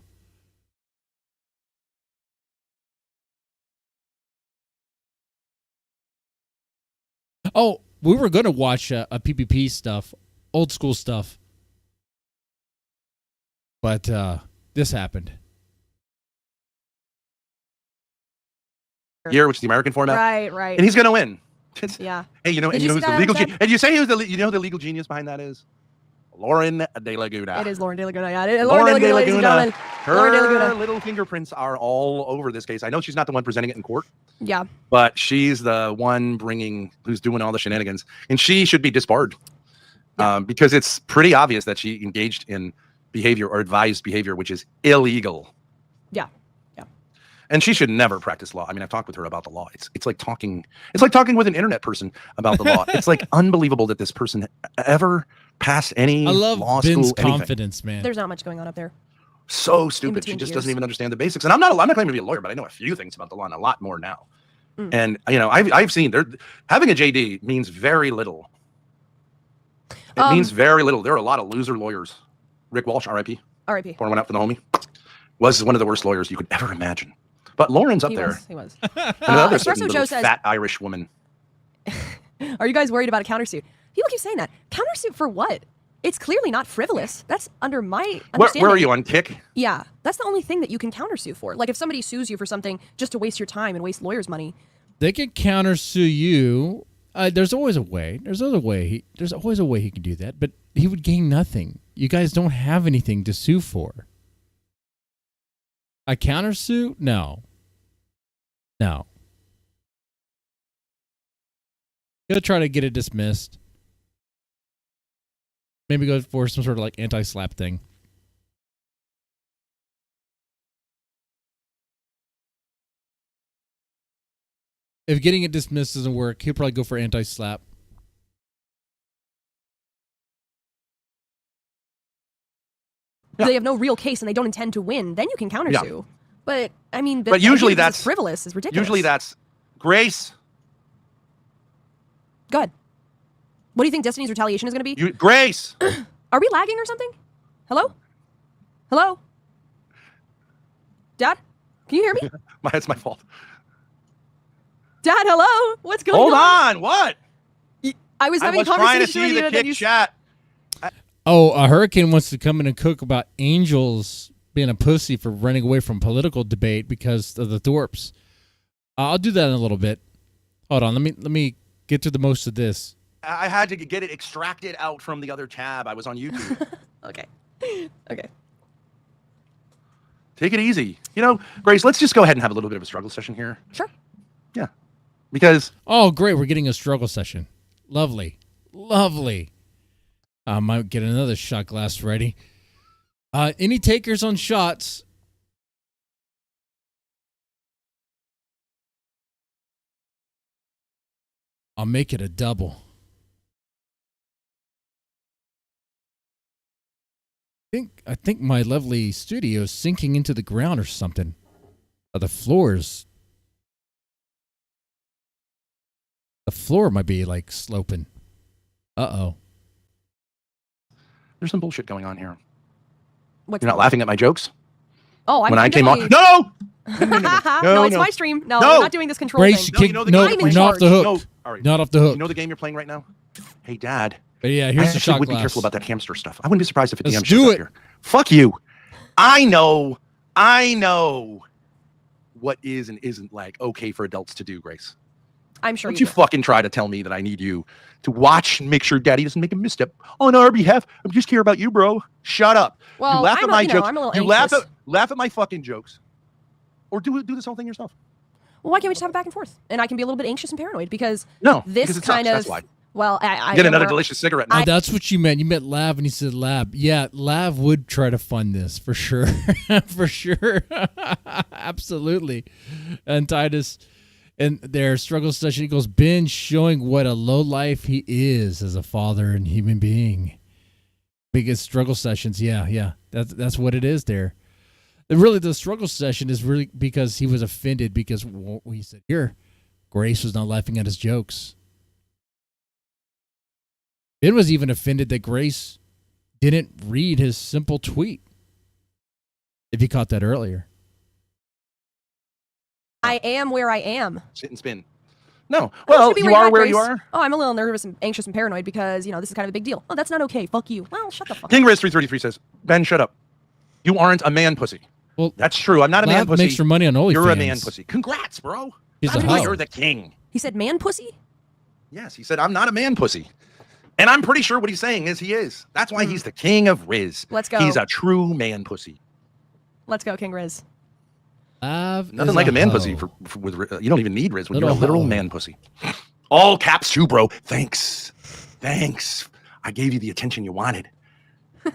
Oh, we were going to watch a PPP stuff, old school stuff. But this happened. Year, which is the American format. Right. And he's going to win. Yeah. Hey, you know Did who's see the that legal on genius? And you say who the legal genius behind that is? Lauren De Laguna. It is Lauren De Laguna. Yeah, Lauren De Laguna, ladies and gentlemen. Lauren De Her Laguna. little fingerprints are all over this case. I know she's not the one presenting it in court, Yeah. but she's the one who's doing all the shenanigans, and she should be disbarred because it's pretty obvious that she engaged in behavior or advised behavior which is illegal. Yeah. And she should never practice law. I mean, I've talked with her about the law. It's like talking with an internet person about the law. It's like unbelievable that this person ever passed any I love law Ben's school, anything. confidence, man. There's not much going on up there. So stupid. She between just years. doesn't even understand the basics. And I'm not claiming to be a lawyer, but I know a few things about the law and a lot more now. Mm. And I've seen having a JD means very little. It means very little. There are a lot of loser lawyers. Rick Walsh, R.I.P. R.I.P. Pouring one out for the homie. Was one of the worst lawyers you could ever imagine. But Lauren's up there. He was. And another Espresso certain Joe little says, fat Irish woman. are you guys worried about a countersuit? People keep saying that. Countersuit for what? It's clearly not frivolous. That's under my understanding. Where are you on Kick? Yeah, that's the only thing that you can countersue for. Like if somebody sues you for something just to waste your time and waste lawyers' money. They can countersue you. There's always a way. There's always a way he can do that, but he would gain nothing. You guys don't have anything to sue for. A countersue? No. He'll try to get it dismissed. Maybe go for some sort of like anti-slap thing. If getting it dismissed doesn't work, he'll probably go for anti-slap. They have no real case and they don't intend to win. Then you can countersue. But I mean, But usually that's frivolous. Is ridiculous. Usually that's Grace. Go ahead. What do you think Destiny's retaliation is going to be? Grace. Are we lagging or something? Hello? Hello? Dad? Can you hear me? It's my fault. Dad, hello? What's going Hold on? on. What? I was having a trying to conversation see with you the and then kick you chat. Oh, a hurricane wants to come in and cook about Angels being a pussy for running away from political debate because of the Thorps. I'll do that in a little bit. Hold on, let me get to the most of this. I had to get it extracted out from the other tab. I was on YouTube. Okay. Okay. Take it easy. You know, Grace, let's just go ahead and have a little bit of a struggle session here. Sure. Yeah. Because... Oh, great. We're getting a struggle session. Lovely. Lovely. I might get another shot glass ready. Any takers on shots? I'll make it a double. I think my lovely studio is sinking into the ground or something. The floor might be like sloping. Uh-oh. There's some bullshit going on here. What's You're not laughing at my jokes? Oh, when I came on. No! No, it's my stream. No, we're not doing this control Grace, thing. you're not off the hook. No, all right. Not off the hook. You know the game you're playing right now? Hey, Dad. But yeah, here's the shot would glass. be careful about that hamster stuff. I wouldn't be surprised if it Let's DMs do up it. here. Fuck you. I know what is and isn't like okay for adults to do, Grace. I'm sure Don't you fucking try to tell me that I need you to watch and make sure Daddy doesn't make a misstep on our behalf. I'm just care about you, bro. Shut up. Well, you laugh at my jokes. I'm a little You laugh anxious. at my fucking jokes. Or do this whole thing yourself. Well, why can't we just have it back and forth? And I can be a little bit anxious and paranoid because No, this because it kind sucks. of That's why. well, I Get am another more- delicious cigarette. Oh, that's what you meant. You meant Lav, and he said Lab. Yeah, Lav would try to fund this for sure, for sure, absolutely. And Titus, in their struggle session, he goes, Ben showing what a low life he is as a father and human being. Biggest struggle sessions, yeah. That's what it is there. And really, the struggle session is really because he was offended because he said here, Grace was not laughing at his jokes. Ben was even offended that Grace didn't read his simple tweet. If you caught that earlier. I am where I am. Sit and spin. No. I Well, should be you right are back, where Grace. you are. Oh, I'm a little nervous and anxious and paranoid because, this is kind of a big deal. Oh, that's not okay. Fuck you. Well, shut the fuck King up. Riz 333 says, Ben, shut up. You aren't a man pussy. Well, that's true. I'm not a man Lav pussy. makes her money on You're a OnlyFans. man pussy. Congrats, bro. He's That's a why hoe. you're the king. He said man pussy? Yes, he said, I'm not a man pussy. And I'm pretty sure what he's saying is he is. That's why he's the king of Riz. Let's go. He's a true man pussy. Let's go, King Riz. Nothing like a man pussy with you don't even need Riz when you're a Little literal hoe. man pussy. All caps too, bro. Thanks. I gave you the attention you wanted.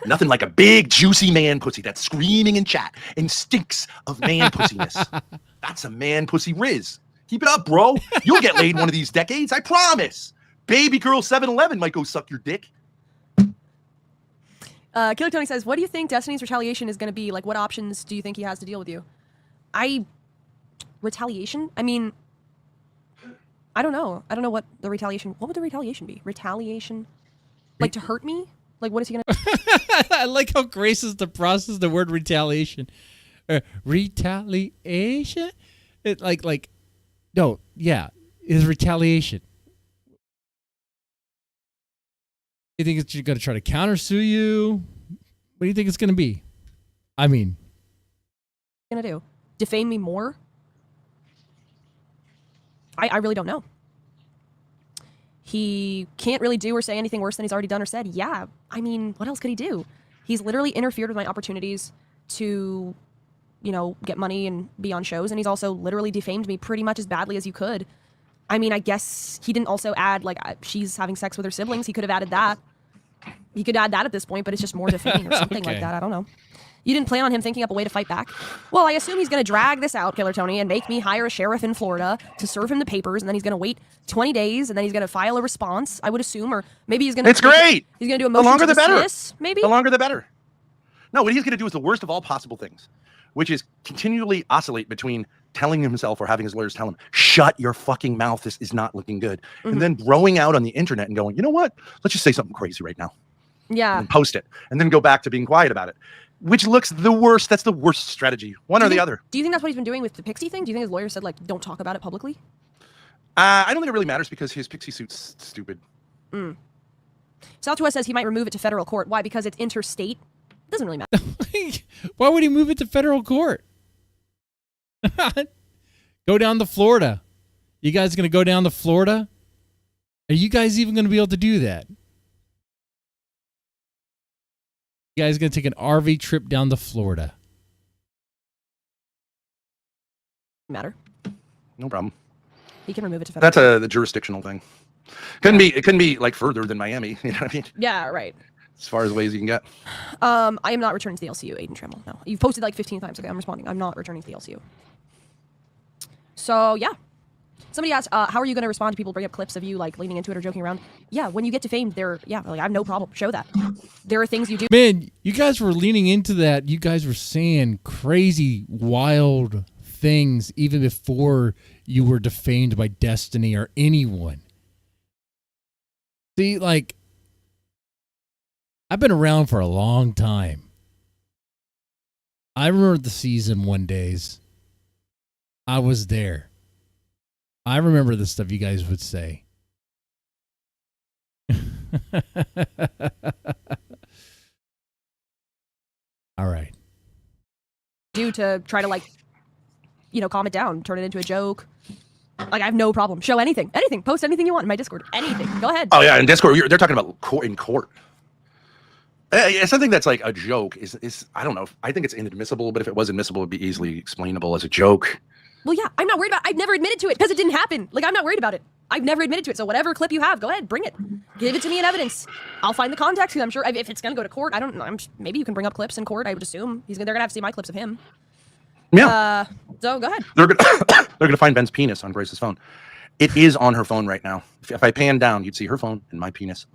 Nothing like a big, juicy man pussy that's screaming in chat and stinks of man pussiness. That's a man pussy Riz. Keep it up, bro. You'll get laid one of these decades, I promise. Baby girl 7-Eleven might go suck your dick. Killer Tony says, what do you think Destiny's retaliation is going to be? Like, what options do you think he has to deal with you? Retaliation? I mean, I don't know. I don't know what would the retaliation be? Retaliation? Like to hurt me? Like, what is he going to I like how Grace is to process the word retaliation. Retaliation? Is retaliation. You think it's going to try to countersue you? What do you think it's going to be? I mean, gonna do? Defame me more? I really don't know. He can't really do or say anything worse than he's already done or said. Yeah, I mean, what else could he do? He's literally interfered with my opportunities to, get money and be on shows, and he's also literally defamed me pretty much as badly as you could. I mean, I guess he didn't also add, she's having sex with her siblings. He could have added that. He could add that at this point, but it's just more defaming or something like Okay. that. I don't know. You didn't plan on him thinking up a way to fight back? Well, I assume he's going to drag this out, Killer Tony, and make me hire a sheriff in Florida to serve him the papers, and then he's going to wait 20 days, and then he's going to file a response, I would assume, or maybe he's going to... It's great! He's going to do a The motion longer to the better. dismiss, maybe? The longer the better. No, what he's going to do is the worst of all possible things, which is continually oscillate between telling himself or having his lawyers tell him, shut your fucking mouth, this is not looking good, and then growing out on the internet and going, you know what? Let's just say something crazy right now. Yeah. And post it, and then go back to being quiet about it, which looks the worst. That's the worst strategy, one or the other. Do you think that's what he's been doing with the Pixie thing? Do you think his lawyer said, like, don't talk about it publicly? I don't think it really matters because his Pixie suit's stupid. Southwest says he might remove it to federal court. Why? Because it's interstate? It doesn't really matter. Why would he move it to federal court? Go down to Florida. You guys going to go down to Florida? Are you guys even going to be able to do that? You guys going to take an RV trip down to Florida? Matter. No problem. He can remove it to federal That's the jurisdictional thing. It couldn't be like further than Miami. You know what I mean? Yeah, right. As far as ways you can get. I am not returning to the LCU, Aiden Trammell. No. You've posted like 15 times. Okay, I'm responding. I'm not returning to the LCU. So, yeah. Somebody asked, how are you going to respond to people bring up clips of you like leaning into it or joking around? Yeah, when you get defamed, like, I have no problem. Show that. There are things you do. Man, you guys were leaning into that. You guys were saying crazy, wild things even before you were defamed by Destiny or anyone. See, like, I've been around for a long time. I remember the season 1 days. I was there. I remember the stuff you guys would say. All right. Do to try to, like, calm it down, turn it into a joke. Like, I have no problem. Show anything. Anything. Post anything you want in my Discord. Anything. Go ahead. Oh, yeah, in Discord, they're talking about in court. Something that's like a joke is I don't know. I think it's inadmissible, but if it was admissible, it'd be easily explainable as a joke. Well, yeah, I'm not worried about it. I've never admitted to it because it didn't happen. Like, I'm not worried about it. I've never admitted to it. So whatever clip you have, go ahead, bring it. Give it to me in evidence. I'll find the context because I'm sure if it's going to go to court, I don't know. Maybe you can bring up clips in court. I would assume they're going to have to see my clips of him. Yeah. So go ahead. They're gonna find Ben's penis on Grace's phone. It is on her phone right now. If I pan down, you'd see her phone and my penis.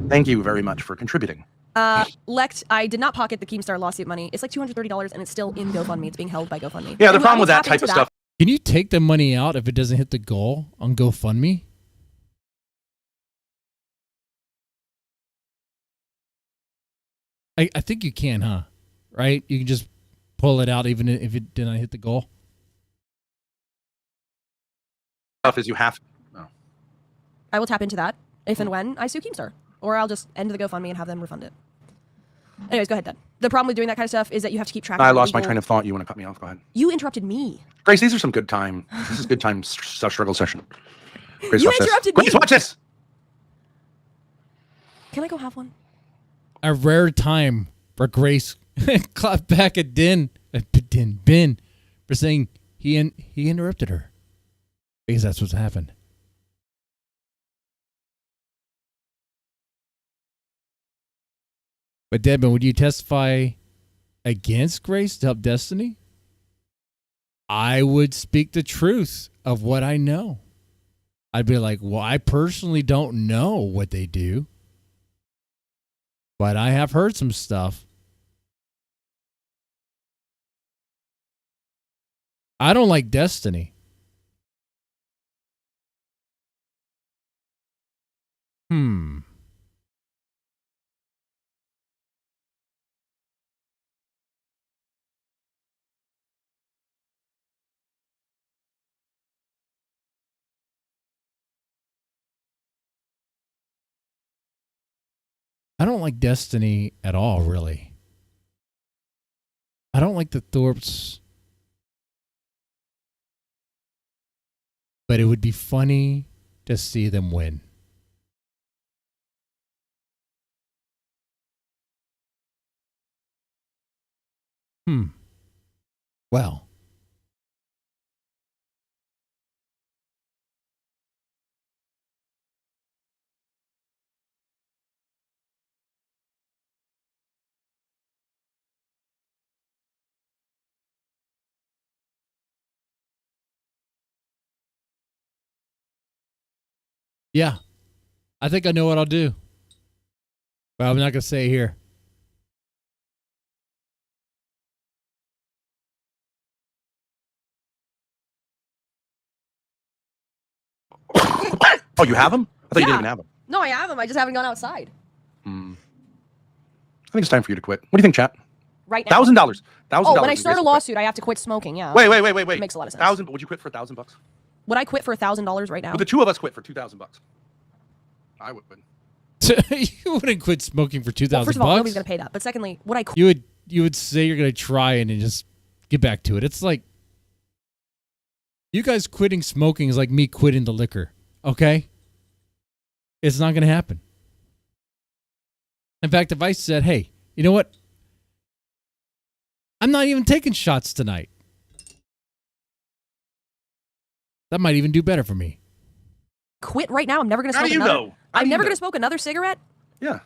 Thank you very much for contributing. Lect, I did not pocket the Keemstar lawsuit money. It's like $230 and it's still in GoFundMe. It's being held by GoFundMe. Yeah, the problem with that type of stuff. Can you take the money out if it doesn't hit the goal on GoFundMe? I think you can, huh? Right? You can just pull it out even if it did not hit the goal. Stuff is you have. No. I will tap into that if and when I sue Keemstar, or I'll just end the GoFundMe and have them refund it. Anyways, go ahead, Dad. The problem with doing that kind of stuff is that you have to keep track of I lost my train of thought. You want to cut me off? Go ahead. You interrupted me. Grace, these are some good time. This is good time struggle session. Grace, You watch interrupted this. me. Grace, watch this. Can I go have one? A rare time for Grace clapped back at Ben for saying he interrupted her. Because that's what's happened. But Deadman, would you testify against Grace to help Destiny? I would speak the truth of what I know. I'd be like, well, I personally don't know what they do, but I have heard some stuff. I don't like Destiny. I don't like Destiny at all, really. I don't like the Thorps. But it would be funny to see them win. Well. Yeah. I think I know what I'll do. But I'm not going to say it here. Oh, you have them? I thought you didn't Yeah. even have them. No, I have them. I just haven't gone outside. I think it's time for you to quit. What do you think, chat? Right now. $1,000. Oh, when I start a lawsuit, I have to quit smoking. Yeah. Wait. It makes a lot of sense. 1,000. Would you quit for $1,000? Would I quit for $1,000 right now? Would the two of us quit for $2,000? I would. You wouldn't quit smoking for $2,000. Well, first of all, nobody's gonna pay that. But secondly, would I quit? You would say you're gonna try and then just get back to it. It's like you guys quitting smoking is like me quitting the liquor. Okay? It's not gonna happen. In fact, if I said, hey, you know what? I'm not even taking shots tonight. That might even do better for me. Quit right now. I'm never gonna How smoke do you another. know? I'm never gonna smoke another cigarette. Yeah.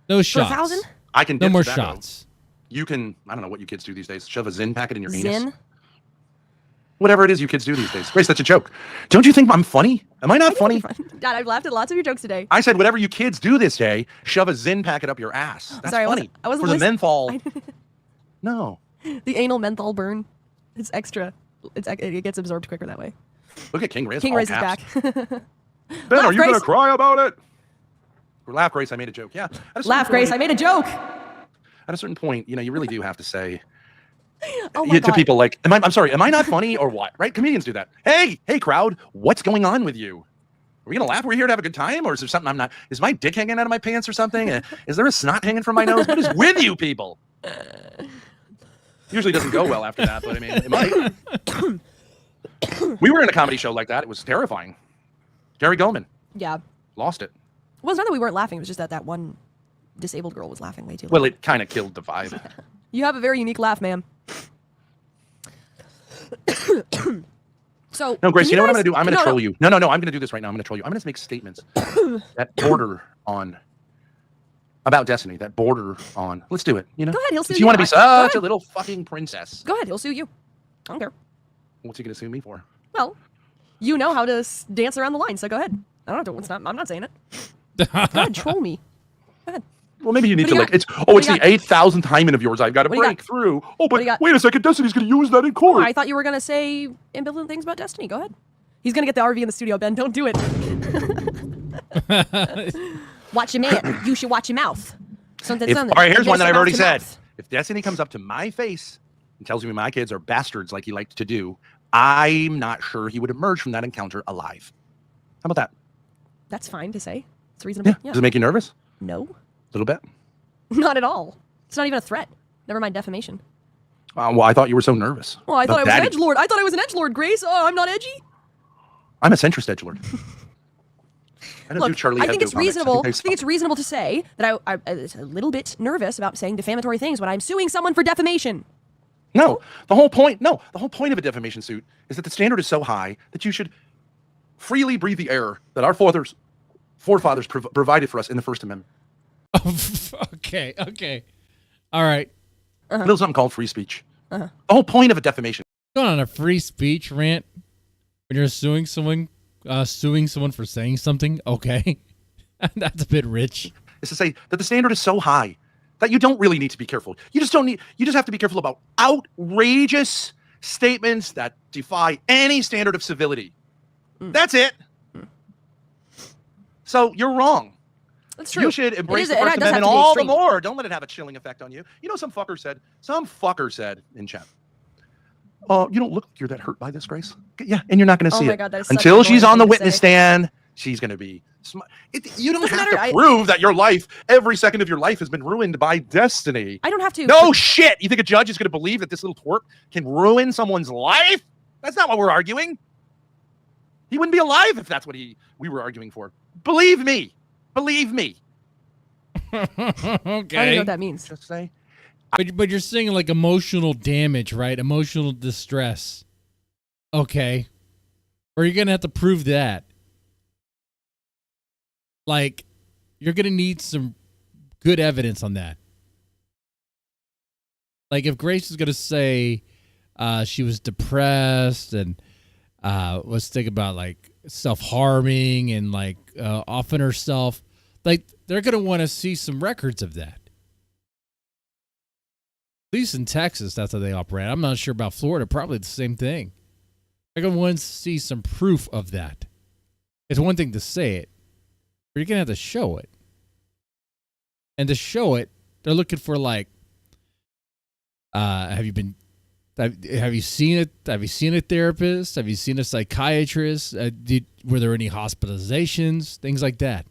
No For shots. 1,000? I can No dip more tobacco. shots. You can, I don't know what you kids do these days. Shove a Zyn packet in your anus. Zyn? Whatever it is you kids do these days. Grace, that's a joke. Don't you think I'm funny? Am I not funny? Dad, I've laughed at lots of your jokes today. I said whatever you kids do this day, shove a Zyn packet up your ass. That's Sorry, funny. I wasn't For the listening. menthol. No. The anal menthol burn. It's extra. It gets absorbed quicker that way. Look at King Ray's King all Ray's is caps. back. Ben, Laugh, are you going to Grace. cry about it? Or laugh, Grace, I made a joke. Yeah. At a certain Laugh, Grace. point- I made a joke. At a certain point, you know, you really do have to say Oh my to God. people like, I'm sorry, am I not funny or what? Right? Comedians do that. Hey, crowd, what's going on with you? Are we going to laugh? We're here to have a good time? Or is there something I'm not? Is my dick hanging out of my pants or something? Is there a snot hanging from my nose? What is with you people? Usually doesn't go well after that, but I mean, it might. We were in a comedy show like that. It was terrifying. Gary Goldman Yeah. lost it. Well, it's not that we weren't laughing. It was just that one disabled girl was laughing way too loud. Well, it kind of killed the vibe. You have a very unique laugh, ma'am. So No, Grace, can you know what I'm guys- going to do? I'm going to no, troll you. No, I'm going to do this right now. I'm going to troll you. I'm going to make statements that border on about Destiny. That border on. Let's do it. You know, Go ahead, he'll sue if you. you want to be Go such ahead. a little fucking princess, Go ahead. He'll sue you. I don't care. what's he going to sue me for? Well, you know how to dance around the line, so go ahead. I don't have to. It's not, I'm not saying it. Go ahead, troll me. Go ahead. Well, maybe you need What do to you like. got? It's What it's do the you got? 8,000th hymen of yours. I've got to What do you break got? through. Oh, What do but you got? wait a second, Destiny's going to use that in Oh, court. I thought you were gonna say ambivalent things about Destiny. Go ahead. He's gonna get the RV in the studio, Ben. Don't do it. Watch your man. You should watch your mouth. Something. All right, here's Get one that some I've already mouth to said. mouth. If Destiny comes up to my face and tells me my kids are bastards like he liked to do, I'm not sure he would emerge from that encounter alive. How about that? That's fine to say. It's reasonable. Yeah. Does it make you nervous? No, A little bit. not at all. It's not even a threat. Never mind defamation. Well, I thought you were so nervous. Well, I thought I was an Daddy. edgelord. I thought I was an edgelord, Grace. Oh, I'm not edgy. I'm a centrist edgelord. I don't do Look, Charlie I think Hebdo it's comics. reasonable. I they're think it's reasonable to say that I'm a little bit nervous about saying defamatory things when I'm suing someone for defamation. No, the whole point of a defamation suit is that the standard is so high that you should freely breathe the air that our forefathers provided for us in the First Amendment. Okay. All right. A little something called free speech. The whole point of a defamation. Going on a free speech rant when you're suing someone for saying something. Okay. That's a bit rich. Is to say that the standard is so high that you don't really need to be careful. You just have to be careful about outrageous statements that defy any standard of civility. That's it. So you're wrong. That's true. You should embrace the It First does have Amendment to be all the extreme. more. Don't let it have a chilling effect on you. You know, some fucker said in chat, "Oh, you don't look like you're that hurt by this, Grace." Yeah, and you're not going to Oh see my it God, that is such until an she's annoying on the thing to witness say. stand. She's going to be. You don't Doesn't have matter, to prove that your life, every second of your life, has been ruined by Destiny. I don't have to. No shit. You think a judge is going to believe that this little twerp can ruin someone's life? That's not what we're arguing. He wouldn't be alive if that's what we were arguing for. Believe me. Believe me. I don't even know what that means. Just say. But you're saying like emotional damage, right? Emotional distress. Okay. Or you're going to have to prove that. Like, you're going to need some good evidence on that. Like, if Grace is going to say she was depressed and was thinking about like self-harming and like offing herself. Like they're gonna want to see some records of that. At least in Texas, that's how they operate. I'm not sure about Florida. Probably the same thing. They're gonna want to see some proof of that. It's one thing to say it, but you're gonna have to show it. And to show it, they're looking for like, have you seen it? Have you seen a therapist? Have you seen a psychiatrist? Were there any hospitalizations? Things like that.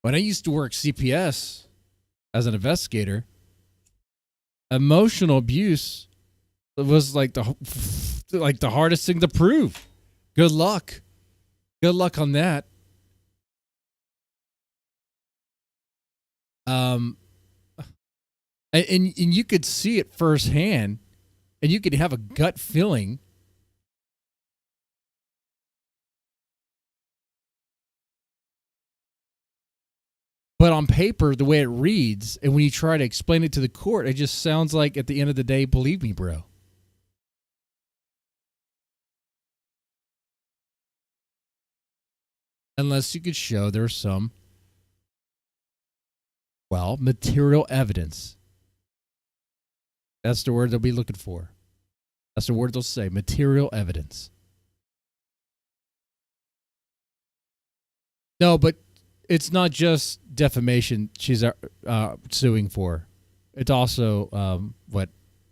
When I used to work CPS as an investigator, emotional abuse was like the hardest thing to prove. Good luck. Good luck on that. And you could see it firsthand, and you could have a gut feeling. But on paper, the way it reads, and when you try to explain it to the court, it just sounds like at the end of the day, believe me, bro. Unless you could show there's some, well, material evidence. That's the word they'll be looking for. That's the word they'll say, material evidence. No, but it's not just defamation she's suing for. It's also,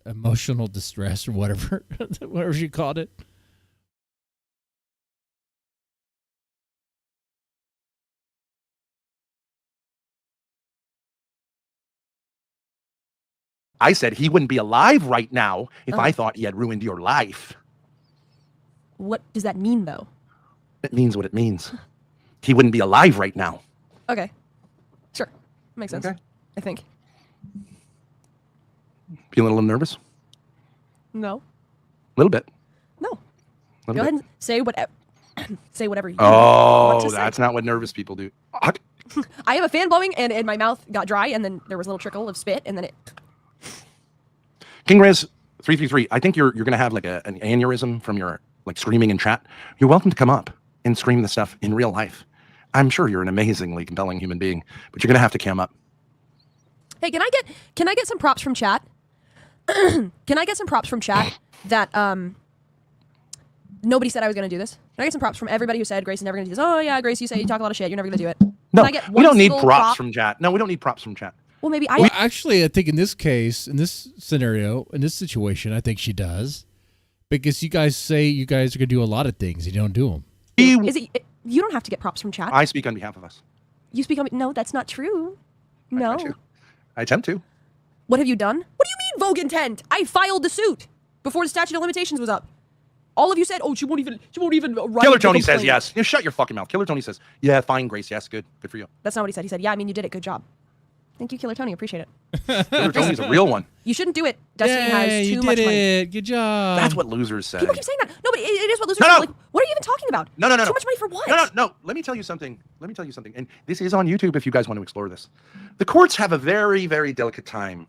emotional distress or whatever, whatever she called it. I said he wouldn't be alive right now if I thought he had ruined your life. What does that mean, though? It means what it means. He wouldn't be alive right now. Okay. Sure. Makes sense. Okay. I think. Feeling a little nervous? No. A little bit. No. Little Go bit. ahead and say whatever. Say whatever you want to say. That's not what nervous people do. I have a fan blowing, and my mouth got dry, and then there was a little trickle of spit, and then it. King Rez 333. I think you're gonna have like an aneurysm from your like screaming in chat. You're welcome to come up and scream the stuff in real life. I'm sure you're an amazingly compelling human being, but you're gonna have to cam up. Hey, can I get some props from chat? Can I get some props from chat that nobody said I was gonna do this? Can I get some props from everybody who said Grace is never gonna do this? Oh yeah, Grace, you say you talk a lot of shit. You're never gonna do it. No, Can I get we one don't need single props prop? from chat. No, we don't need props from chat. Well, maybe I. Well, actually, I think in this case, in this scenario, in this situation, I think she does. Because you guys say you guys are going to do a lot of things. You don't do them. Is it? You don't have to get props from chat. I speak on behalf of us. You speak on. No, that's not true. No. I attempt to. What have you done? What do you mean, vogue intent? I filed the suit before the statute of limitations was up. All of you said, "Oh, she won't even write." Killer the Tony says complaint." yes. You shut your fucking mouth. Killer Tony says, "Yeah, fine, Grace. Yes, good for you." That's not what he said. He said, "Yeah, I mean, you did it. Good job." Thank you, Killer Tony. Appreciate it. Killer Tony's a real one. You shouldn't do it. Destiny Yay, has you too did much money. it. Good job. That's what losers say. People keep saying that. No, but it is what losers No, say. no. Like, what are you even talking about? No. Too much money for what? No. Let me tell you something. And this is on YouTube if you guys want to explore this. The courts have a very, very delicate time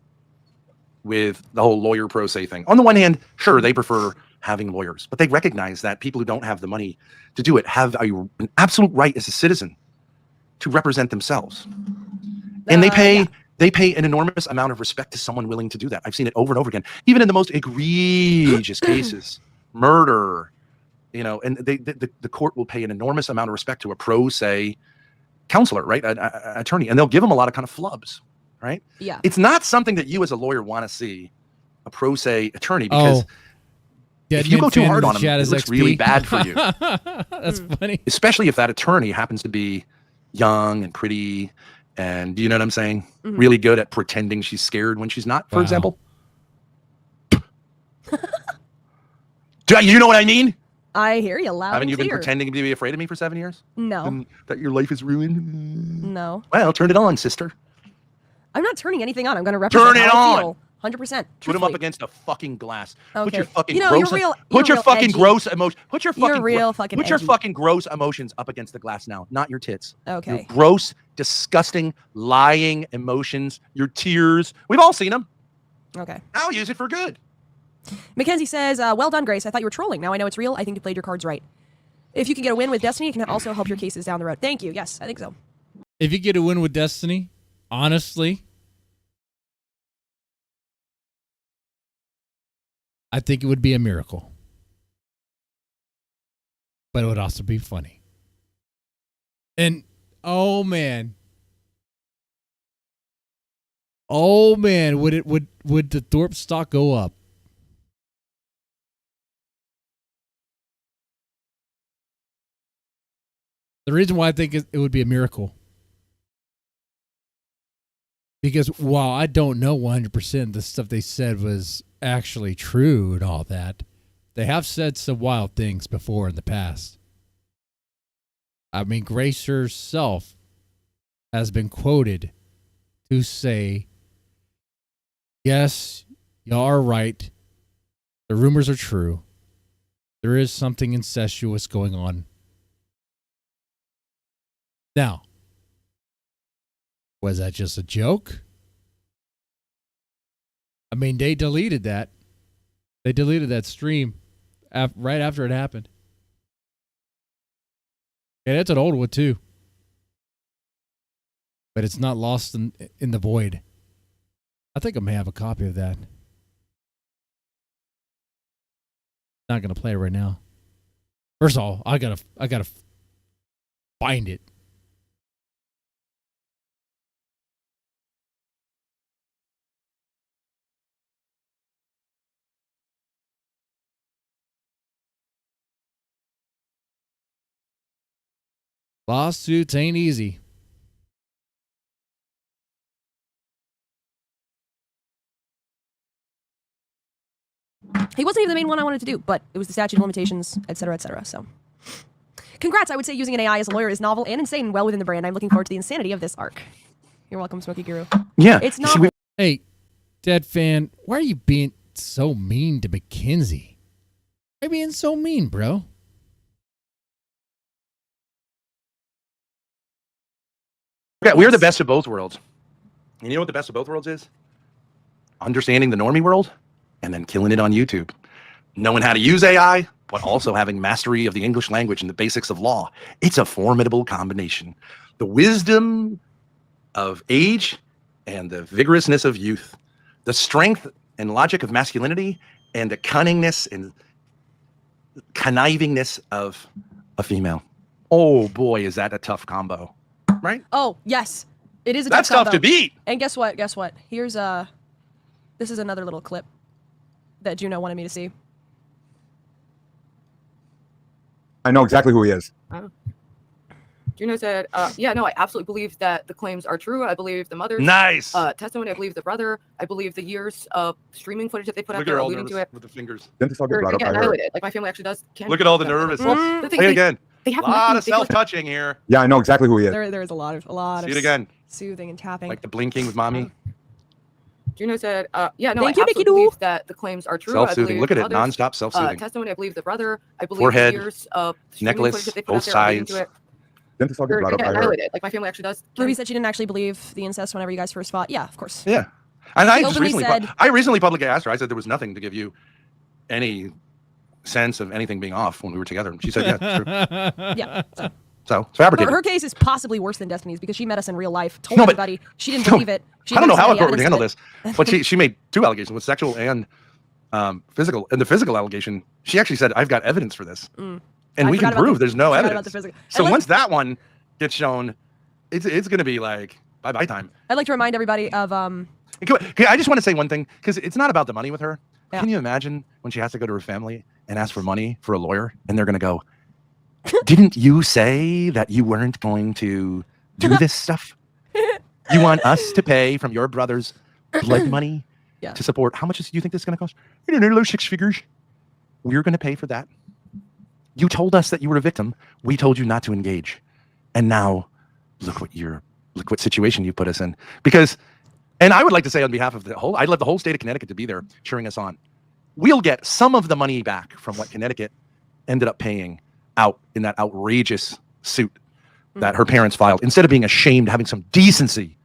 with the whole lawyer pro se thing. On the one hand, sure, they prefer having lawyers, but they recognize that people who don't have the money to do it have an absolute right as a citizen to represent themselves. And they pay an enormous amount of respect to someone willing to do that. I've seen it over and over again, even in the most egregious cases, murder, and the court will pay an enormous amount of respect to a pro se counselor, right? An attorney, and they'll give them a lot of kind of flubs, right? Yeah. It's not something that you as a lawyer want to see, a pro se attorney, because if you go too hard on him, it looks really bad for you. That's funny. Especially if that attorney happens to be young and pretty, and you know what I'm saying? Mhm. Really good at pretending she's scared when she's not, for example. Do you know what I mean? I hear you loud Haven't and you been clear. pretending to be afraid of me for 7 years? No. And that your life is ruined? No. Well, turn it on, sister. I'm not turning anything on. I'm going to represent Turn it how I on. feel. 100%. Put him up against a fucking glass. Put Okay. your fucking You know, gross. you're real- Put you're your real fucking edgy. gross emotion. Put your You're fucking real fucking Put your edgy. fucking gross emotions up against the glass now, not your tits. Okay. Your gross, disgusting, lying emotions. Your tears. We've all seen them. Okay. I'll use it for good. Mackenzie says, well done, Grace. I thought you were trolling. Now I know it's real. I think you played your cards right. If you can get a win with Destiny, it can also help your cases down the road. Thank you. Yes, I think so. If you get a win with Destiny, honestly, I think it would be a miracle. But it would also be funny. And, oh man, would the Thorp stock go up? The reason why I think it would be a miracle, because while I don't know 100% the stuff they said was actually true and all that, they have said some wild things before in the past. I mean, Grace herself has been quoted to say, yes, y'all are right. The rumors are true. There is something incestuous going on. Now, was that just a joke? I mean, they deleted that. They deleted that stream right after it happened. And it's an old one, too. But it's not lost in the void. I think I may have a copy of that. Not going to play it right now. First of all, I gotta find it. Lawsuits ain't easy. He wasn't even the main one I wanted to do, but it was the statute of limitations, et cetera, so. Congrats, I would say using an AI as a lawyer is novel and insane and well within the brand. I'm looking forward to the insanity of this arc. You're welcome, Smokey Guru. Yeah. It's novel. Hey, Dead Fan, why are you being so mean to Mackenzie? Why are you being so mean, bro? Okay, we're the best of both worlds. And you know what the best of both worlds is? Understanding the normie world and then killing it on YouTube. Knowing how to use AI, but also having mastery of the English language and the basics of law. It's a formidable combination. The wisdom of age and the vigorousness of youth. The strength and logic of masculinity and the cunningness and connivingness of a female. Oh boy, is that a tough combo. Right? Oh, yes. It is a That's tough tough to beat. And guess what? Here's this is another little clip that Juno wanted me to see. I know exactly who he is. Juno said, yeah, no, I absolutely believe that the claims are true. I believe the mother's Nice. testimony. I believe the brother. I believe the years of streaming footage that they put out Look at there her all alluding to nervous it. with the fingers. Didn't this all get Or brought up get by her? annihilated. Like my family actually does. Look at all the nervous. The thing Say it they- again. They have a lot nothing- of they feel- self-touching here. Yeah, I know exactly who he is. There is a lot of See it again. soothing and tapping. Like the blinking with mommy. Juno said, yeah, no, Thank I you, Mickey absolutely believe that the claims are true. Self-soothing. I believe Look at the it. mother's, Non-stop self-soothing. testimony. I believe the brother. I believe Forehead, the years of streaming necklace, footage that they put both out there alluding sides. to it. Didn't this all get Or brought up get by her? annihilated. Like my family actually does. Ruby said she didn't actually believe the incest whenever you guys first fought. Yeah, of course. Yeah. And I She just openly recently, said- I recently publicly asked her. I said there was nothing to give you any sense of anything being off when we were together. And she said, yeah, it's true. Yeah. So it's fabricated. Her case is possibly worse than Destiny's because she met us in real life, told No, but- everybody she didn't believe it. She I don't know didn't how a see court would any handle evidence this, but she made two allegations with sexual and physical. And the physical allegation, she actually said, I've got evidence for this. Mm. And I we can forgot about prove the- there's no I forgot evidence. about the physical. So I'd like- once that one gets shown, it's going to be like bye-bye time. I'd like to remind everybody of Okay, I just want to say one thing, because it's not about the money with her. Yeah. Can you imagine when she has to go to her family and ask for money for a lawyer, and they're going to go, didn't you say that you weren't going to do this stuff? You want us to pay from your brother's blood money to support? How much do you think this is going to cost? I don't know, low six figures. We're going to pay for that. You told us that you were a victim. We told you not to engage. And now look what situation you put us in. Because, and I would like to say on behalf of I'd love the whole state of Connecticut to be there cheering us on. We'll get some of the money back from what Connecticut ended up paying out in that outrageous suit that her parents filed, instead of being ashamed, having some decency.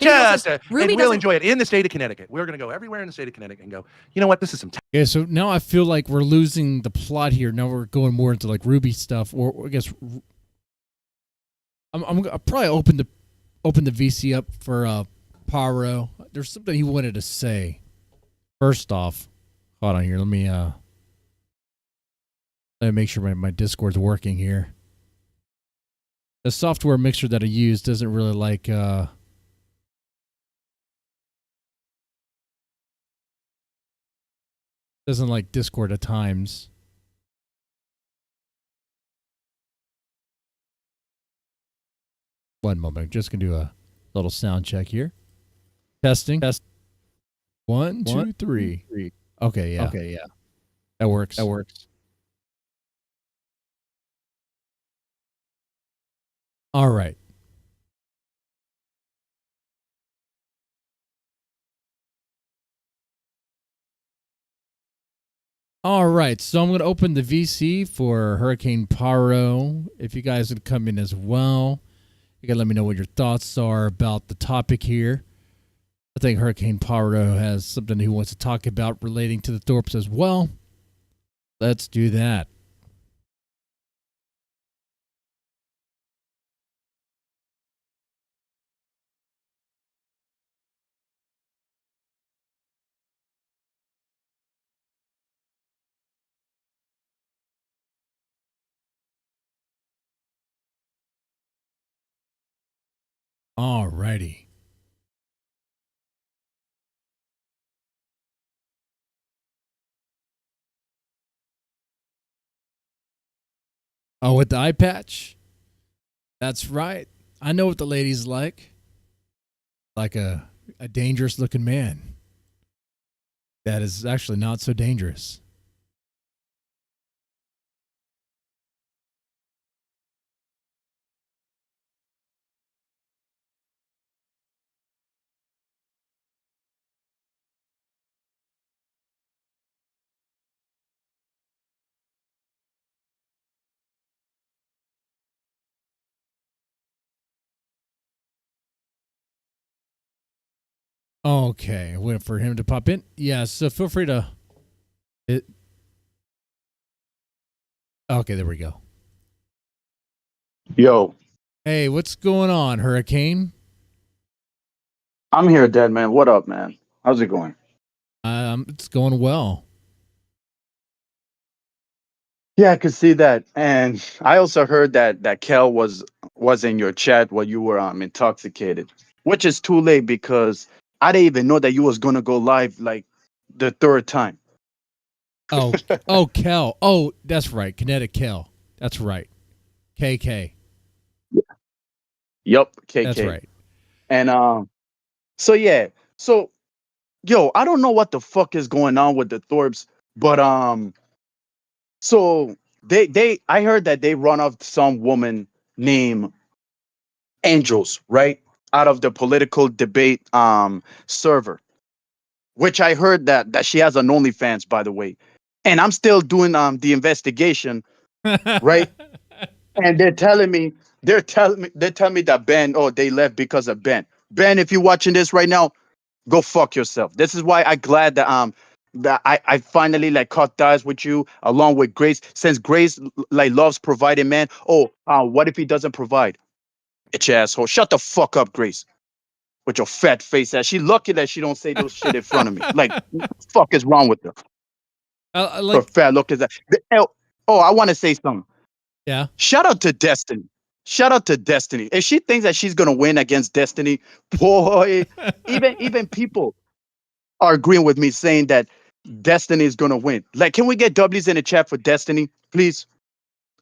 Just, Ruby and we'll doesn't- enjoy it in the state of Connecticut. We're going to go everywhere in the state of Connecticut and go, you know what? This is some Okay, so now I feel like we're losing the plot here. Now we're going more into like Ruby stuff, or I guess I'll probably open the VC up for Paro. There's something he wanted to say. First off, hold on here. Let me make sure my Discord's working here. The software mixer that I use doesn't really like Discord at times. One moment. Just gonna do a little sound check here. Testing. Test. 1, 2, 3. Okay, yeah. Okay, yeah. That works. That works. All right. All right, so I'm going to open the VC for Hurricane Paro. If you guys would come in as well, you got to let me know what your thoughts are about the topic here. I think Hurricane Paro has something he wants to talk about relating to the Thorps as well. Let's do that. All righty. Oh, with the eye patch? That's right. I know what the ladies like. Like a dangerous looking man. That is actually not so dangerous. Okay, wait for him to pop in. Yeah, so feel free to. Okay, there we go. Yo. Hey, what's going on, Hurricane? I'm here, dead man. What up, man? How's it going? It's going well. Yeah, I could see that, and I also heard that Kel was in your chat while you were intoxicated, which is too late because I didn't even know that you was gonna go live like the third time. Oh, Kel. Oh, that's right, Kinetic Kel. That's right, KK. Yup, KK. That's right. And so yeah, so yo, I don't know what the fuck is going on with the Thorps, but so I heard that they run off some woman named Angels, right? Out of the political debate server. Which I heard that she has an OnlyFans, by the way. And I'm still doing the investigation, right? And they're telling me that Ben, they left because of Ben. Ben, if you're watching this right now, go fuck yourself. This is why I'm glad that I finally like cut ties with you along with Grace, since Grace like loves providing, man. What if he doesn't provide? Bitch asshole. Shut the fuck up, Grace. With your fat face ass. She lucky that she don't say those shit in front of me. Like, what the fuck is wrong with her? Her fat look is that. I want to say something. Yeah. Shout out to Destiny. Shout out to Destiny. If she thinks that she's gonna win against Destiny, boy, even people are agreeing with me saying that Destiny is gonna win. Like, can we get W's in the chat for Destiny, please?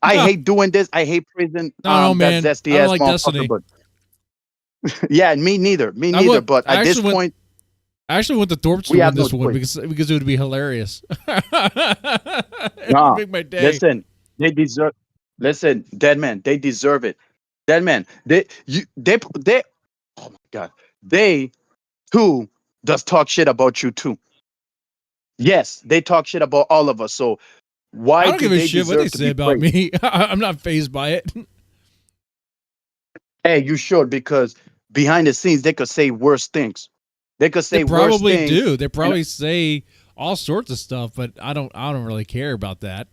I hate doing this. I hate praising no, man. that zesty I don't ass like Destiny. But yeah, me neither. But at this point, I actually want the Thorps to win this one because it would be hilarious. Nah, make my day. Listen, they deserve. Listen, dead man, they deserve it. Dead man, they. Oh my god, they too does talk shit about you too. Yes, they talk shit about all of us. So why I don't do give a they shit what they deserve to say be about praised? me. I'm not fazed by it. Hey, you should, because behind the scenes they could say worse things. They could say They worse probably things. do. They probably say all sorts of stuff, but I don't really care about that.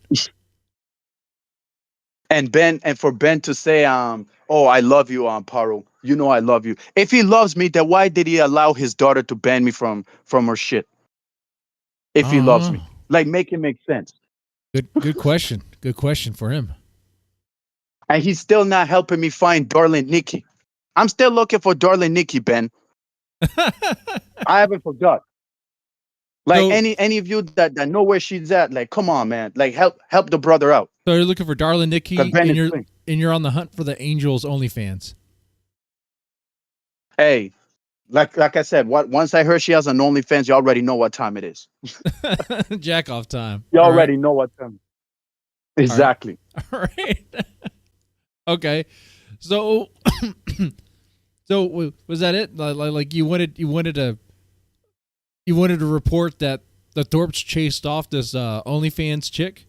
And for Ben to say, oh, I love you, Paro. You know I love you. If he loves me, then why did he allow his daughter to ban me from her shit? If he loves me, like, make it make sense. Good question. Good question for him. And he's still not helping me find darling Nikki. I'm still looking for darling Nikki, Ben. I haven't forgot. Like, So- any of you that know where she's at, like, come on, man. Like, help the brother out. So you're looking for Darlin Nikki, 'Cause Ben is clean. and you're on the hunt for the Angels OnlyFans. Hey, like I said, once I heard she has an OnlyFans, you already know what time it is. Jack off time. You All already know what time. Exactly. All right. Okay. So, so was that it? Like you wanted to report that the Thorps chased off this OnlyFans chick?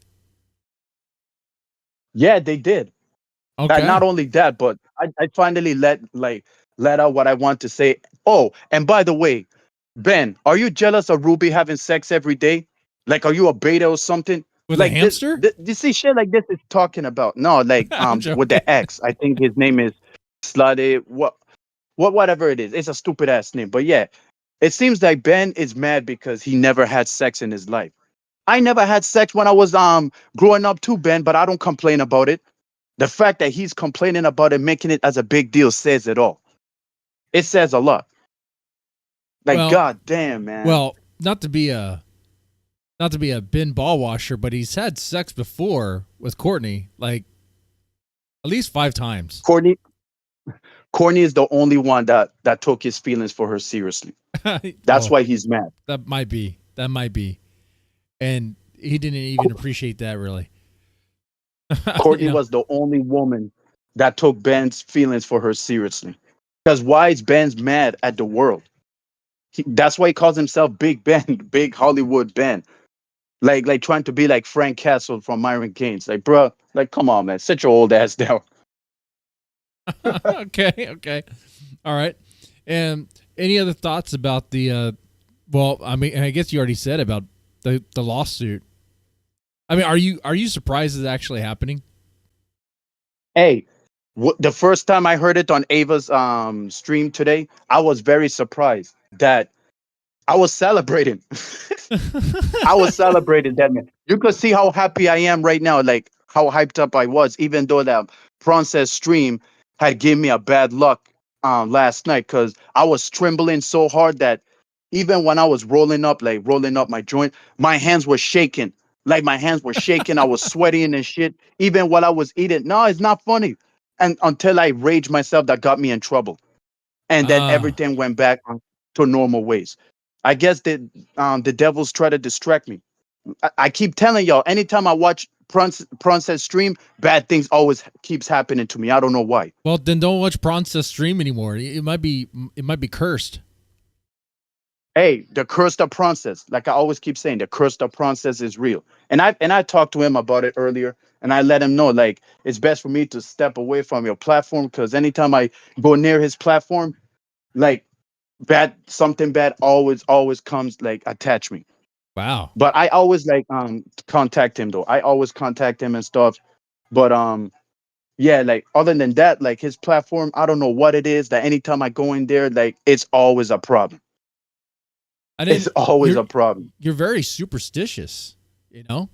Yeah, they did. Okay. Not only that, but I finally let out what I want to say. Oh, and by the way, Ben, are you jealous of Ruby having sex every day? Like, are you a beta or something? With like a hamster? You see, shit like this is talking about. No, like with the X. I think his name is Slutty. Whatever it is. It's a stupid ass name. But yeah, it seems like Ben is mad because he never had sex in his life. I never had sex when I was growing up too, Ben, but I don't complain about it. The fact that he's complaining about it, making it as a big deal, says it all. It says a lot. Like, Well- god damn, man. Well, not to be a Ben ball washer, but he's had sex before with Courtney, like at least 5 times. Courtney is the only one that took his feelings for her seriously. That's why he's mad. That might be. And he didn't even appreciate that, really. Courtney was the only woman that took Ben's feelings for her seriously. Because why is Ben's mad at the world? That's why he calls himself Big Ben, Big Hollywood Ben. Like trying to be like Frank Castle from Myron Gaines. Like, bro, like, come on, man. Sit your old ass down. Okay. All right. And any other thoughts about the well, I mean, I guess you already said about the lawsuit. I mean, are you surprised it's actually happening? Hey, the first time I heard it on Ava's stream today, I was very surprised that I was celebrating. I was celebrating that, man. You could see how happy I am right now, like how hyped up I was, even though that Princess stream had given me a bad luck last night, because I was trembling so hard that even when I was rolling up my joint, my hands were shaking. Like, my hands were shaking. I was sweating and shit. Even while I was eating. No, it's not funny. And until I raged myself, that got me in trouble. And then everything went back to normal ways. I guess the devils try to distract me. I keep telling y'all, anytime I watch Princess stream, bad things always keeps happening to me. I don't know why. Well, then don't watch Princess stream anymore. It might be cursed. Hey, the curse of Princess, like I always keep saying, the curse of Princess is real. And I talked to him about it earlier, and I let him know, like, it's best for me to step away from your platform, because anytime I go near his platform, like, something bad always comes, like, attach me. Wow. But I always like contact him though. I always contact him and stuff. But yeah, like, other than that, like, his platform, I don't know what it is that anytime I go in there, like, it's always a problem. It's always a problem. You're very superstitious, you know?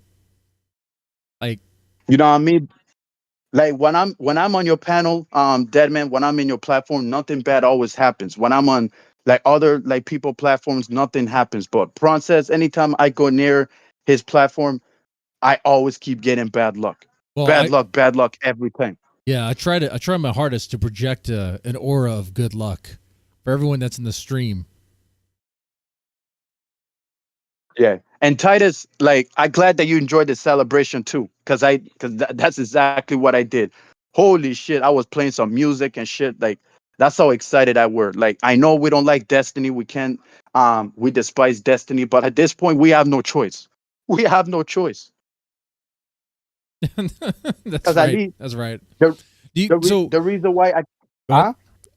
Like, you know what I mean? Like, when I'm on your panel, Deadman, when I'm in your platform, nothing bad always happens. When I'm on like other like people platforms, nothing happens. But Princess, anytime I go near his platform, I always keep getting bad luck. Well, bad luck every time. Yeah, I try my hardest to project an aura of good luck for everyone that's in the stream. Yeah, and Titus, like, I'm glad that you enjoyed the celebration too, because that's exactly what I did. Holy shit, I was playing some music and shit. Like, that's how excited I were. Like, I know we don't like Destiny, we can't, we despise Destiny, but at this point, we have no choice. We have no choice. That's right. That's right. The reason why I.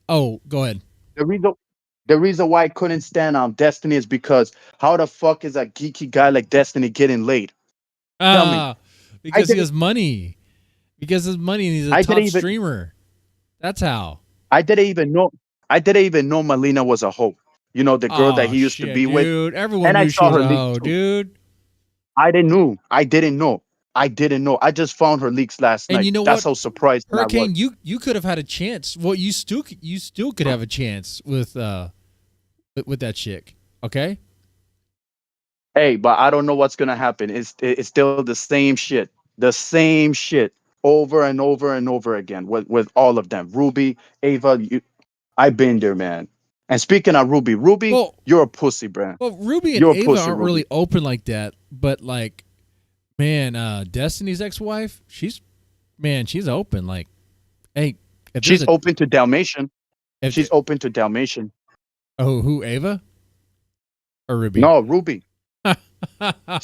Oh, go ahead. the reason why I couldn't stand Destiny is because how the fuck is a geeky guy like Destiny getting laid? Tell me. Because he has money. Because his money and he's a top streamer. That's how. I didn't even know Melina was a hoe. You know, the girl that he used to be with. Dude, everyone and knew I she saw was her a leaks hoe, too. dude. I didn't know. I just found her leaks last night. And you know That's what? how surprised I Hurricane, was. you could have had a chance. Well, you still could have a chance with that chick. Okay. Hey, but I don't know what's gonna happen. It's still the same shit. The same shit over and over and over again with all of them. Ruby, Ava, I've been there, man. And speaking of Ruby, you're a pussy, bro. Well, Ruby and You're a Ava pussy, aren't Ruby. really open like that, but like, man, Destiny's ex-wife, she's open. Like, hey, if She's there's a- open to Dalmatian. if She's open to Dalmatian. Oh, who, Ava or Ruby? No, Ruby.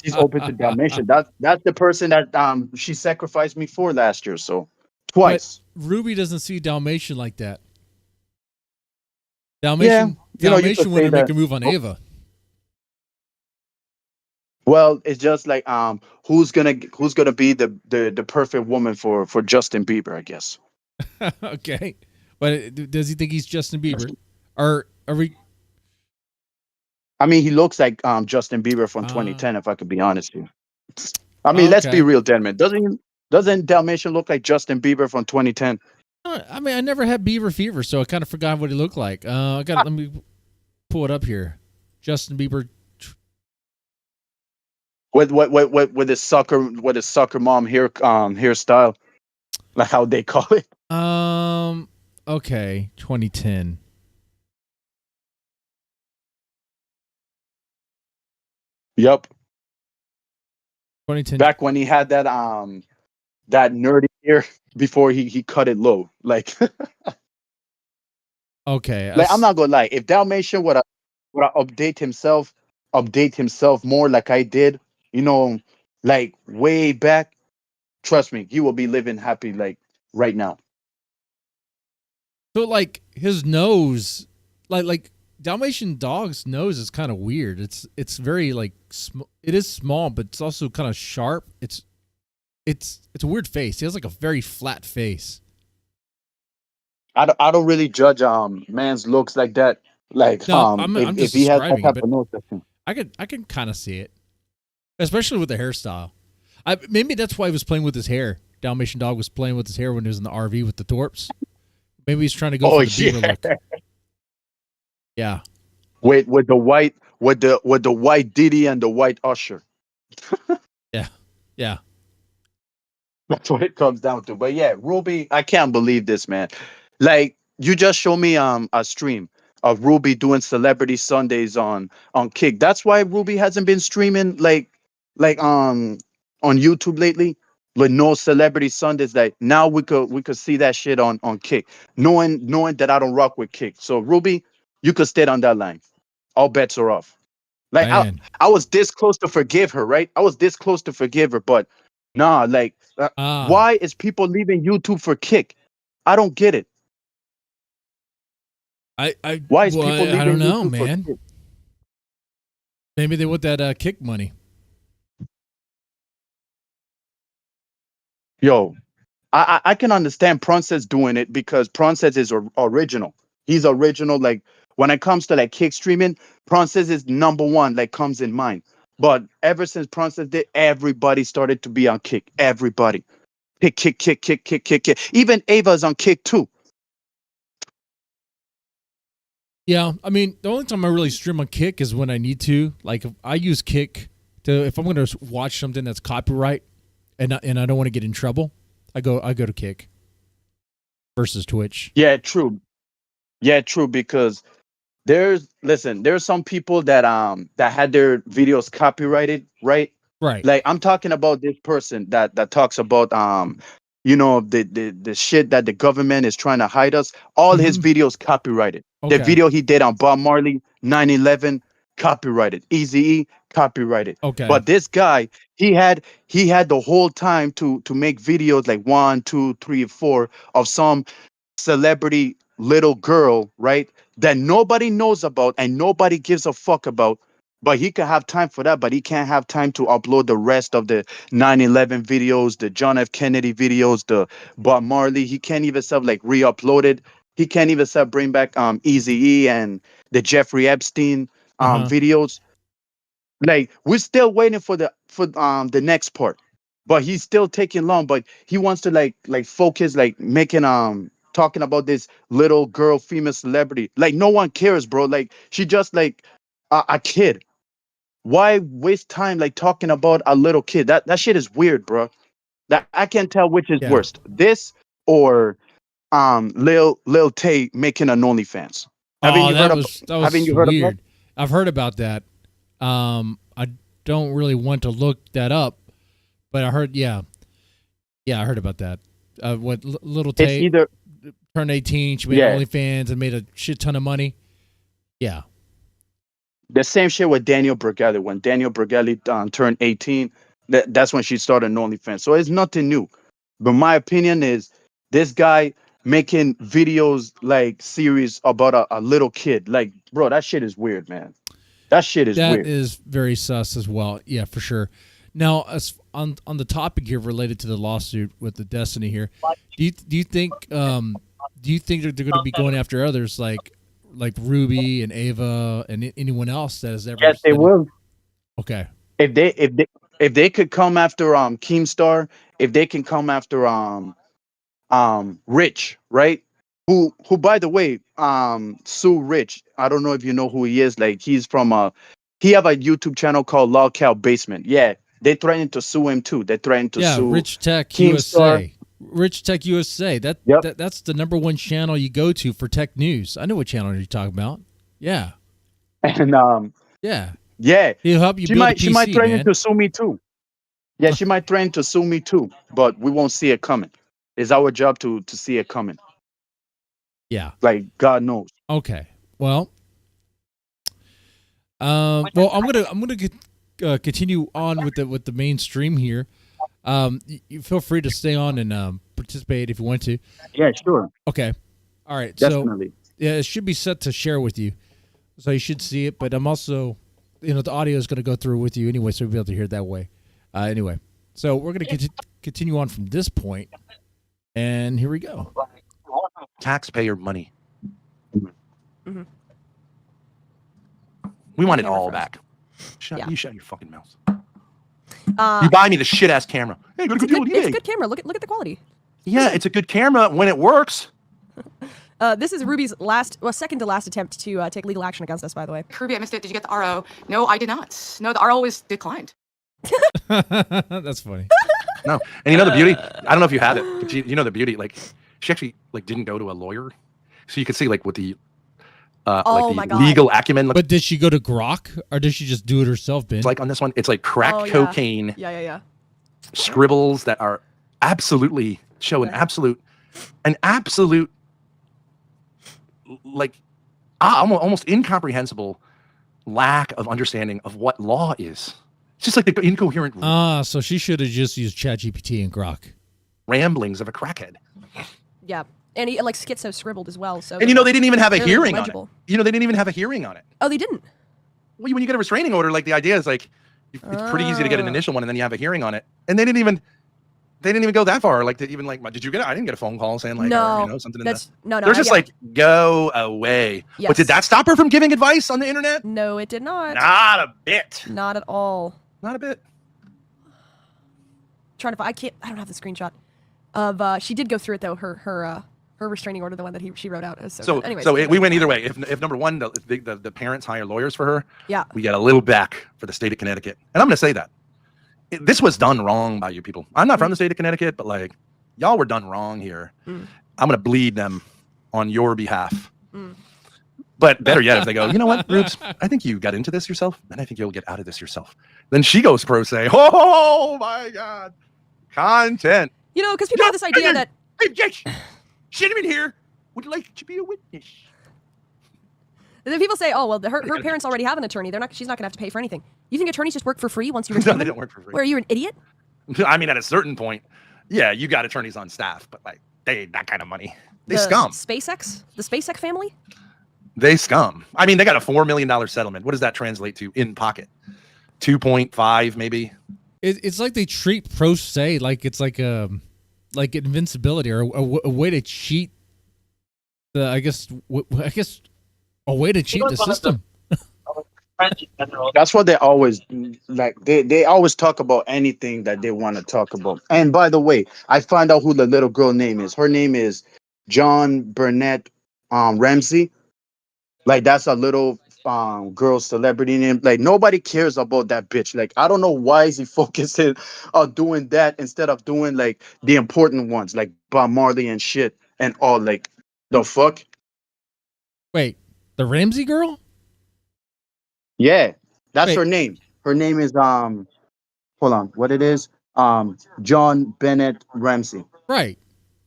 She's open to Dalmatian. That's the person that she sacrificed me for last year. So twice. But Ruby doesn't see Dalmatian like that. Dalmatian, you know, you Dalmatian could wanted say to make that- a move on Ava. Well, it's just like who's gonna be the perfect woman for Justin Bieber, I guess. Okay, but does he think he's Justin Bieber? Or are we? I mean, he looks like Justin Bieber from 2010, if I could be honest with you. I mean, let's be real, Denman. Doesn't Dalmatian look like Justin Bieber from 2010? I mean, I never had Bieber fever, so I kind of forgot what he looked like. Let me pull it up here. Justin Bieber. With his soccer mom hairstyle, like how they call it. Okay, 2010. Yep. 2010. Back when he had that nerdy hair before he cut it low, like. Okay. Like I'm not gonna lie, if Dalmatian would update himself more like I did, you know, like way back, trust me, he will be living happy like right now. So like his nose, like Dalmatian dog's nose is kind of weird. It's very like it is small, but it's also kind of sharp. It's a weird face. He has like a very flat face. I don't really judge man's looks like that. Like No, I'm just if he has that describing type it, of nose, I can kind of see it, especially with the hairstyle. Maybe that's why he was playing with his hair. Dalmatian dog was playing with his hair when he was in the RV with the Thorps. Maybe he's trying to go for the Bieber look. Yeah. with the white Diddy and the white Usher. Yeah. That's what it comes down to. But yeah, Ruby, I can't believe this, man. Like you just showed me a stream of Ruby doing Celebrity Sundays on Kick. That's why Ruby hasn't been streaming like on YouTube lately with no Celebrity Sundays. Like now we could see that shit on Kick, knowing that I don't rock with Kick. So Ruby, you could stay on that line. All bets are off. Like I was this close to forgive her, right? I was this close to forgive her, but nah. Like why is people leaving YouTube for Kick? I don't get it. Why is people leaving I don't know, YouTube for man. Kick? Maybe they want that Kick money. Yo, I can understand Princess doing it because Princess is original. He's original. Like when it comes to like Kick streaming, Princess is number one. Like comes in mind. But ever since Princess did, everybody started to be on Kick. Everybody, Kick. Even Ava's on Kick too. Yeah, I mean, the only time I really stream on Kick is when I need to. Like, I use Kick if I'm going to watch something that's copyright, and I don't want to get in trouble. I go to Kick versus Twitch. Yeah, true. Because there's some people that had their videos copyrighted, right? Right. Like I'm talking about this person that talks about you know, the shit that the government is trying to hide us. All his videos copyrighted. Okay. The video he did on Bob Marley, 9/11, copyrighted. Eazy-E, copyrighted. Okay. But this guy, he had the whole time to make videos like 1, 2, 3, 4 of some celebrity little girl, right? that nobody knows about and nobody gives a fuck about. But he can have time for that, but he can't have time to upload the rest of the 9/11 videos, the John F. Kennedy videos, the Bob Marley. He can't even self like re-upload it. He can't even self bring back Eazy-E and the Jeffrey Epstein videos. Like we're still waiting for the next part, but he's still taking long. But he wants to like focus, like making talking about this little girl, female celebrity. Like no one cares, bro. Like she just like a kid. Why waste time like talking about a little kid? That shit is weird, bro. That I can't tell which is worst, this or Lil Tay making an OnlyFans. Haven't you heard weird. of that? I've heard about that. I don't really want to look that up, but I heard, I heard about that. What Little Tay either turned 18, she made OnlyFans and made a shit ton of money. Yeah. The same shit with Daniel Bergelli. When Daniel Bergelli turned 18, that's when she started an OnlyFans. So it's nothing new. But my opinion is this guy making videos like series about a little kid. Like, bro, that shit is weird, man. That shit is weird. That is very sus as well. Yeah, for sure. Now, as on the topic here related to the lawsuit with the Destiny here, do you think they're going to be going after others like Ruby and Ava and anyone else that has ever? Yes, they will. Okay. If they could come after Keemstar, if they can come after Rich, right? Who by the way, Sue Rich, I don't know if you know who he is. Like he's from he have a YouTube channel called Log Cow Basement. Yeah, they threatened to sue him too. They threatened to sue Rich Tech Keemstar. USA. Rich Tech USA. That's the #1 channel you go to for tech news. I know what channel you're talking about. Yeah. And yeah, he'll help you. She might threaten to sue me too. Yeah, she might threaten to sue me too, but we won't see it coming. It's our job to see it coming. Yeah. Like God knows. Okay. Well, I'm gonna continue on with the main stream here. You feel free to stay on and participate if you want to. Yeah, sure. Okay. All right. Definitely. So yeah, it should be set to share with you, so you should see it. But I'm also, the audio is going to go through with you anyway, so you'll be able to hear it that way. Anyway, so we're going to continue on from this point, and here we go. Taxpayer money. Mm-hmm. We want it all back. You shut your fucking mouth. Uh, You buy me the shit ass camera. Hey, go to it's a good camera. Look at the quality. Yeah, it's a good camera when it works. This is Ruby's second to last attempt to take legal action against us, by the way. Ruby, I missed it. Did you get the RO? No, I did not. No, the RO was declined. That's funny. No, and you know the beauty. I don't know if you have it, but you know the beauty. Like she actually didn't go to a lawyer, so you could see what the legal acumen. But did she go to Grok or did she just do it herself, Ben? It's like on this one, it's like crack cocaine. Yeah. Scribbles that are absolutely show an absolute almost incomprehensible lack of understanding of what law is. It's just like the incoherent so she should have just used ChatGPT and Grok. Ramblings of a crackhead. Yeah. And he schizo scribbled as well. So and they didn't even have a hearing on it. They didn't even have a hearing on it. Oh, they didn't? Well, when you get a restraining order, the idea is it's pretty easy to get an initial one and then you have a hearing on it. And they didn't even go that far. Did you get it? I didn't get a phone call saying something. They're just go away. Yes. But did that stop her from giving advice on the internet? No, it did not. Not a bit. Not at all. Not a bit. I don't have the screenshot of she did go through it though, her restraining order, the one that she wrote out. We went either way. If number one, the parents hire lawyers for her, we get a little back for the state of Connecticut. And I'm going to say that this was done wrong by you people. I'm not from the state of Connecticut, but y'all were done wrong here. I'm going to bleed them on your behalf. But better yet, if they go, you know what, Rubes, I think you got into this yourself, and I think you'll get out of this yourself. Then she goes pro se. Oh my God. Content. Because people have this idea that gentleman here would like to be a witness. And then people say, "Oh, well, her parents already have an attorney. She's not going to have to pay for anything." You think attorneys just work for free once you No, they don't work for free. Where are you, an idiot? I mean, at a certain point, yeah, you got attorneys on staff, but they ain't that kind of money. They scum. The SpaceX family. They scum. I mean, they got a $4 million settlement. What does that translate to in pocket? 2.5 maybe. It's like they treat pro se like it's like invincibility or a way to cheat. I guess a way to cheat the system. That's what they always like. They always talk about anything that they want to talk about. And by the way, I find out who the little girl name is. Her name is John Burnett Ramsey. Like that's a little girl celebrity name. Like nobody cares about that bitch. Like I don't know why is he focusing on doing that instead of doing like the important ones like Bob Marley and shit and all. Like the fuck. Wait, the Ramsey girl? Yeah, that's her name. Her name is hold on, what it is? John Bennett Ramsey. Right.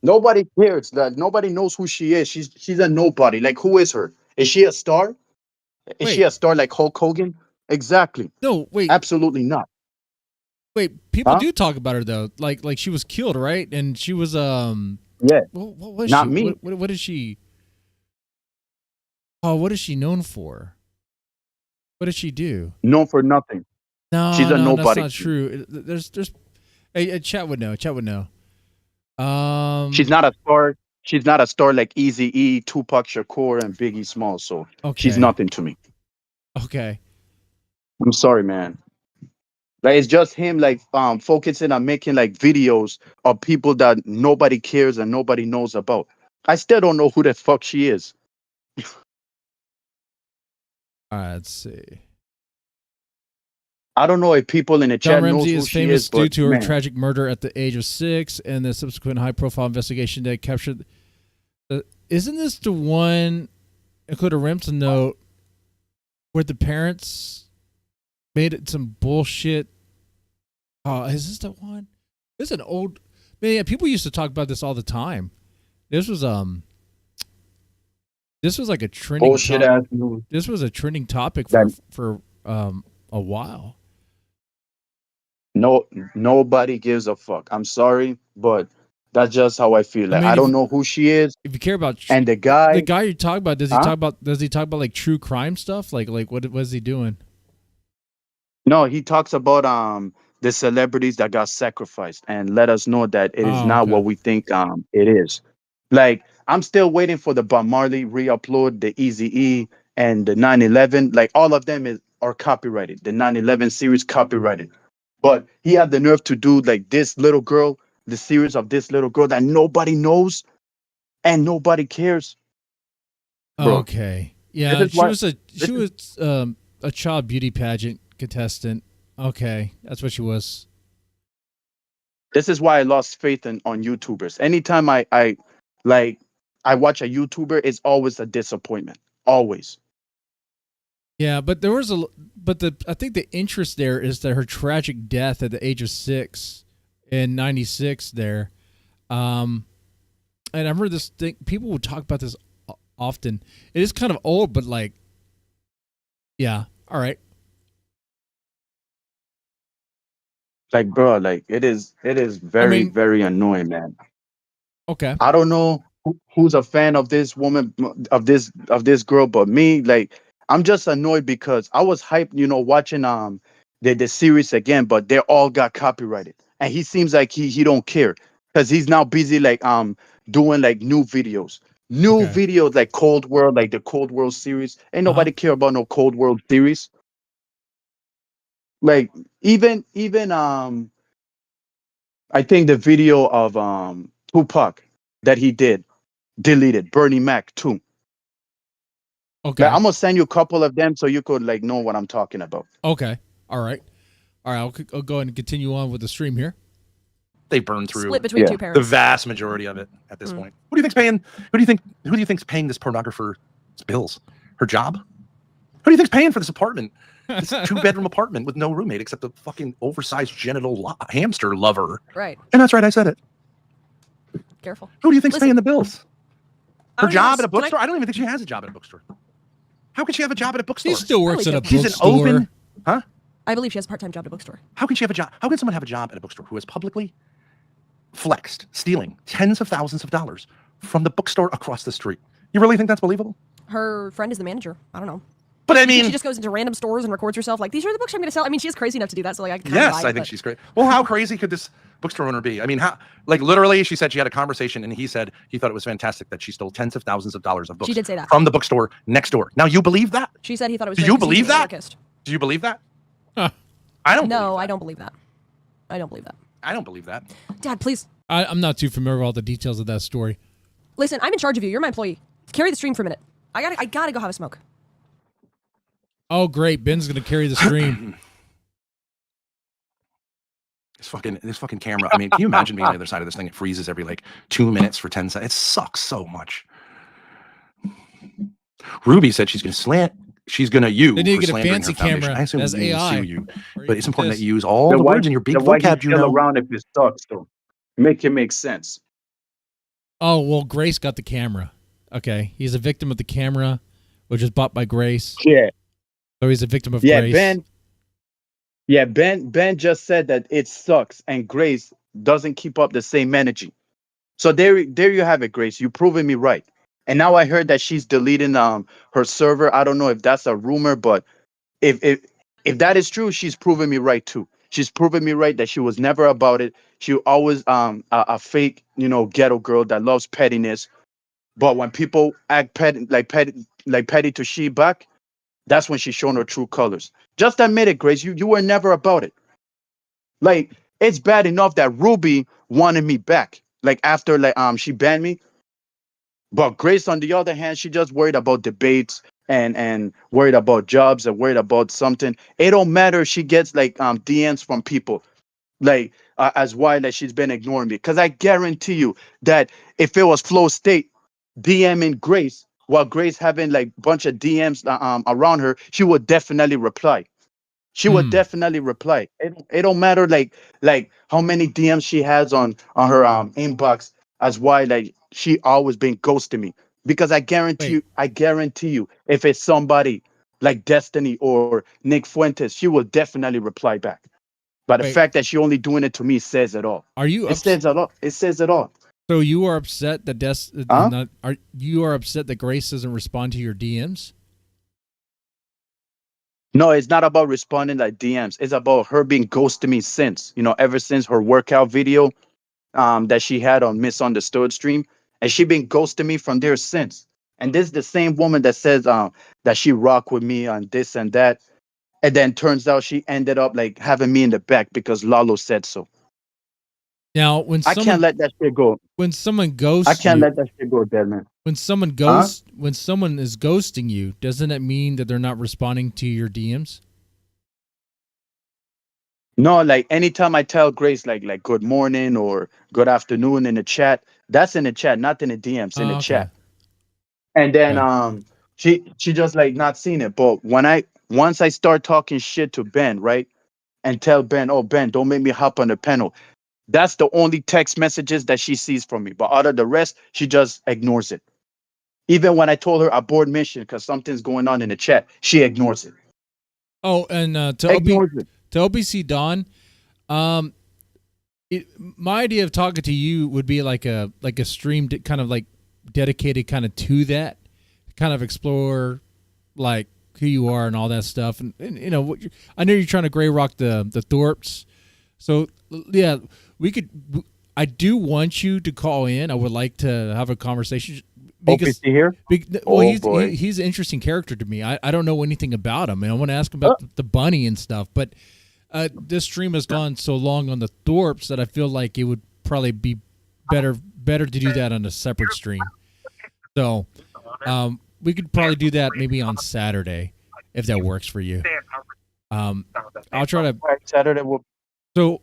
Nobody cares. That nobody knows who she is. She's a nobody. Like who is her? Is she a star? Is she a star like Hulk Hogan? Exactly. No, wait. Absolutely not. Wait, people do talk about her though. Like she was killed, right? And she was yeah. What was not she? me. What is she? Oh, what is she known for? What did she do? Known for nothing. No, she's a nobody. That's not true. There's a chat would know. Chat would know. She's not a star. She's not a star like Eazy-E, Tupac Shakur, and Biggie Smalls. So she's nothing to me. Okay. I'm sorry, man. Like it's just him like focusing on making like videos of people that nobody cares and nobody knows about. I still don't know who the fuck she is. All right, let's see. I don't know if people in the John chat Ramsey knows who is she famous is, due but to her man. tragic murder at the age of 6 and the subsequent high-profile investigation that captured. Isn't this the one, include a Remsen note, where the parents made it some bullshit? Oh, is this the one? This is an old. Man, yeah, people used to talk about this all the time. This was like a trending Bullshit ass news. This was a trending topic for a while. No, nobody gives a fuck. I'm sorry, but that's just how I feel. Like, I don't know who she is. If you care about and the guy you talk about, does he talk about like true crime stuff? Like what is he doing? No, he talks about the celebrities that got sacrificed and let us know that it is not what we think it is. Like I'm still waiting for the Bob Marley re-upload, the Eazy-E and the 9/11. Like all of them are copyrighted. The 9/11 series copyrighted. But he had the nerve to do like this little girl, the series of this little girl that nobody knows and nobody cares. Bro. Okay. Yeah, she was a child beauty pageant contestant. Okay, that's what she was. This is why I lost faith on YouTubers. Anytime I watch a YouTuber, it's always a disappointment. Always. Yeah, but I think the interest there is that her tragic death at the age of 6 in 96 there. And I remember this thing, people would talk about this often. It is kind of old, but like, yeah, all right. Like, bro, like it is very, very annoying, man. Okay. I don't know who's a fan of this woman, of this girl, but me, like, I'm just annoyed because I was hyped, watching the series again, but they all got copyrighted, and he seems like he don't care because he's now busy like doing like new videos like Cold World, like the Cold World series. Ain't nobody care about no Cold World series. Like even I think the video of Tupac that he did deleted, Bernie Mac too. Okay. Like, I'm gonna send you a couple of them so you could like know what I'm talking about. Okay. All right. I'll go ahead and continue on with the stream here. They burn through Split between two parents. the vast majority of it at this point. Who do you think's paying this pornographer's bills? Her job? Who do you think's paying for this apartment? This 2-bedroom apartment with no roommate except a fucking oversized genital hamster lover. Right. And that's right, I said it. Careful. Who do you think's paying the bills? Her Oh, job yes. at a bookstore? I don't even think she has a job at a bookstore. How can she have a job at a bookstore? She still works at a She's bookstore. an open, huh? I believe she has a part-time job at a bookstore. How can she have a job? How can someone have a job at a bookstore who has publicly flexed, stealing tens of thousands of dollars from the bookstore across the street? You really think that's believable? her friend is the manager. I don't know. But I mean, she just goes into random stores and records herself like, these are the books I'm going to sell. I mean, she is crazy enough to do that. So like, I can yes, I think she's great. Well, how crazy could this bookstore owner be? I mean, how, like literally, she said she had a conversation and he said he thought it was fantastic that she stole tens of thousands of dollars of books. She did say that. From the bookstore next door. Now, you believe that? She said he thought it was. Do you believe that? Do you believe that? Huh. I don't. No, I don't believe that. I don't believe that. I don't believe that. Dad, please. I'm not too familiar with all the details of that story. Listen, I'm in charge of you. You're my employee. Carry the stream for a minute. I gotta go have a smoke. Oh, great. Ben's going to carry the stream. This fucking camera. I mean, can you imagine being on the other side of this thing? It freezes every like 2 minutes for 10 seconds. It sucks so much. Ruby said she's going to slant. She's going to use. They need to for get a slandering her fancy foundation. camera I assume as we need to AI. sue you, but it's important that you use all Then the why- words in your big then why vocab. you You still know. around if it sucks though? Make it make sense. Oh, well, Grace got the camera. Okay. He's a victim of the camera, which was bought by Grace. Yeah. So he's a victim of Yeah, Grace. Ben just said that it sucks and Grace doesn't keep up the same energy. So there you have it, Grace. You proving me right. And now I heard that she's deleting her server. I don't know if that's a rumor, but if that is true, she's proving me right too. She's proving me right that she was never about it. She always a fake, ghetto girl that loves pettiness. But when people act petty to she back, that's when she's showing her true colors. Just admit it, Grace. You were never about it. Like, it's bad enough that Ruby wanted me back. Like after she banned me. But Grace, on the other hand, she just worried about debates and worried about jobs and worried about something. It don't matter if she gets DMs from people as why that she's been ignoring me. Because I guarantee you that if it was Flow State DMing Grace while Grace having bunch of DMs around her, she would definitely reply. She would definitely reply. It don't matter how many DMs she has on her inbox as why she always been ghosting me. Because I guarantee you, if it's somebody like Destiny or Nick Fuentes, she will definitely reply back. But the fact that she only doing it to me says it all. It says it all. It says it all. So you are upset that you are upset that Grace doesn't respond to your DMs? No, it's not about responding like DMs. It's about her being ghosting me since, ever since her workout video that she had on Misunderstood stream. And she been ghosting me from there since. And this is the same woman that says that she rock with me on this and that. And then turns out she ended up having me in the back because Lalo said so. Now, I can't let that shit go. When someone ghosts I can't let that shit go, dead man. When someone when someone is ghosting you, doesn't that mean that they're not responding to your DMs? No, anytime I tell Grace like good morning or good afternoon in the chat, that's in the chat, not in the DMs, in the chat. And then she just not seen it. But once I start talking shit to Ben, right? And tell Ben, oh Ben, don't make me hop on the panel. That's the only text messages that she sees from me. But other the rest, she just ignores it. Even when I told her abort mission because something's going on in the chat, she ignores it. Oh, and to OBC Dawn, my idea of talking to you would be like a stream kind of dedicated kind of to that, kind of explore who you are and all that stuff. And I know you're trying to gray rock the Thorps. So yeah, I do want you to call in. I would like to have a conversation. Because here? He's an interesting character to me. I don't know anything about him, and I want to ask him about the bunny and stuff. But this stream has gone so long on the Thorps that I feel like it would probably be better to do that on a separate stream. So we could probably do that maybe on Saturday if that works for you. I'll try to Saturday. So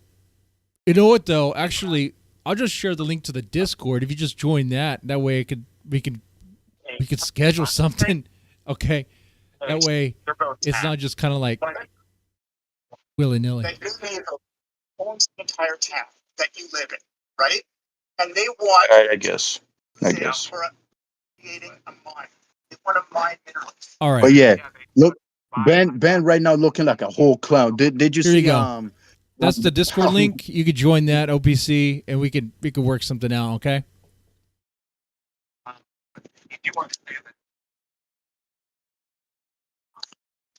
you know what though? Actually, I'll just share the link to the Discord. If you just join that way we can schedule something. Okay, that way it's not just kind of willy nilly. Owns the entire town that you live in, right? And they want. I guess. Creating a mine. They want to mine minerals. All right. But yeah, look, Ben right now looking like a whole clown. Did you Here see? You go. That's the Discord link. You could join that OPC, and we could work something out. Okay.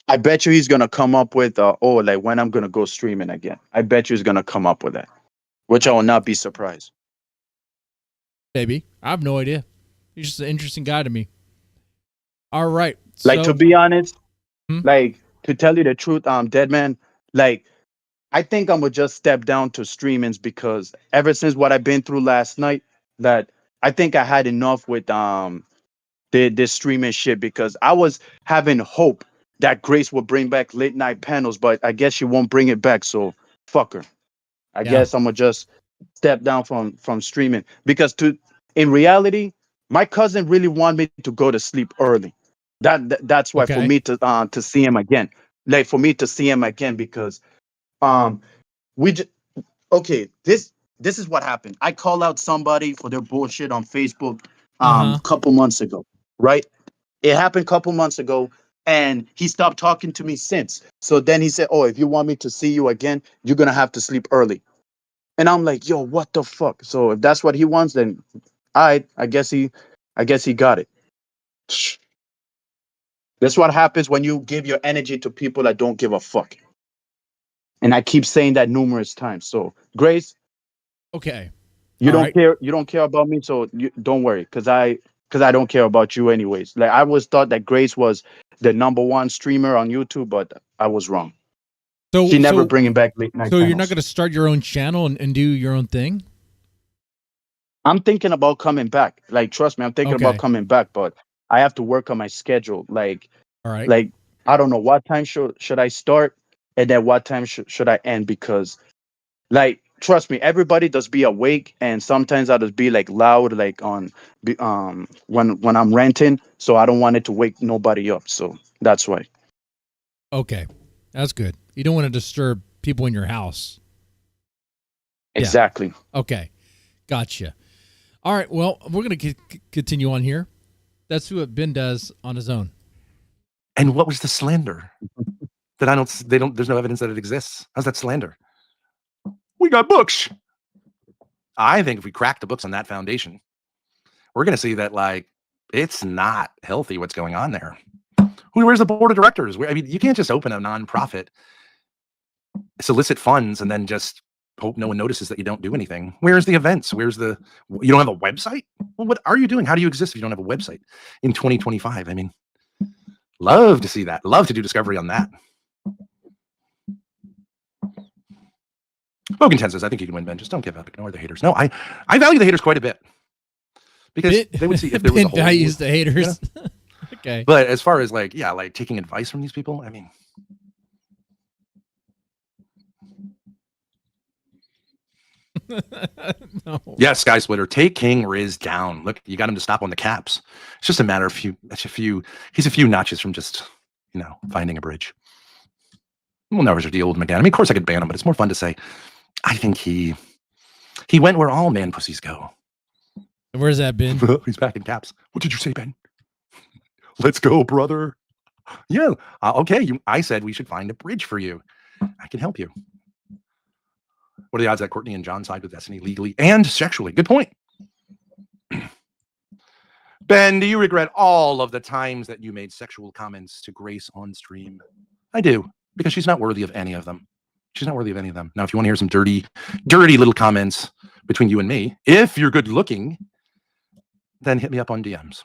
I bet you he's gonna come up with like when I'm gonna go streaming again. I bet you he's gonna come up with that, which I will not be surprised. Maybe. I have no idea. He's just an interesting guy to me. All right. Like, to be honest, Hmm? like, to tell you the truth, dead man, like, I think I'm gonna just step down to streamings because ever since what I've been through last night, that I think I had enough with this streaming shit, because I was having hope that Grace would bring back late night panels, but I guess she won't bring it back. So fuck her. I guess I'm gonna just step down from streaming, because in reality, my cousin really wanted me to go to sleep early. That's why for me to see him again, like for me to see him again, because we just this is what happened. I called out somebody for their bullshit on Facebook a couple months ago, right? It happened a couple months ago, and he stopped talking to me since. So then he said, "Oh, if you want me to see you again, you're gonna have to sleep early." And I'm like, "Yo, what the fuck?" So if that's what he wants, then I guess he got it. That's what happens when you give your energy to people that don't give a fuck. And I keep saying that numerous times. So Grace, okay, you don't care. You don't care about me, so don't worry, because I don't care about you anyways. Like, I always thought that Grace was the #1 streamer on YouTube, but I was wrong. So she never bringing back late night. So you're not going to start your own channel and do your own thing? I'm thinking about coming back. Like, trust me, I'm thinking about coming back, but I have to work on my schedule. Like, all right. Like, I don't know what time should I start, and then what time should I end, because, like, trust me, everybody does be awake, and sometimes I just be like loud, like on when I'm renting, so I don't want it to wake nobody up. So that's why. Okay, that's good. You don't want to disturb people in your house. Exactly. Yeah. Okay, gotcha. All right. Well, we're gonna continue on here. That's what Ben does on his own. And what was the slander? That there's no evidence that it exists. How's that slander? We got books. I think if we crack the books on that foundation, we're going to see that, like, it's not healthy what's going on there. Where's the board of directors? I mean, you can't just open a nonprofit, solicit funds, and then just hope no one notices that you don't do anything. Where's the events? You don't have a website? Well, what are you doing? How do you exist if you don't have a website in 2025? I mean, love to see that. Love to do discovery on that. Bogan 10 says, I think you can win, Ben. Just don't give up. Ignore the haters. No, I value the haters quite a bit. Because they would see if there was a whole... values the haters. You know? Okay. But as far as, like, taking advice from these people, I mean... No. Yes, Sky Splitter, take King Riz down. Look, you got him to stop on the caps. It's just a matter of he's a few notches from just, finding a bridge. We'll never deal with him again. I mean, of course I could ban him, but it's more fun to say, I think he went where all man pussies go. Where's that, Ben? He's back in caps. What did you say, Ben? Let's go, brother. Yeah. Okay. I said we should find a bridge for you. I can help you. What are the odds that Courtney and John side with Destiny legally and sexually? Good point. Ben, do you regret all of the times that you made sexual comments to Grace on stream? I do, because she's not worthy of any of them. She's not worthy of any of them. Now, if you want to hear some dirty little comments between you and me, if you're good looking, then hit me up on DMs.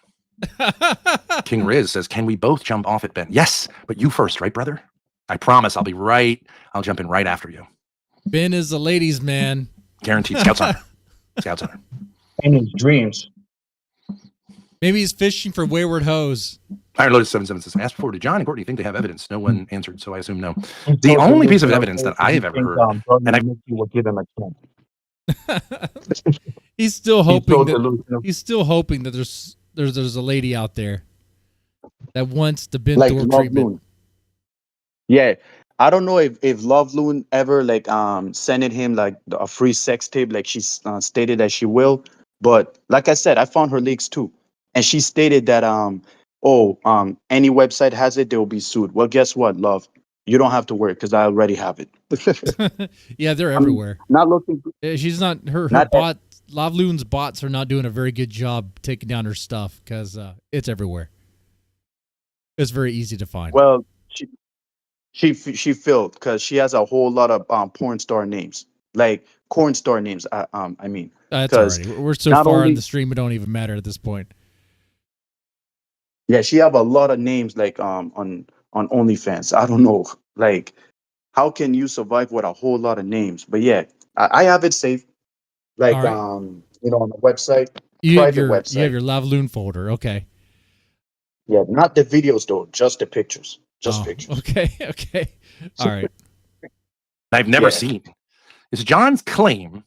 King Riz says, can we both jump off it, Ben? Yes, but you first, right, brother? I promise I'll be right. I'll jump in right after you. Ben is the ladies' man. Guaranteed. Scouts on her. Scouts on her. In his dreams. Maybe he's fishing for wayward hoes. Iron Lotus 77 says, asked before, do John and Courtney think they have evidence? No one answered, so I assume no. The only piece of evidence that I have ever heard, and I will give him a chance. He's still hoping that there's a lady out there that wants the Ben Thorp treatment. Yeah. I don't know if Love Loon ever sending him like a free sex tape like she stated that she will, but like I said, I found her leaks too, and she stated that any website has it, they'll be sued. Well, guess what, Love, you don't have to worry because I already have it. Yeah, they're everywhere. Not looking. She's not her bot. Love Loon's bots are not doing a very good job taking down her stuff because it's everywhere. It's very easy to find. Well, She filled because she has a whole lot of porn star names, like corn star names. I mean, That's 'cause already. We're so not far only- on the stream, it don't even matter at this point. Yeah, she have a lot of names like on OnlyFans. I don't know, like how can you survive with a whole lot of names? But yeah, I have it saved, like All right. on the website, You have private your website. you have your Lavaloon folder. Okay. Yeah, not the videos though, just the pictures, just pictures. Okay. Okay. All right. I've never Yeah. seen is John's claim,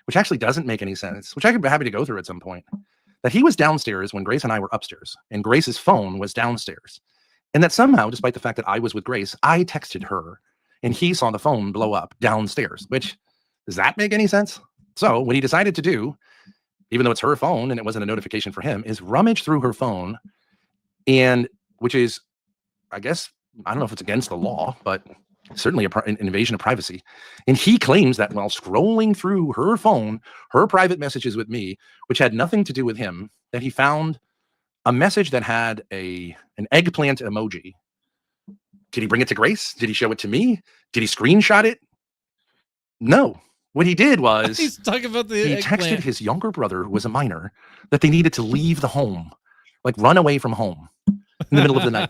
which actually doesn't make any sense, which I could be happy to go through at some point, that he was downstairs when Grace and I were upstairs, and Grace's phone was downstairs. And that somehow, despite the fact that I was with Grace, I texted her and he saw the phone blow up downstairs, which does that make any sense? So what he decided to do, even though it's her phone and it wasn't a notification for him, is rummage through her phone, and which is, I guess, I don't know if it's against the law, but certainly an invasion of privacy. And he claims that while scrolling through her phone, her private messages with me, which had nothing to do with him, that he found a message that had an eggplant emoji. Did he bring it to Grace? Did he show it to me? Did he screenshot it? No. What he did was He's talking about the he eggplant. texted his younger brother, who was a minor, that they needed to leave the home, like run away from home in the middle of the night.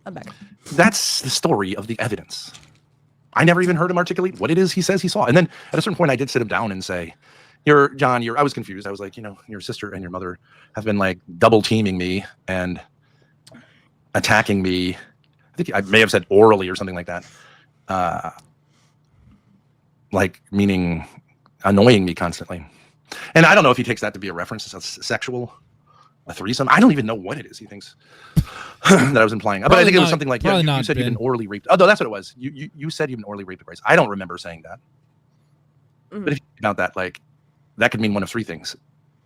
I'm back. That's the story of the evidence. I never even heard him articulate what it is he says he saw. And then at a certain point, I did sit him down and say, John, I was confused. I was like, your sister and your mother have been like double teaming me and attacking me. I think I may have said orally or something like that. Like meaning annoying me constantly. And I don't know if he takes that to be a reference to a threesome. I don't even know what it is he thinks that I was implying. But I think it was something like, you said you've been orally raped. Oh, no, that's what it was. You said you've been orally raped, Grace. I don't remember saying that. Mm-hmm. But if you think about that, like, that could mean one of three things.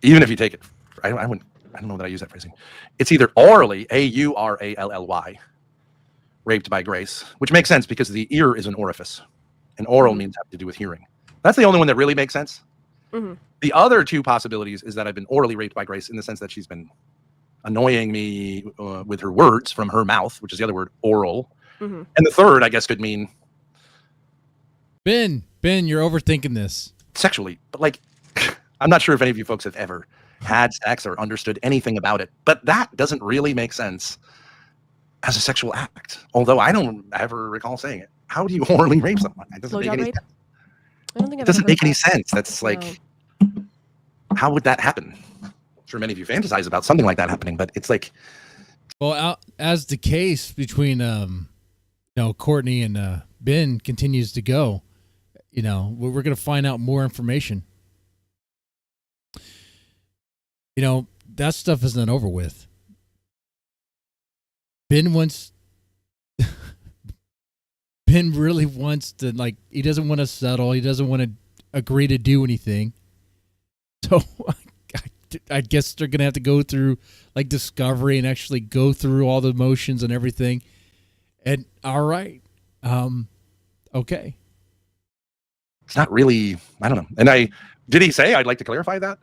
Even if you take it, I don't know that I use that phrasing. It's either orally, AURALLY, raped by Grace, which makes sense because the ear is an orifice, and oral means have to do with hearing. That's the only one that really makes sense. Mm-hmm. The other two possibilities is that I've been orally raped by Grace in the sense that she's been annoying me with her words from her mouth, which is the other word, oral. Mm-hmm. And the third, I guess, could mean Ben, you're overthinking this. Sexually. But like, I'm not sure if any of you folks have ever had sex or understood anything about it, but that doesn't really make sense as a sexual act. Although I don't ever recall saying it. How do you orally rape someone? It doesn't make any sense. I don't think It doesn't make any sense. That's like, how would that happen? I'm sure many of you fantasize about something like that happening, but it's like, Well, as the case between Courtney and Ben continues to go, we're going to find out more information. That stuff isn't over with. Ben really wants to, he doesn't want to settle. He doesn't want to agree to do anything. So I guess they're going to have to go through discovery and actually go through all the motions and everything. And all right. Okay. it's not really, I don't know. And did he say, I'd like to clarify that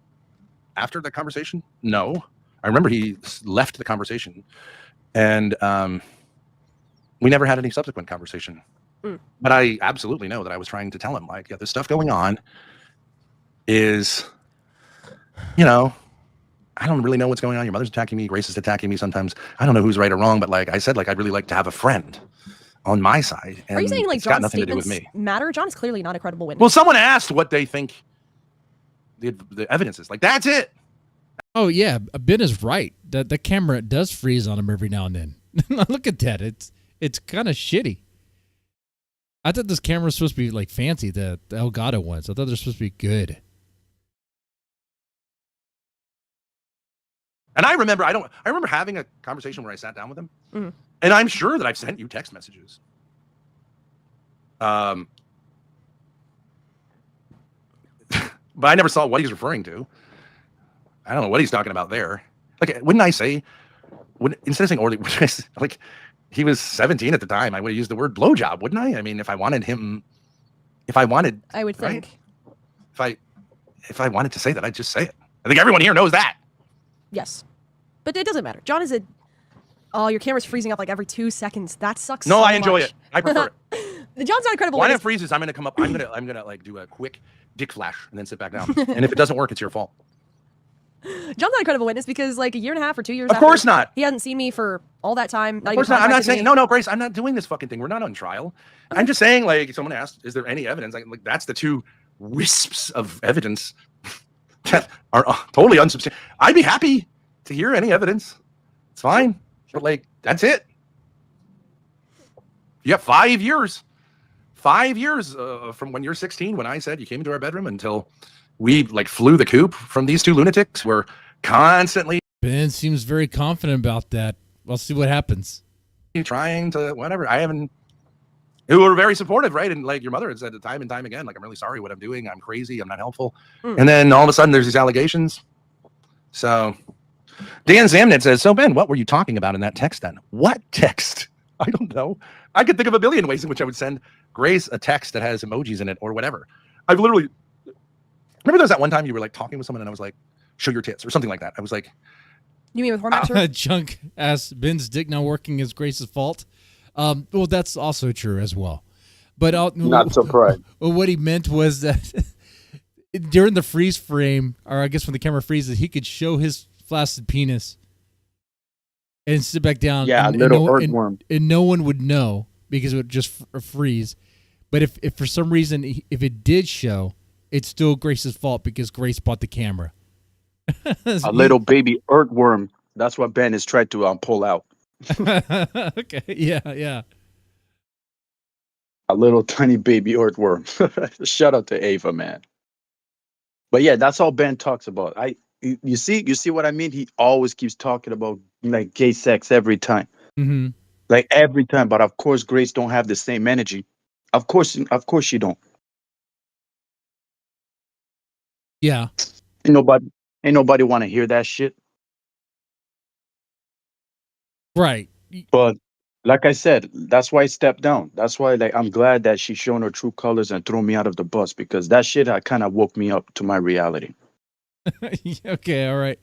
after the conversation? No. I remember he left the conversation and we never had any subsequent conversation. But I absolutely know that I was trying to tell him, like, yeah, this stuff going on is, I don't really know what's going on. Your mother's attacking me. Grace is attacking me sometimes. I don't know who's right or wrong, but like I said, I'd really like to have a friend on my side. And are you saying it's got John's nothing to do with statements me? matter? John is clearly not a credible witness. Well, someone asked what they think the evidence is. Like, that's it. Oh yeah, Ben is right. The camera does freeze on him every now and then. Look at that. It's kind of shitty. I thought this camera was supposed to be fancy, the Elgato ones. I thought they're supposed to be good. And I remember having a conversation where I sat down with him, and I'm sure that I've sent you text messages. But I never saw what he's referring to. I don't know what he's talking about there. Like, wouldn't I say, instead of saying orally, like, he was 17 at the time, I would have used the word blowjob, wouldn't I? I mean, I would think. If I wanted to say that, I'd just say it. I think everyone here knows that. Yes. But it doesn't matter. John is Oh, your camera's freezing up like every 2 seconds. That sucks. No, so I enjoy much. it. I prefer it. John's not a credible When it witness. freezes, I'm gonna come up. I'm gonna like do a quick dick flash and then sit back down. And if it doesn't work, it's your fault. John's not a credible witness because like a year and a half or 2 years. Of course not. He hasn't seen me for all that time. Of course not. I'm not saying no, Grace. I'm not doing this fucking thing. We're not on trial. I'm just saying, like, someone asked, is there any evidence? Like that's the two wisps of evidence that are totally unsubstantiated. I'd be happy to hear any evidence. It's fine, but like that's it. You have 5 years. 5 years from when you're 16, when I said you came into our bedroom, until we like flew the coop from these two lunatics. We're constantly. Ben seems very confident about that. We'll see what happens. Trying to whatever. I haven't. Who were very supportive, right? And like your mother had said time and time again, like, I'm really sorry what I'm doing. I'm crazy. I'm not helpful. And then all of a sudden there's these allegations. So Dan Zamnit says, so Ben, what were you talking about in that text then? What text? I don't know. I could think of a billion ways in which I would send Grace a text that has emojis in it or whatever. I've literally, remember there was that one time you were like talking with someone and I was like, show your tits or something like that. I was like, you mean with Hormat? Junk asks, Ben's dick not working is Grace's fault. Well, that's also true as well. But not surprised. Well, what he meant was that during the freeze frame, or I guess when the camera freezes, he could show his flaccid penis and sit back down. Yeah, and, a little and earthworm. And no one would know because it would just freeze. But if for some reason, if it did show, it's still Grace's fault because Grace bought the camera. A little baby earthworm. That's what Ben is trying to pull out. Okay. Yeah. A little tiny baby earthworm. Shout out to Ava, man. But yeah, that's all Ben talks about. You see what I mean? He always keeps talking about like gay sex every time. Mm-hmm. Like every time. But of course, Grace don't have the same energy. Of course you don't. Yeah. Ain't nobody want to hear that shit. Right. But like I said, that's why I stepped down. That's why like I'm glad that she's shown her true colors and threw me out of the bus, because that shit kind of woke me up to my reality. Okay, all right.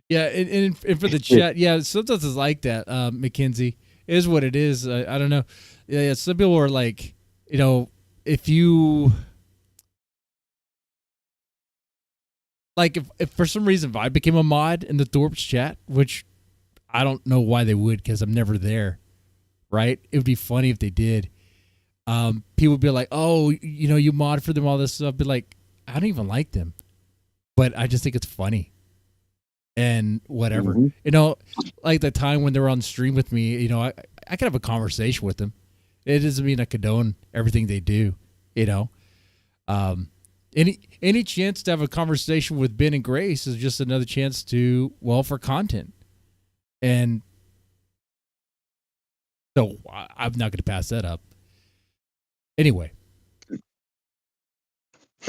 Yeah, and for the chat, yeah, sometimes it's like that, Mackenzie. It is what it is. I don't know. Yeah, some people are like, you know, if you... Like, if for some reason if I became a mod in the Thorp's chat, which I don't know why they would because I'm never there, right? It would be funny if they did. People would be like, oh, you know, you mod for them, all this stuff. I'd be like, I don't even like them. But I just think it's funny. And whatever. Mm-hmm. You know, like the time when they were on stream with me, you know, I could have a conversation with them. It doesn't mean I condone everything they do, you know. Any chance to have a conversation with Ben and Grace is just another chance to, well, for content. And so I'm not going to pass that up. Anyway.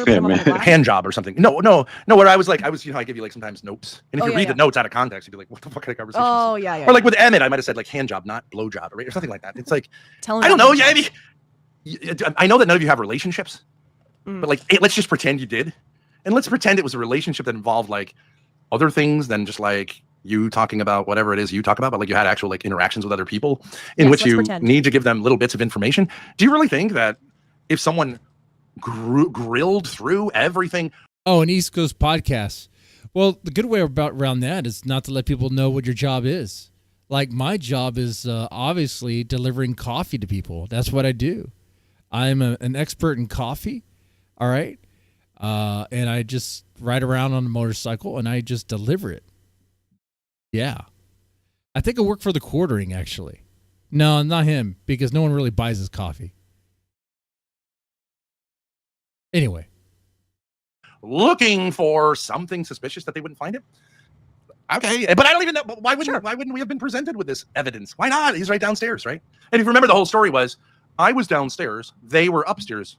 Yeah, hand job or something. No. What I was, you know, I give you like sometimes notes, and if you read the notes out of context, you'd be like, "What the fuck kind of conversation?" Oh yeah. Or like with Emmett, I might have said like hand job, not blow job, or something like that. It's like I don't know. Yeah, I know that none of you have relationships, but like, hey, let's just pretend you did, and let's pretend it was a relationship that involved like other things than just like you talking about whatever it is you talk about, but like you had actual like interactions with other people in which you need to give them little bits of information. Do you really think that if someone grilled through everything? Oh, an East Coast podcast. Well, the good way around that is not to let people know what your job is. Like my job is obviously delivering coffee to people. That's what I do. I'm an expert in coffee. All right. And I just ride around on a motorcycle and I just deliver it. Yeah. I think I work for the Quartering, actually. No, not him, because no one really buys his coffee. Anyway. Looking for something suspicious that they wouldn't find it? Okay, but I don't even know. Why wouldn't we have been presented with this evidence? Why not? He's right downstairs, right? And if you remember, the whole story was I was downstairs, they were upstairs.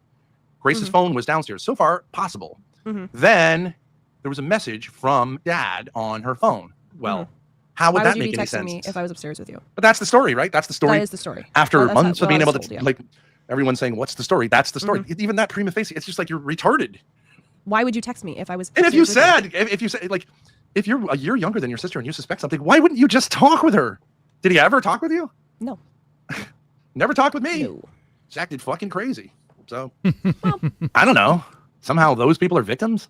Grace's phone was downstairs. So far, possible. Then there was a message from Dad on her phone. Well, how would that make any sense? Me if I was upstairs with you? But that's the story, right? That's the story. That is the story. After months of being able to, like, everyone saying, "What's the story?" That's the story. Even that prima facie, it's just like you're retarded. Why would you text me if I was? And if you said, like, if you're a year younger than your sister and you suspect something, why wouldn't you just talk with her? Did he ever talk with you? No. Never talked with me. No. He's acted fucking crazy. So, I don't know. Somehow those people are victims?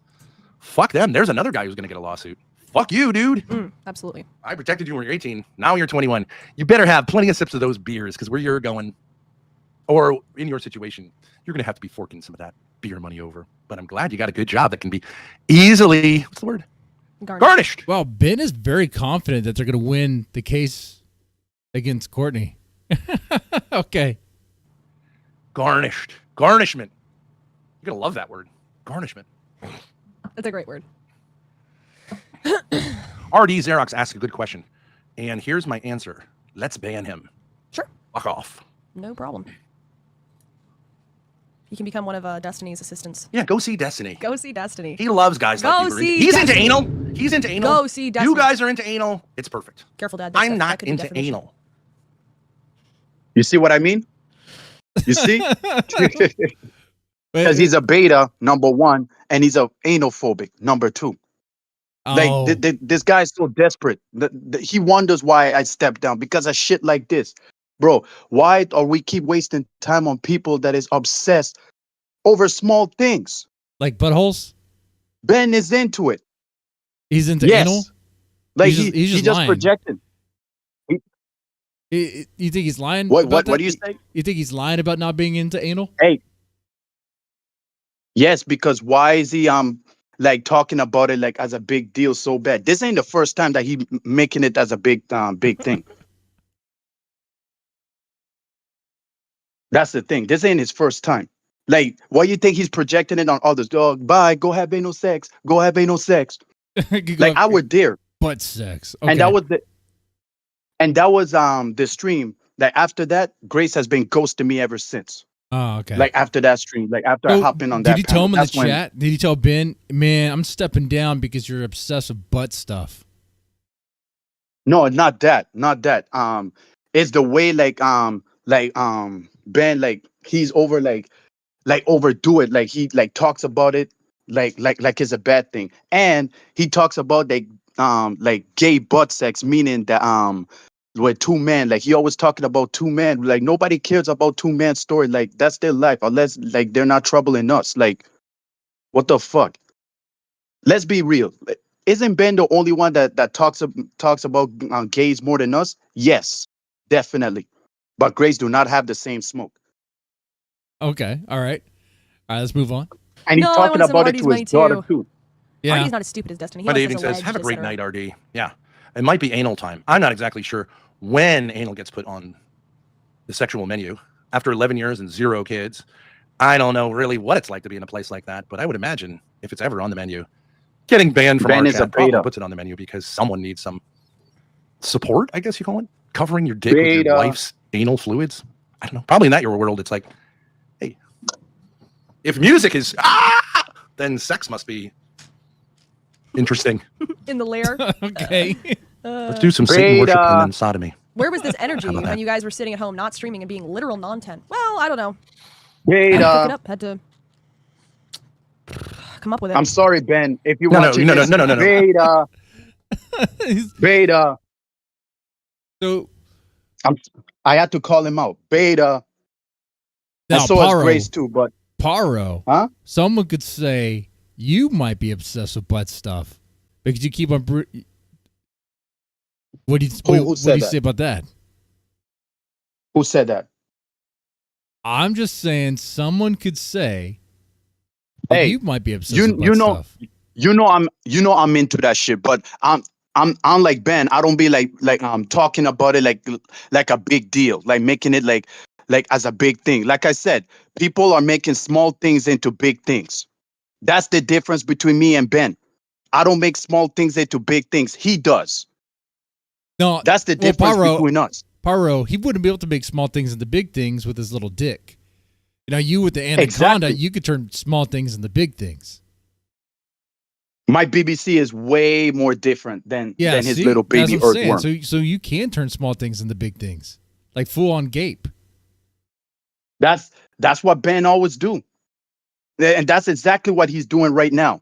Fuck them. There's another guy who's going to get a lawsuit. Fuck you, dude. Absolutely. I protected you when you were 18. Now you're 21. You better have plenty of sips of those beers, because where you're going, or in your situation, you're going to have to be forking some of that beer money over. But I'm glad you got a good job that can be easily, what's the word? Garnished. Well, Ben is very confident that they're going to win the case against Courtney. Okay. Garnished. Garnishment. You're going to love that word. Garnishment. That's a great word. RD Xerox asked a good question. And here's my answer. Let's ban him. Sure. Fuck off. No problem. You can become one of Destiny's assistants. Yeah, go see Destiny. Go see Destiny. He loves guys Go like you. see He's Destiny. into anal. He's into anal. Go see Destiny. You guys are into anal. It's perfect. Careful, Dad. I'm That not could be into defamation. anal. You see what I mean? You see? Because he's a beta, number one, and he's a anophobic, number two. Oh. Like this guy's so desperate. He wonders why I stepped down because of shit like this, bro. Why are we keep wasting time on people that is obsessed over small things? Like buttholes? Ben is into it. He's into Yes. anal? Like He's he just just lying. projecting. You think he's lying? What about do that? you say? You think he's lying about not being into anal? Hey. Yes, because why is he like talking about it like as a big deal so bad? This ain't the first time that he making it as a big thing. That's the thing. This ain't his first time. Like, why you think he's projecting it on others? Dog, bye, go have anal sex. Go have anal sex. Like I would dare. Butt sex. And that was the stream. Like after that, Grace has been ghosting me ever since. Oh, okay. Like after that stream, like after I hop in on that. Did you tell him in the that's when- chat? Did you tell Ben, man, I'm stepping down because you're obsessed with butt stuff? No, not that. Not that. It's the way Ben, like he's over like overdo it. Like he like talks about it like it's a bad thing. And he talks about like gay butt sex, meaning that with two men. Like he always talking about two men. Like nobody cares about two men story. Like that's their life, unless like they're not troubling us. Like what the fuck? Let's be real. Isn't Ben the only one that talks about gays more than us? Yes, definitely. But Grace do not have the same smoke. Okay. All right. Let's move on. And he's No, I talking wanted some about it Artie's to money his daughter too. too. Yeah. Artie's not as stupid as Destiny. He Monday also evening has says, a have a ledge, great etc. night, RD. Yeah. It might be anal time. I'm not exactly sure when anal gets put on the sexual menu. After 11 years and 0 kids, I don't know really what it's like to be in a place like that, but I would imagine if it's ever on the menu, getting banned from Ben our is a chat probably beta. puts it on the menu because someone needs some support, I guess you call it. Covering your dick with Beta. your wife's anal fluids. I don't know. Probably not your world. It's like, hey, if music is then sex must be interesting. In the lair. Okay. Let's do some Satan worship and then sodomy. Where was this energy How about when that? you guys were sitting at home, not streaming and being literal non-10? Well, I don't know. Wait, Had to cook it up. Had to come up with it. I'm sorry, Ben. If you No, want no. Beta. Beta. So I had to call him out. Beta. now, And so Paro, is Grace too, but Paro, huh? someone could say you might be obsessed with butt stuff because you keep on. What do you Who what said do you that? say about that? Who said that? I'm just saying someone could say that Hey, you might be obsessed you with butt know stuff. you know I'm into that shit, but I'm like Ben. I don't be like talking about it like a big deal, like making it like as a big thing. Like I said, people are making small things into big things. That's the difference between me and Ben. I don't make small things into big things. He does. No, That's the difference between us. Paro, he wouldn't be able to make small things into big things with his little dick. You know, you with the anaconda, Exactly. you could turn small things into big things. My BBC is way more different than his see? little That's baby what I'm saying. earthworm. So you can turn small things into big things, like full on gape. That's what Ben always do. And that's exactly what he's doing right now.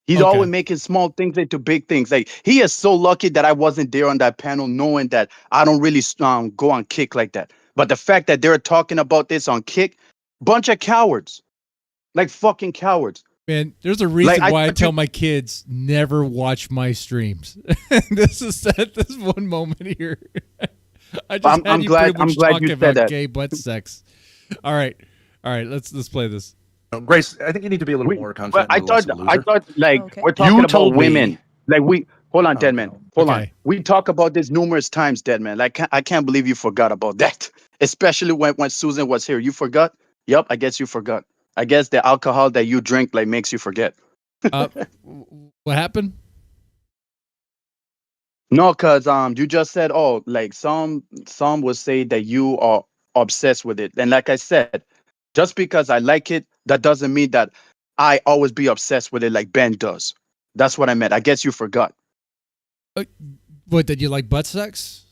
He's Okay. always making small things into big things. Like he is so lucky that I wasn't there on that panel, knowing that I don't really go on Kick like that. But the fact that they're talking about this on Kick, bunch of cowards, like fucking cowards. Man, there's a reason Like, why I tell my kids never watch my streams. This is this one moment here. I just I'm had you glad- pretty much I'm glad talking you said about that. gay butt sex. All right, let's play this. Grace, I think you need to be a little more confident. But I thought like Okay. we're talking You about told me- women. Like we hold on, Deadman. Hold on. Okay. We talk about this numerous times, Deadman. Like I can't believe you forgot about that. Especially when Susan was here. You forgot? Yup, I guess you forgot. I guess the alcohol that you drink like makes you forget. What happened? No, cause you just said, oh, like some would say that you are obsessed with it. And like I said, just because I like it, that doesn't mean that I always be obsessed with it like Ben does. That's what I meant. I guess you forgot. What, did you like butt sex?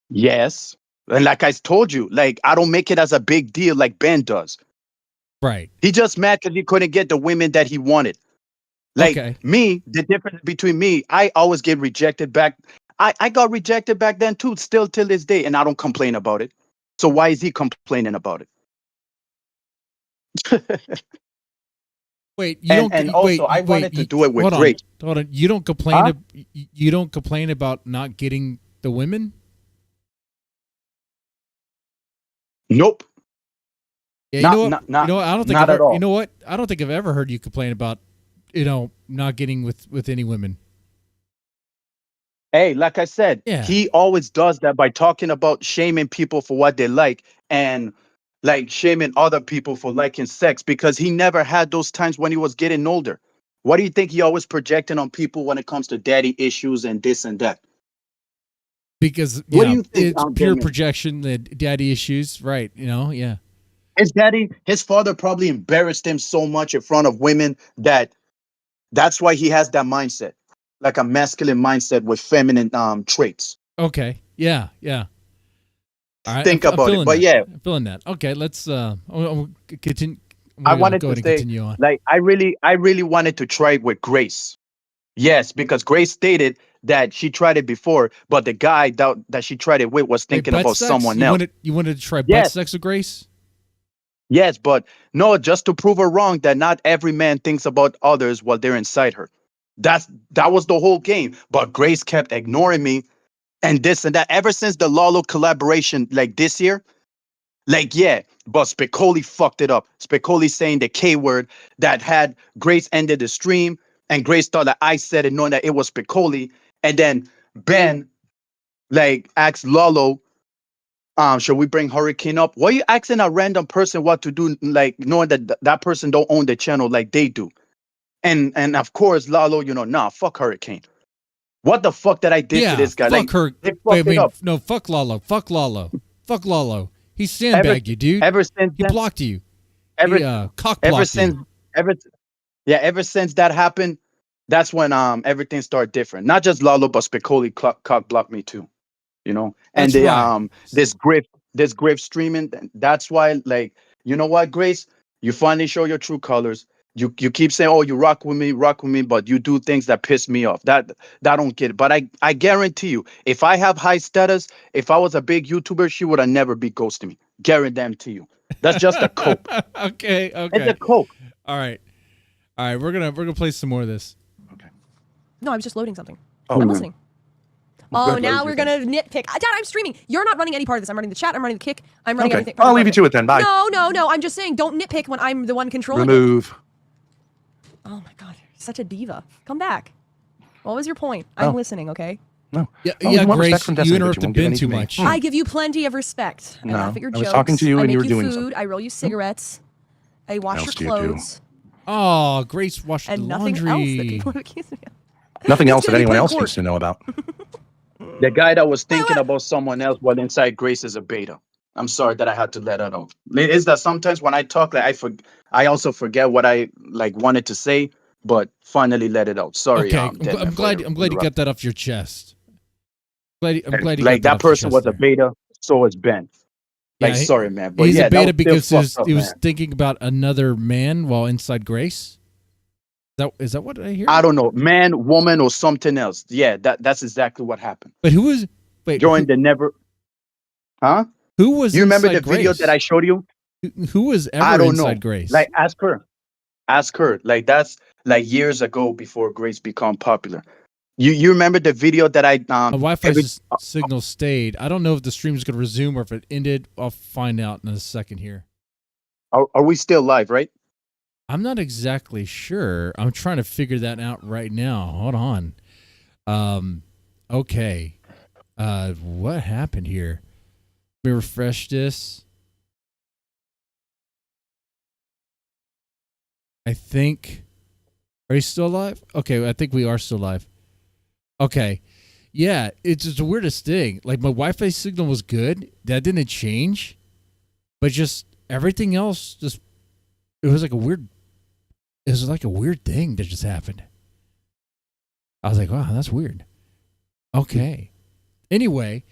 Yes. And like I told you, like I don't make it as a big deal like Ben does. Right. He just mad because he couldn't get the women that he wanted. Like me, the difference between me, I always get rejected back. I got rejected back then too, still till this day, and I don't complain about it. So why is he complaining about it? Wait, you don't. And also, wait, I wanted to do it with hold on, Grace. Hold on. You don't complain. Huh? You don't complain about not getting the women. Nope. Yeah, Not- you know what? not- you know what? I don't think. not I've at all. You know what? I don't think I've ever heard you complain about, not getting with any women. Hey, like I said, Yeah. he always does that by talking about shaming people for what they like and like shaming other people for liking sex because he never had those times when he was getting older. What do you think he always projecting on people when it comes to daddy issues and this and that? Because What do you think, it's pure Damon? projection, the daddy issues, right? Yeah. His father probably embarrassed him so much in front of women that's why he has that mindset, like a masculine mindset with feminine traits. Okay. Yeah. All right. Think about it, feeling but that. yeah. I'm feeling that. Okay. Let's continue. I wanted go to ahead and say, continue on. like, I really wanted to try it with Grace. Yes, because Grace stated that she tried it before, but the guy that she tried it with was thinking Wait, butt about sex? someone You else. wanted to try butt Yes. sex with Grace? Yes, but no, just to prove her wrong that not every man thinks about others while they're inside her. That was the whole game. But Grace kept ignoring me and this and that ever since the Lalo collaboration, like this year. Like, yeah, but Spicoli fucked it up. Spicoli saying the K word that had Grace ended the stream, and Grace thought that I said it, knowing that it was Spicoli. And then Ben, like, asked Lalo, should we bring Hurricane up? Why are you asking a random person what to do, like, knowing that that person don't own the channel like they do? And of course, Lalo, nah, fuck Hurricane. What the fuck did I did to this guy? Fuck Like, her. they fucked Wait, I it mean, up. no, fuck Lalo. Fuck Lalo. Fuck Lalo. He sandbagged you, dude. Ever since he then- blocked you. Ever, He cock blocked ever since you. ever since that happened, that's when everything started different. Not just Lalo, but Spicoli cock blocked me too. And That's the right. this Griff streaming. That's why, like, you know what, Grace, you finally show your true colors. You keep saying, oh, you rock with me, but you do things that piss me off. That I don't get it. But I guarantee you, if I have high status, if I was a big YouTuber, she would have never be ghosting me. Guarantee you. That's just a cope. Okay. It's a cope. All right. We're gonna play some more of this. No, I was just loading something. Oh, I'm no. listening. Oh, now we're gonna nitpick. Dad, I'm streaming. You're not running any part of this. I'm running the chat. I'm running the kick. I'm running Okay. everything. I'll leave you to it then. Bye. No. I'm just saying, don't nitpick when I'm the one controlling it. Remove. Oh my god, you're such a diva. Come back. What was your point? I'm listening. Okay. No. Yeah, Oh, you want respect Grace, from you Destiny, but interrupted won't give Ben any too to me. much. I give you plenty of respect. I No, laugh at your I was jokes. talking to you I and make you were you doing food. something. I roll you cigarettes. I wash else your do you do? clothes. Oh, Grace washed And the nothing laundry. else that people have accused me of. Nothing else gonna that be anyone put in else court. needs to know about. The guy that was thinking about someone else while inside Grace is a beta. I'm sorry that I had to let that out. Is that sometimes when I talk, like I also forget what I like wanted to say, but finally let it out. Sorry. Okay, Deadman, I'm for glad you interrupting. got that off your chest. I'm glad you Like got that off your person chest was a there. beta, so was Ben. Like, Yeah, sorry, man, but he's yeah, a beta that was because still fucked up, he was man. thinking about another man while inside Grace. Is Is that what I hear? I don't know, man, woman, or something else. Yeah, that's exactly what happened. But who was? Wait, during the never? Huh? Who was? You remember the inside video Grace? that I showed you? Who was ever I don't inside know. Grace? Like, ask her. Ask her. Like, that's like years ago before Grace become popular. You remember the video that I My Wi-Fi signal stayed. I don't know if the stream is going to resume or if it ended. I'll find out in a second here. Are we still live, right? I'm not exactly sure. I'm trying to figure that out right now. Hold on. Okay. What happened here? Let me refresh this. I think. Are you still alive? Okay, I think we are still live. Okay. Yeah, it's just the weirdest thing. Like, my Wi-Fi signal was good. That didn't change. But just everything else just it was like a weird thing that just happened. I was like, wow, that's weird. Okay. Anyway,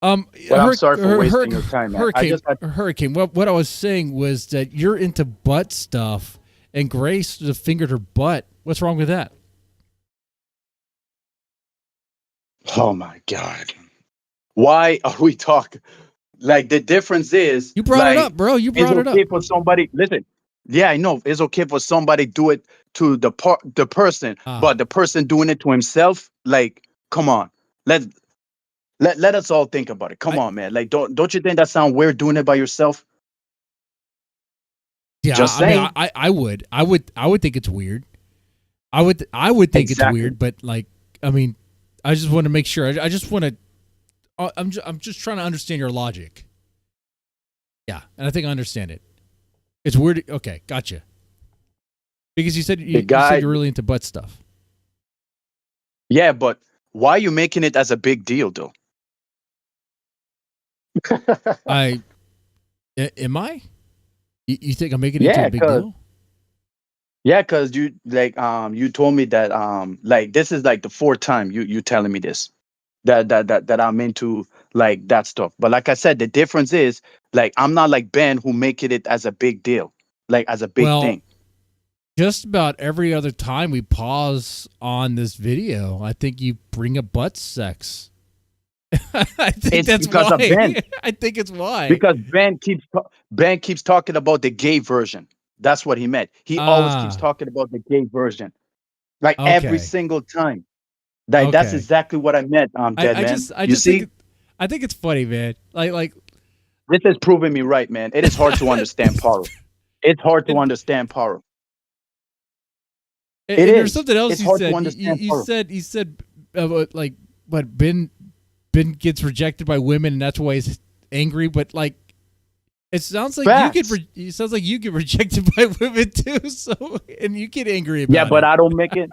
I'm sorry for wasting your time, man. Hurricane. What I was saying was that you're into butt stuff, and Grace just fingered her butt. What's wrong with that? Oh my God! Why are we talking? Like, the difference is you brought it up, bro. You brought it up. It's okay for somebody. Listen. Yeah, I know it's okay for somebody do it to the person, but the person doing it to himself, like, come on, let us all think about it. Come on, man. Like, don't you think that sounds weird doing it by yourself? Yeah, just saying. I would think it's weird. I would think it's weird, but like, I mean, I just want to make sure. I just want to. I'm just trying to understand your logic. Yeah, and I think I understand it. It's weird. Okay, gotcha. Because you said you said you're really into butt stuff. Yeah, but why are you making it as a big deal, though? Am I? You think I'm making it into a big deal? Yeah, because you you told me that like this is like the fourth time you telling me this that I'm into like that stuff. But like I said, the difference is like I'm not like Ben who making it as a big deal, like as a big thing. Just about every other time we pause on this video, I think you bring up butt sex. I think that's because why. of Ben. I think it's why. Because Ben keeps talking about the gay version. That's what he meant. He always keeps talking about the gay version, like every single time. Like that's exactly what I meant. Dead man. I think it's funny, man. Like this is proving me right, man. It is hard to understand Paro. It's hard to understand Paro. And there's something else you said. You said like what Ben gets rejected by women, and that's why he's angry. But like, it sounds like you get rejected by women too. So and you get angry about it. Yeah, but I don't make it.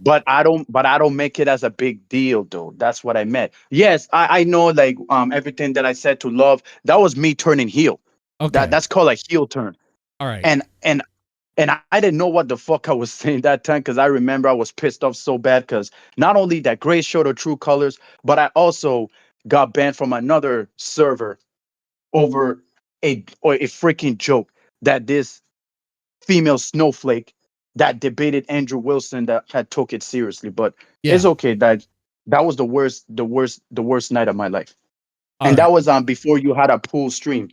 But I don't make it as a big deal, though. That's what I meant. Yes, I know. Like everything that I said to Love, that was me turning heel. Okay, that's called a heel turn. All right. And I didn't know what the fuck I was saying that time, because I remember I was pissed off so bad because not only that Grace showed her true colors, but I also got banned from another server over a freaking joke that this female snowflake that debated Andrew Wilson that had took it seriously. But it's okay. That was the worst night of my life. And that was before you had a pool stream.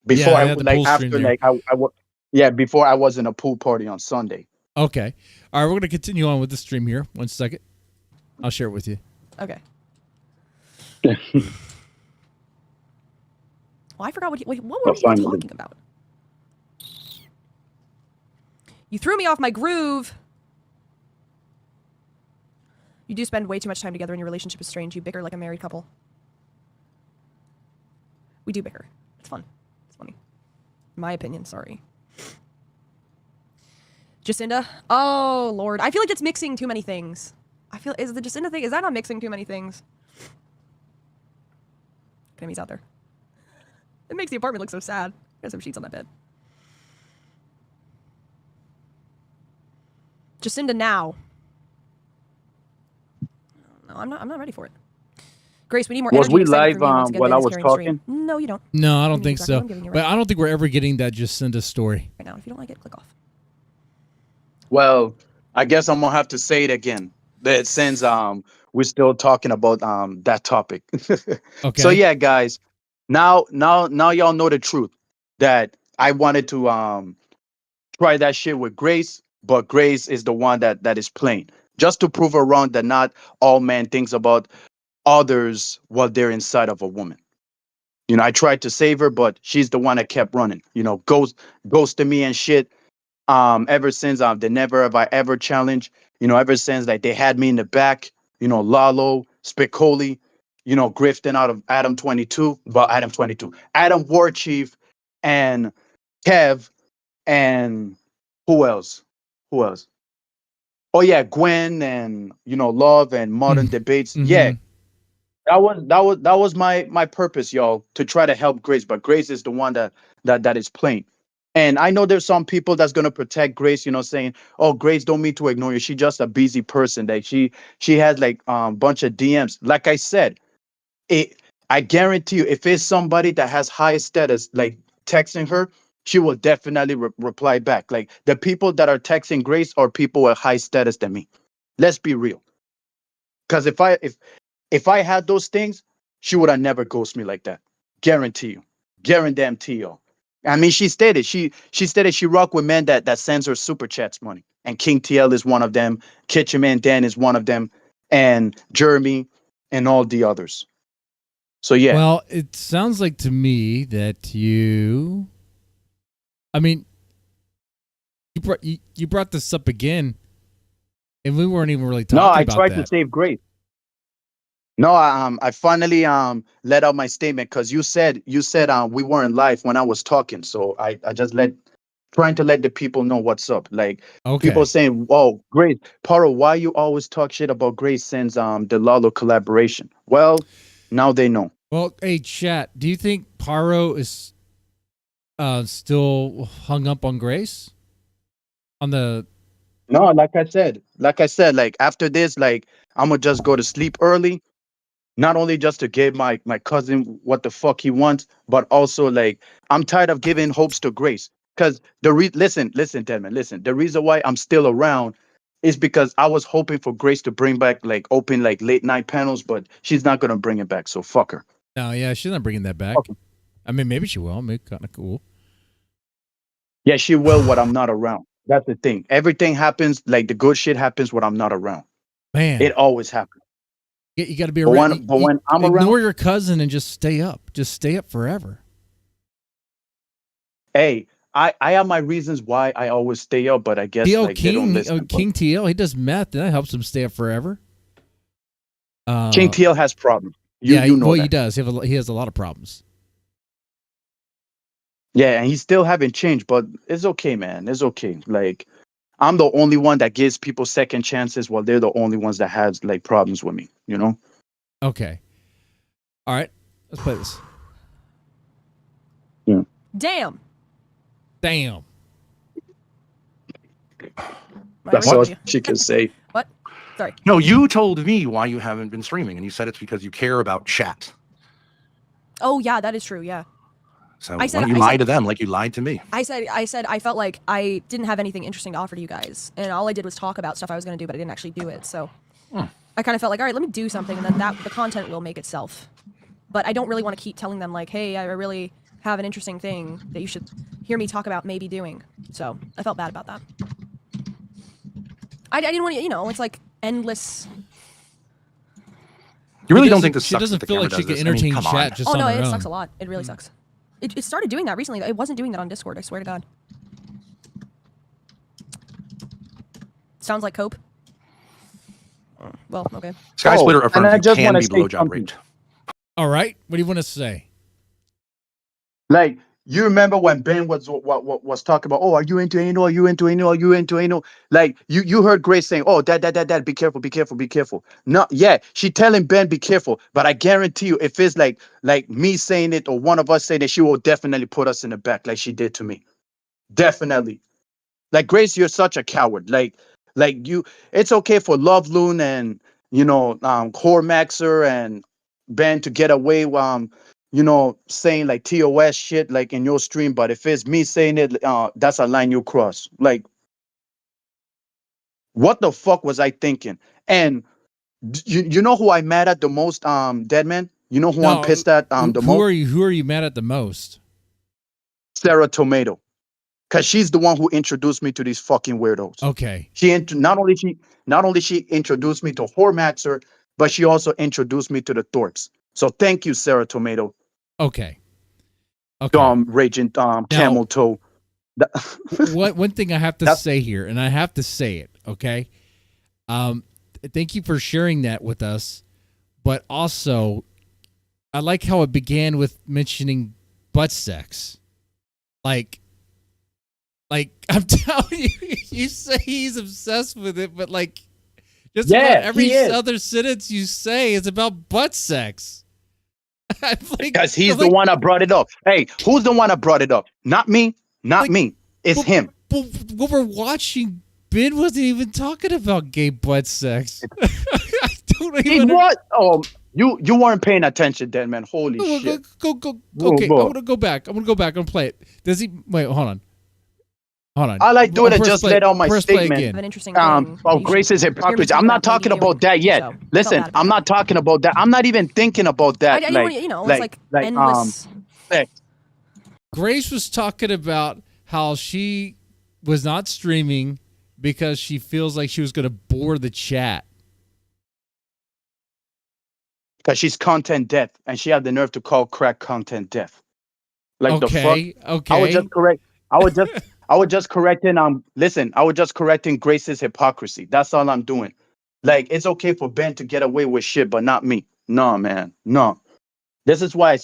Before before I was in a pool party on Sunday. Okay. All right, we're going to continue on with the stream here. 1 second. I'll share it with you. Okay. Well, I forgot what were we talking about? You threw me off my groove. You do spend way too much time together and your relationship is strange. You bicker like a married couple. We do bicker. It's fun. It's funny. In my opinion, sorry. Jacinda? Oh, Lord. I feel like it's mixing too many things. Is the Jacinda thing, is that not mixing too many things? Enemies out there. It makes the apartment look so sad. There's some sheets on that bed. Jacinda now. No, I'm not ready for it. Grace, we need more energy. Was we live while I was talking? No, you don't. No, I don't think so. But I don't think we're ever getting that Jacinda story. Right now, if you don't like it, click off. Well, I guess I'm gonna have to say it again. That since we're still talking about that topic. Okay. So yeah, guys, now y'all know the truth that I wanted to try that shit with Grace, but Grace is the one that is playing. Just to prove her wrong that not all men thinks about others while they're inside of a woman. You know, I tried to save her, but she's the one that kept running. You know, ghosting me and shit. Ever since they never have I ever challenged. You know, ever since like they had me in the back. You know, Lalo, Spicoli. You know, grifting out of Adam 22, well, Adam 22, Adam War Chief, and Kev, and who else? Who else? Oh yeah, Gwen and Love and Modern Debates. Yeah, that was my purpose, y'all, to try to help Grace. But Grace is the one that is playing. And I know there's some people that's gonna protect Grace, saying, "Oh, Grace don't mean to ignore you. She's just a busy person. That she has like bunch of DMs." Like I said, I guarantee you, if it's somebody that has high status, like texting her, she will definitely reply back. Like the people that are texting Grace are people with high status than me. Let's be real. Because if I had those things, she would have never ghosted me like that. Guarantee you. Guarantee you. I mean, she stated she rock with men that sends her super chats money. And King TL is one of them. Kitchen Man Dan is one of them. And Jeremy and all the others. So yeah. Well, it sounds like to me that you brought this up again, and we weren't even really talking about that. No, I tried to save Grace. No, I finally let out my statement because you said we weren't live when I was talking, so I just trying to let the people know what's up. Like people saying, "Oh, Grace, Paro, why you always talk shit about Grace since the Lalo collaboration?" Well, now they know. Well, hey, chat, do you think Paro is still hung up on Grace? No, like I said, like after this, like I'm gonna just go to sleep early. Not only just to give my cousin what the fuck he wants, but also like I'm tired of giving hopes to Grace. Because listen, Deadman, listen. The reason why I'm still around is because I was hoping for Grace to bring back like open like late night panels, but she's not gonna bring it back. So fuck her. No, yeah, she's not bringing that back. Okay. I mean, maybe she will. Maybe kind of cool. Yeah, she will when I'm not around. That's the thing. Everything happens, like the good shit happens when I'm not around. Man, it always happens. You got to be around. But when I'm around, ignore your cousin and just stay up. Just stay up forever. Hey, I have my reasons why I always stay up, but I guess like, they don't listen. King TL, he does meth, and that helps him stay up forever. King TL has problems. You know well, that. he does. He has a lot of problems. Yeah, and he's still haven't changed, but it's okay, man. It's okay. Like I'm the only one that gives people second chances, while they're the only ones that has like problems with me. You know? Okay. All right. Let's play this. Yeah. Damn. That's all she can say. What? Sorry. No, you told me why you haven't been streaming, and you said it's because you care about chat. Oh yeah, that is true. Yeah. So why don't you lie to them like you lied to me? I said I felt like I didn't have anything interesting to offer to you guys, and all I did was talk about stuff I was going to do, but I didn't actually do it. So I kind of felt like, all right, let me do something, and then the content will make itself. But I don't really want to keep telling them like, hey, I really have an interesting thing that you should hear me talk about maybe doing. So I felt bad about that. I didn't want to, it's like endless. You really don't think this she sucks? doesn't that the feel like camera she can does this? I mean, entertain come on. chat just Oh on no, her it own. sucks a lot. It really sucks. It started doing that recently. It wasn't doing that on Discord. I swear to God. Sounds like cope. Well, okay. Sky Splitter and I affirms you just can wanna be say blowjob something. raped. All right. What do you want to say? Like, you remember when Ben was talking about, oh, are you into anal? Are you into anal? Are you into anal? Like, you heard Grace saying, oh, dad, be careful, be careful, be careful. No, yeah, she telling Ben be careful, but I guarantee you, if it's like me saying it or one of us saying it, she will definitely put us in the back like she did to me. Definitely. Like, Grace, you're such a coward. Like you, it's okay for Love Loon and Cormaxer and Ben to get away saying like TOS shit like in your stream, but if it's me saying it, that's a line you cross. Like, What the fuck was I thinking? And you know who I mad at the most, Deadman? You know who I'm pissed at the most? Who are you mad at the most? Sarah Tomato. Because she's the one who introduced me to these fucking weirdos. Okay. Not only she introduced me to Hormaxer, but she also introduced me to the Thorps. So thank you, Sarah Tomato. Okay. Raging Camel Toe. One thing I have to say here, and I have to say it, okay? Thank you for sharing that with us, but also, I like how it began with mentioning butt sex. Like I'm telling you, you say he's obsessed with it, but like, just about every other sentence you say is about butt sex. Because he's the one that brought it up. Hey, who's the one that brought it up? Not me. Not me. It's him. But what we're watching, Ben wasn't even talking about gay butt sex. I don't even. What? Oh, you weren't paying attention, then, man. Holy shit. Go. Okay, I'm gonna go back. I'm gonna play it. Does he? Wait, hold on. I like doing it. Just let out my statement. An interesting Grace's hypocrisy. I'm not talking about that yet. So listen, I'm not talking about that. I'm not even thinking about that. It's like endless. Grace was talking about how she was not streaming because she feels like she was going to bore the chat. Because she's content deaf, and she had the nerve to call crack content deaf. Like the fuck. Okay. I was just correcting. Listen, I was just correcting Grace's hypocrisy. That's all I'm doing. Like, it's okay for Ben to get away with shit, but not me. No, man. No. This is why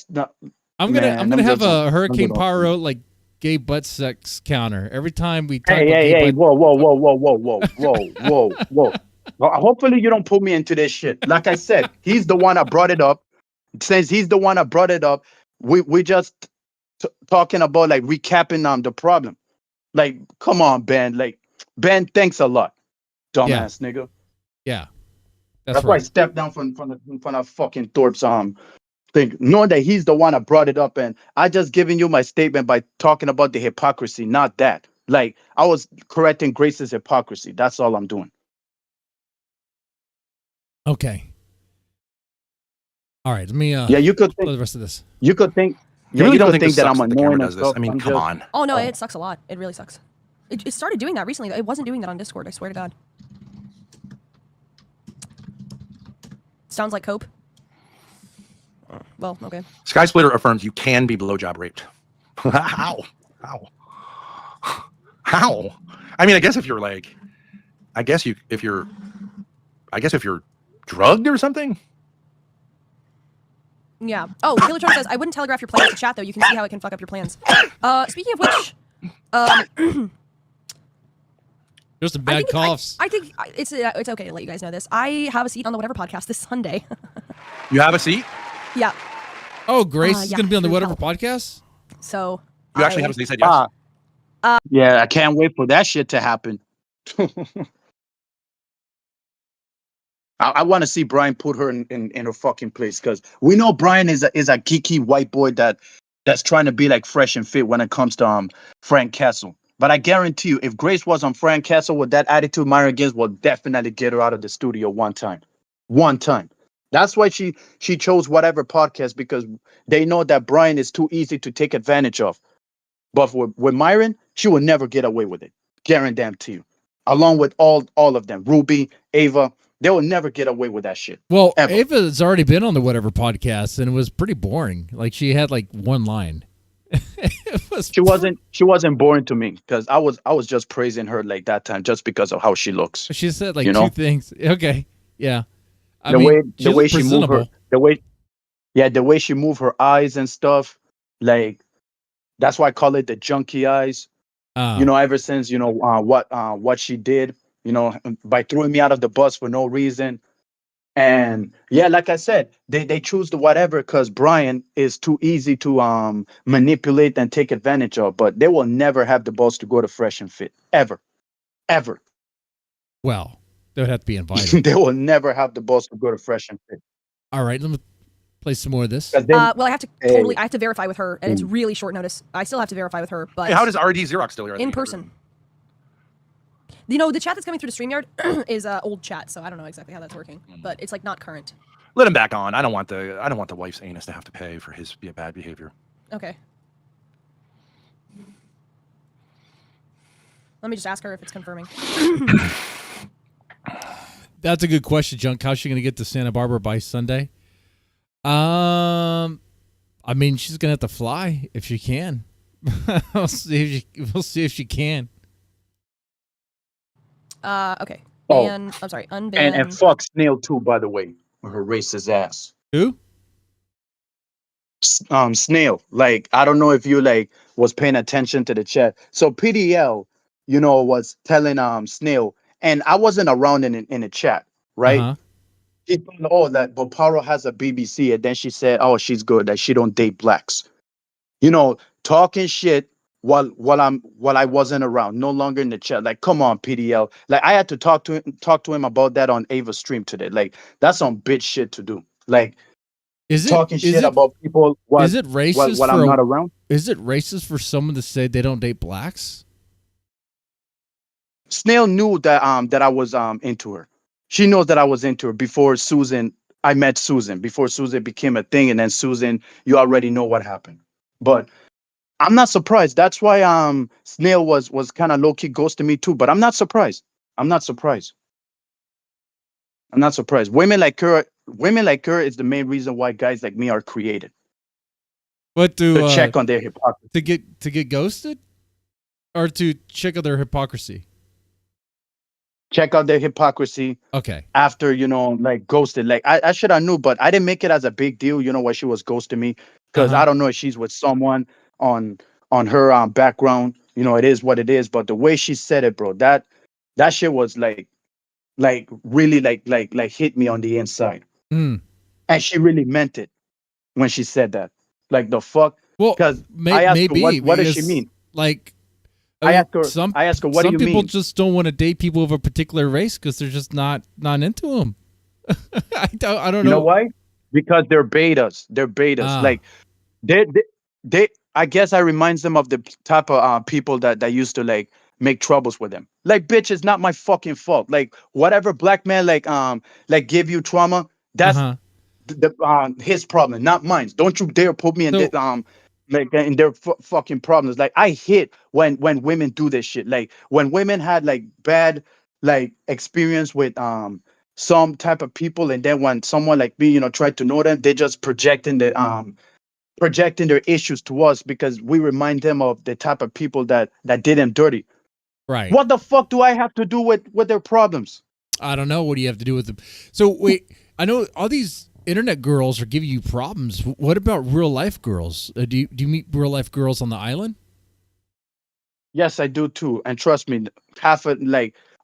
I'm gonna have a Hurricane Pyro like gay butt sex counter every time we talk. Hey! Whoa! Hopefully you don't put me into this shit. Like I said, he's the one that brought it up. Since he's the one that brought it up, we just talking about like recapping the problem. Like, come on, Ben. Like, Ben, thanks a lot, dumbass nigga. Yeah, that's why I stepped down from of fucking Thorp's thing, knowing that he's the one that brought it up, and I just giving you my statement by talking about the hypocrisy, not that. Like, I was correcting Grace's hypocrisy. That's all I'm doing. Okay. All right. Let me. You could think the rest of this. You could think. You really don't think that I'm annoying does this? I mean, come on. Oh no, it sucks a lot. It really sucks. It started doing that recently. It wasn't doing that on Discord. I swear to God. Sounds like cope. Well, okay. Sky Splitter affirms you can be blowjob raped. How? I mean, I guess if you're drugged or something. Yeah. Oh, Kilotron says, I wouldn't telegraph your plans to chat, though. You can see how it can fuck up your plans. Speaking of which... There's some bad coughs. I think it's okay to let you guys know this. I have a seat on the Whatever podcast this Sunday. You have a seat? Yeah. Oh, Grace is going to be on the Whatever podcast? So... You actually have a seat? You said yes? Yeah, I can't wait for that shit to happen. I want to see Brian put her in her fucking place, because we know Brian is a geeky white boy that's trying to be like fresh and fit when it comes to Frank Castle. But I guarantee you, if Grace was on Frank Castle with that attitude, Myron Gibbs will definitely get her out of the studio one time. That's why she chose Whatever podcast, because they know that Brian is too easy to take advantage of. But with Myron, she will never get away with it. Guarantee you. Along with all of them, Ruby, Ava. They will never get away with that shit. Well, ever. Ava's already been on the Whatever podcast, and it was pretty boring. Like, she had like one line. She wasn't boring to me, because I was just praising her like that time just because of how she looks. She said like two things. Okay, yeah. The way she moved her, the way she moved her eyes and stuff, like that's why I call it the junkie eyes. Ever since what she did. By throwing me out of the bus for no reason. And yeah, like I said, they choose the Whatever because Brian is too easy to manipulate and take advantage of, but they will never have the balls to go to Fresh and Fit. Ever. Well, they would have to be invited. They will never have the balls to go to Fresh and Fit. All right, let me play some more of this. Well, I have to verify with her, and it's really short notice. I still have to verify with her, but... Hey, how does RD Xerox still here? In person. The chat that's coming through the StreamYard is old chat, so I don't know exactly how that's working, but it's like not current. Let him back on. I don't want the wife's anus to have to pay for his bad behavior. Okay. Let me just ask her if it's confirming. That's a good question, Junk. How's she going to get to Santa Barbara by Sunday? I mean, she's going to have to fly if she can. we'll see if she can. Okay. Oh. I'm sorry. Unban. And fuck Snail too, by the way. Her racist ass. Who? Snail. Like, I don't know if you like was paying attention to the chat. So PDL, was telling Snail, and I wasn't around in the chat, right? Uh-huh. He told, that Boparo has a BBC, and then she said, oh, she's good, that she don't date blacks. Talking shit while I wasn't around, no longer in the chat. Like, come on, PDL. Like, I had to talk to him about that on Ava's stream today. Like, that's some bitch shit to do. Like, talking shit about people while is it racist while I'm not around. Is it racist for someone to say they don't date blacks? Snail knew that I was into her. She knows that I was into her before Susan. I met Susan before Susan became a thing, and then Susan, you already know what happened. But I'm not surprised. That's why Snail was kind of low key ghosting me too. But I'm not surprised. I'm not surprised. Women like her is the main reason why guys like me are created. What to check on their hypocrisy? To get ghosted, or to check out their hypocrisy? Check out their hypocrisy. Okay. After like ghosted, like I should have knew, but I didn't make it as a big deal. Why she was ghosting me, because I don't know if she's with someone on her background. It is what it is. But the way she said it, bro, that shit was like really like hit me on the inside. Mm. And she really meant it when she said that. Like, the fuck. Well, because I asked her, what does she mean? Like, I asked her, what do you mean? Some people just don't want to date people of a particular race because they're just not into them. I don't know. You know why? Because they're betas. They're betas. Like, they. I guess I reminds them of the type of people that used to like make troubles with them. Like, bitch, it's not my fucking fault. Like, whatever black man like give you trauma, that's his problem, not mine. Don't you dare put me in their fucking problems. Like, I hate when women do this shit. Like, when women had like bad like experience with some type of people, and then when someone like me tried to know them, they just projecting their issues to us because we remind them of the type of people that did them dirty. Right. What the fuck do I have to do with their problems? I don't know. What do you have to do with them? So wait, I know all these internet girls are giving you problems. What about real life girls? Do you meet real life girls on the island? Yes, I do too. And trust me,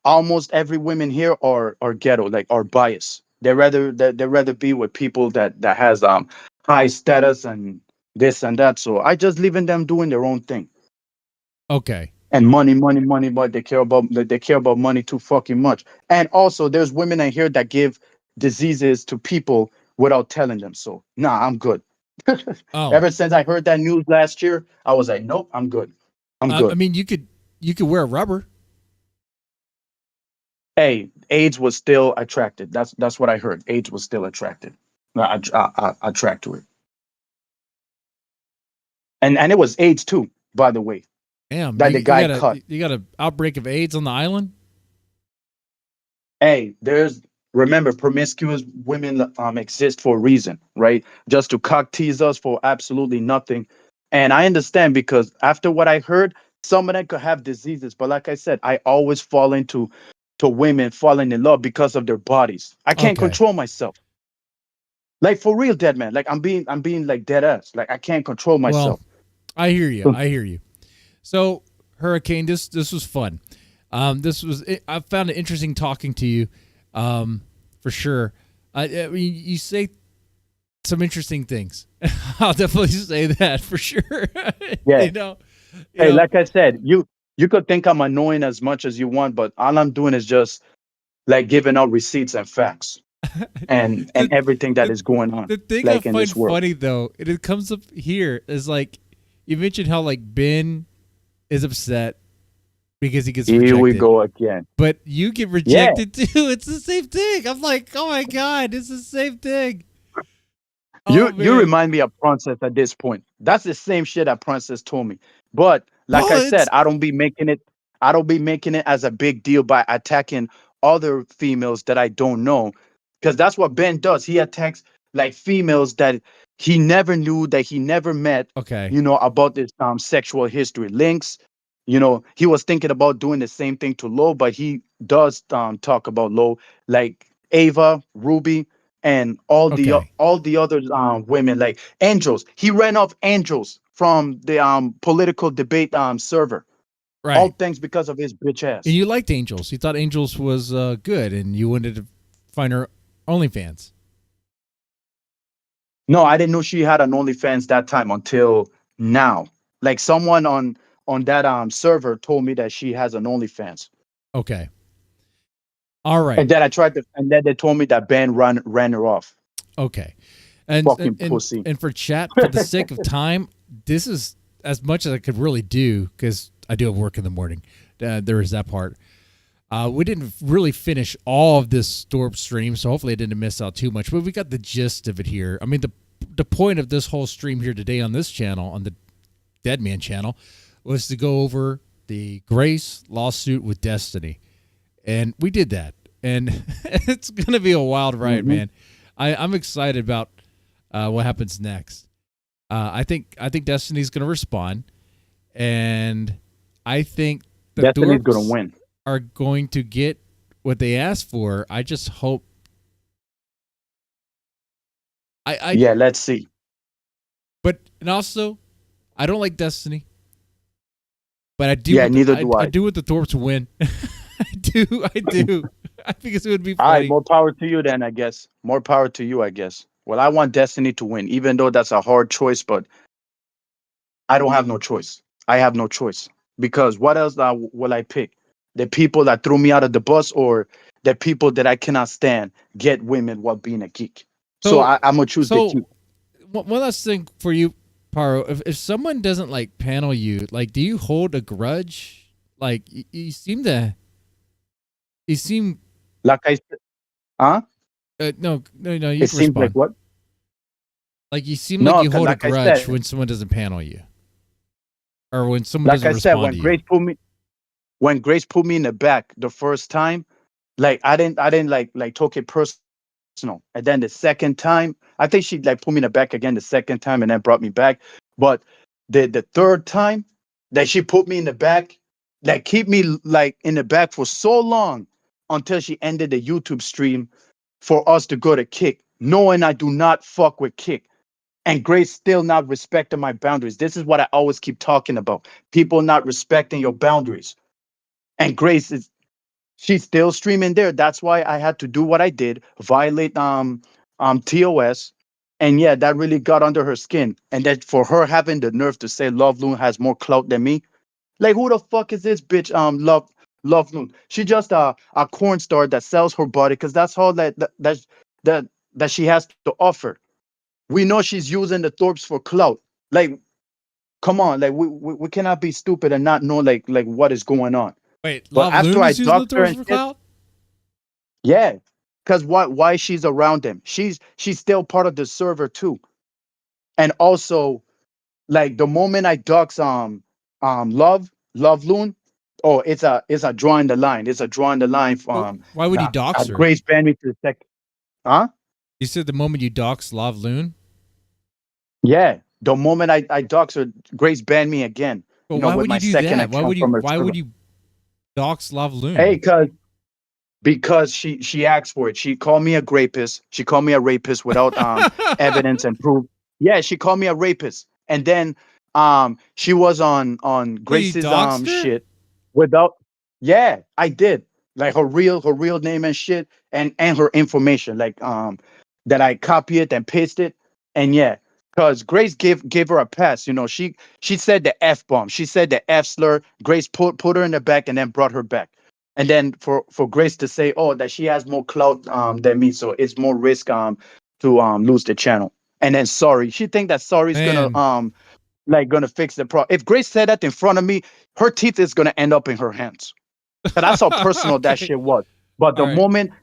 almost every women here are ghetto, like are biased. They rather be with people that has high status and this and that. So I just leaving them doing their own thing. Okay. And money, but they care about money too fucking much. And also, there's women in here that give diseases to people without telling them. So, nah, I'm good. Ever since I heard that news last year, I was like, nope, I'm good. I'm good. I mean, you could wear rubber. Hey, AIDS was still attracted. That's what I heard. AIDS was still attracted. I attract to it. And it was AIDS too, by the way. Damn, that the guy cut. You got an outbreak of AIDS on the island? Hey, remember, promiscuous women exist for a reason, right? Just to cock tease us for absolutely nothing. And I understand, because after what I heard, some of them could have diseases. But like I said, I always fall into women falling in love because of their bodies. I can't control myself. Like, for real, dead man. Like, I'm being like dead ass. Like, I can't control myself. Well, I hear you. So, Hurricane, this was fun. I found it interesting talking to you, for sure. I mean, you say some interesting things. I'll definitely say that for sure. Yeah. Hey, like I said, you could think I'm annoying as much as you want, but all I'm doing is just like giving out receipts and facts and everything that is going on. The thing like, I in find this world. funny though, it comes up here is like you mentioned how like Ben is upset because he gets Here rejected. we go again. But you get rejected too. It's the same thing. I'm like, oh my god, it's the same thing. You remind me of Princess at this point. That's the same shit that Princess told me. But like I said, I don't be making it as a big deal by attacking other females that I don't know. Because that's what Ben does. He attacks like females that he never knew, that he never met. Okay. About this sexual history. Lynx, he was thinking about doing the same thing to Lo, but he does talk about Lo, like Ava, Ruby, and all the other women, like Angels. He ran off Angels from the political debate server. Right. All things because of his bitch ass. And you liked Angels. You thought Angels was good, and you wanted to find her OnlyFans. No, I didn't know she had an OnlyFans that time until now. Like someone on that server told me that she has an OnlyFans. Okay. All right. And then and then they told me that Ben ran her off. Okay. And fucking pussy. And for chat, for the sake of time, this is as much as I could really do because I do have work in the morning. There is that part. We didn't really finish all of this Thorp stream, so hopefully I didn't miss out too much. But we got the gist of it here. I mean, the point of this whole stream here today on this channel, on the Dead Man channel, was to go over the Grace lawsuit with Destiny. And we did that. And it's going to be a wild ride, man. I'm excited about what happens next. I think Destiny's going to respond. And I think the Destiny's going to win. Are going to get what they asked for. I just hope. Yeah, let's see. And also, I don't like Destiny. But I do. Yeah, neither do I. I do want the Thorp to win. I do. I think it would be funny. All right, more power to you then, I guess. More power to you, I guess. Well, I want Destiny to win, even though that's a hard choice, but I don't have no choice. I have no choice. Because what else will I pick? The people that threw me out of the bus or the people that I cannot stand get women while being a geek? So I'm going to choose the two. One last thing for you, Paro. If someone doesn't like panel you, like, do you hold a grudge? Like, you seem like I said, huh? No. You it seems respond. like what? Like you seem like you hold like a grudge when someone doesn't panel you, or when someone doesn't respond to you. When Grace put me in the back the first time, like I didn't like took it personal. And then the second time, I think she like put me in the back again the second time and then brought me back. But the third time that she put me in the back, like keep me like in the back for so long until she ended the YouTube stream for us to go to Kick, knowing I do not fuck with Kick. And Grace still not respecting my boundaries. This is what I always keep talking about. People not respecting your boundaries. And Grace she's still streaming there. That's why I had to do what I did, violate TOS. And yeah, that really got under her skin. And that for her having the nerve to say Love Loon has more clout than me. Like, who the fuck is this bitch? Love Loon. She just a corn star that sells her body because that's all that she has to offer. We know she's using the Thorps for clout. Like, come on, like we cannot be stupid and not know like what is going on. Wait, but Love Loon is using the Thorps for clout? Yeah, because why she's around them? She's still part of the server too, and also, like the moment I dox Love Loon, oh, it's a drawing the line. It's a drawing the line from. Why would you dox her? Grace banned me to the second. Huh? You said the moment you dox Love Loon? Yeah, the moment I dox her, Grace banned me again. But why would you do that? Why would you dox Love Loon? Hey, because she asked for it. She called me a rapist. She called me a rapist without evidence and proof. Yeah, she called me a rapist. And then she was on Grace's shit without. Yeah, I did. Like her real name and shit and her information. Like that I copy it and paste it. And yeah, because Grace gave her a pass. You know, she said the F bomb. She said the F slur. Grace put her in the back and then brought her back. And then for Grace to say, oh, that she has more clout than me, so it's more risk to lose the channel. And then sorry, she think that sorry's gonna like gonna fix the problem. If Grace said that in front of me, her teeth is gonna end up in her hands. 'Cause that's how personal that Okay. shit was. But All right.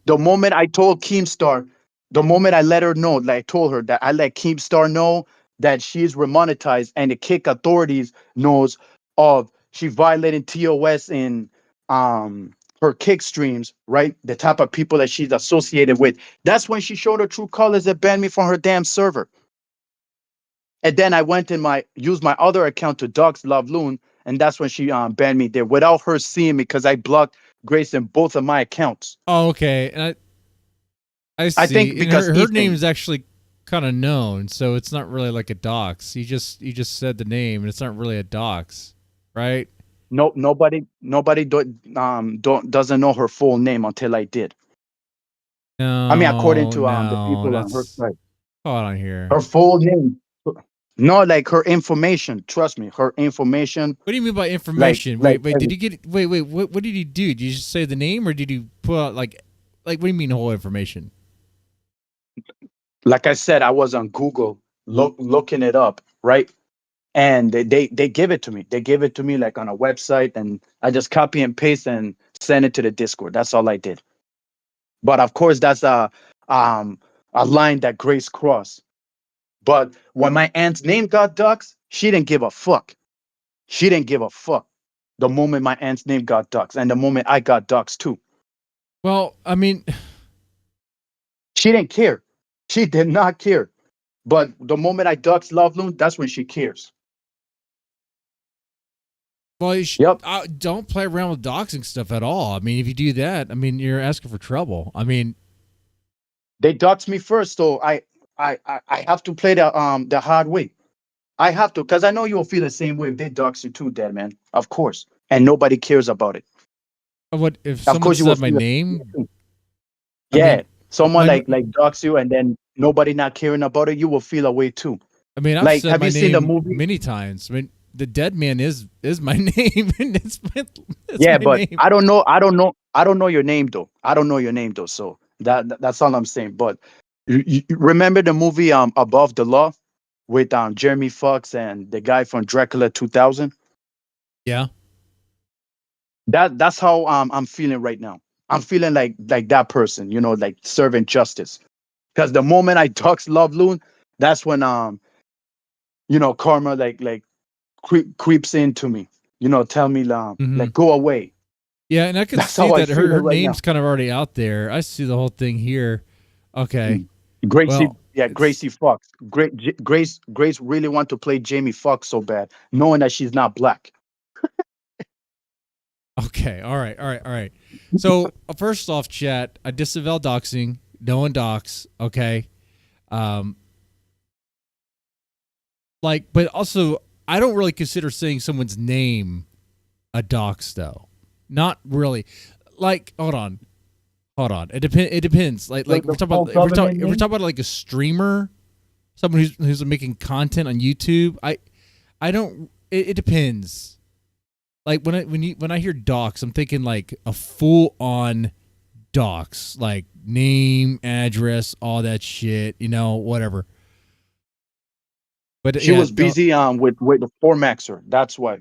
the moment I told Keemstar, the moment I let her know, like told her that I let Keemstar know that she's remonetized and the kick authorities knows of she violating TOS in her kick streams, right? The type of people that she's associated with. That's when she showed her true colors and banned me from her damn server. And then I went in used my other account to dox Love Loon, and that's when she banned me there without her seeing me because I blocked Grace in both of my accounts. Oh, okay. And I see. I think And because her Ethan- name is actually kind of known, so it's not really like a dox. You just said the name, and it's not really a dox, right? No, nobody doesn't know her full name until I did. No, I mean, according to the no, people on her that's side, hold on here. her full name. No, like her information. Trust me, her information. What do you mean by information? like wait, did he get? Wait, what did he do? Did you just say the name, or did he put out like what do you mean whole information? Like I said, I was on Google looking it up, right? And they give it to me. They give it to me like on a website, and I just copy and paste and send it to the Discord. That's all I did. But of course, that's a line that Grace crossed. But when my aunt's name got doxxed, she didn't give a fuck. She didn't give a fuck. The moment my aunt's name got doxxed, and the moment I got doxxed too. Well, I mean, she didn't care. She did not care. But the moment I doxed Love Loon, that's when she cares. well, don't play around with doxing stuff at all. I mean, if you do that, I mean, you're asking for trouble. I mean, they doxed me first, so I have to play the hard way. I have to, because I know you'll feel the same way if they dox you too, dead man. Of course, and nobody cares about it. what if Of someone course you will said my feel- name? Yeah, mean, someone my- like dox you, and then nobody not caring about it, you will feel a way too. I mean, I've like, said have my you name seen the movie? many times. I mean, the dead man is my name, and it's Yeah, my but name. I don't know your name though. I don't know your name though. So that's all I'm saying. But you remember the movie Above the Law with Jeremy Foxx and the guy from Dracula 2000? Yeah. That's how I'm feeling right now. I'm feeling like that person, like serving justice. Because the moment I dox Love Loon, that's when karma like creeps into me. Tell me like go away. Yeah, and I can That's see how I that feel her right name's now. kind of already out there. I see the whole thing here. Okay. Gracie, Well, Gracie Fox. Grace really want to play Jamie Foxx so bad, knowing that she's not black. okay. All right. So first off, chat, I disavow doxing. No one dox. Okay. But also, I don't really consider saying someone's name a dox, though. Not really. Hold on. It depends. Like we're talking about like a streamer, someone who's making content on YouTube. I don't. It depends. Like when I hear dox, I'm thinking like a full on dox, like name, address, all that shit. Whatever. But She was busy with the Formaxer. That's why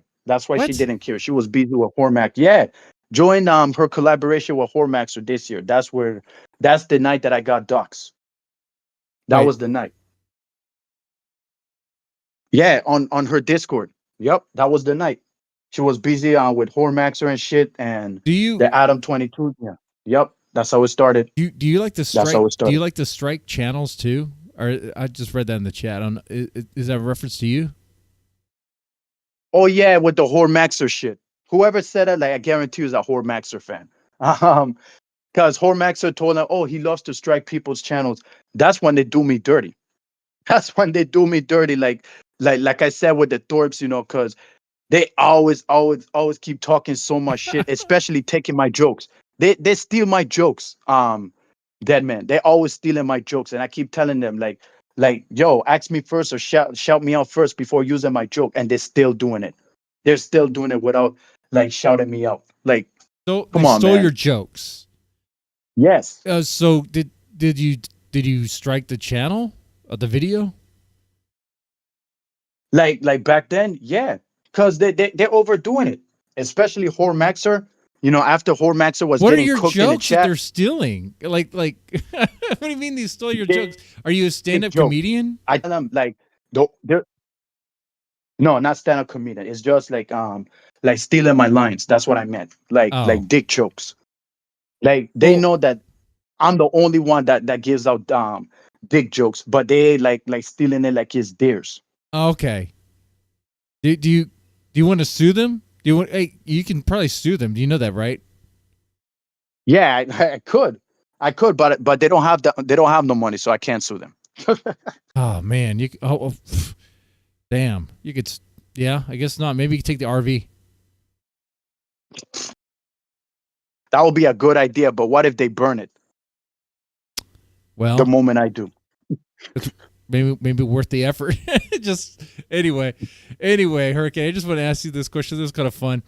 she didn't care. She was busy with Hormax. Yeah. Join her collaboration with Hormaxer this year. That's the night that I got doxxed. That was the night. Yeah, on her Discord. Yep, that was the night. She was busy with Hormaxer and shit, and the Adam 22. Yeah. Yep, that's how it started. Do you like the strike? That's how it started. Do you like the strike channels too? Or I just read that in the chat. Is that a reference to you? Oh yeah, with the Hormaxer shit. Whoever said it, like I guarantee, is a Hormaxer fan. Because Hormaxer told them, oh, he loves to strike people's channels. That's when they do me dirty. That's when they do me dirty. Like I said with the Thorps, because they always keep talking so much shit, especially taking my jokes. They steal my jokes. Dead man. They always stealing my jokes, and I keep telling them like, yo, ask me first or shout me out first before using my joke, and they're still doing it. They're still doing it without like shouting me out. Like, so come they on, stole man. your jokes. Yes. So did you strike the channel of the video? Like back then, yeah, because they're overdoing it, especially Hormaxer. You know, after Hormaxer was What are getting your cooked in the jokes that chat. they're stealing? Like, what do you mean they stole your jokes? Are you a stand-up joke. comedian? I tell them like, they're no, not stand-up comedian. It's just like stealing my lines. That's what I meant. Like Oh. dick jokes. Like they know that I'm the only one that gives out dick jokes, but they like stealing it like it's theirs. Okay. Do you want to sue them? Do you want? Hey, you can probably sue them. Do you know that, right? Yeah, I could, but they don't have no money, so I can't sue them. Oh man, damn. You could. Yeah, I guess not. Maybe you could take the RV. That would be a good idea, but what if they burn it? Well, the moment I do. It's maybe worth the effort. Just anyway, Hurricane, I just want to ask you this question. This is kind of fun.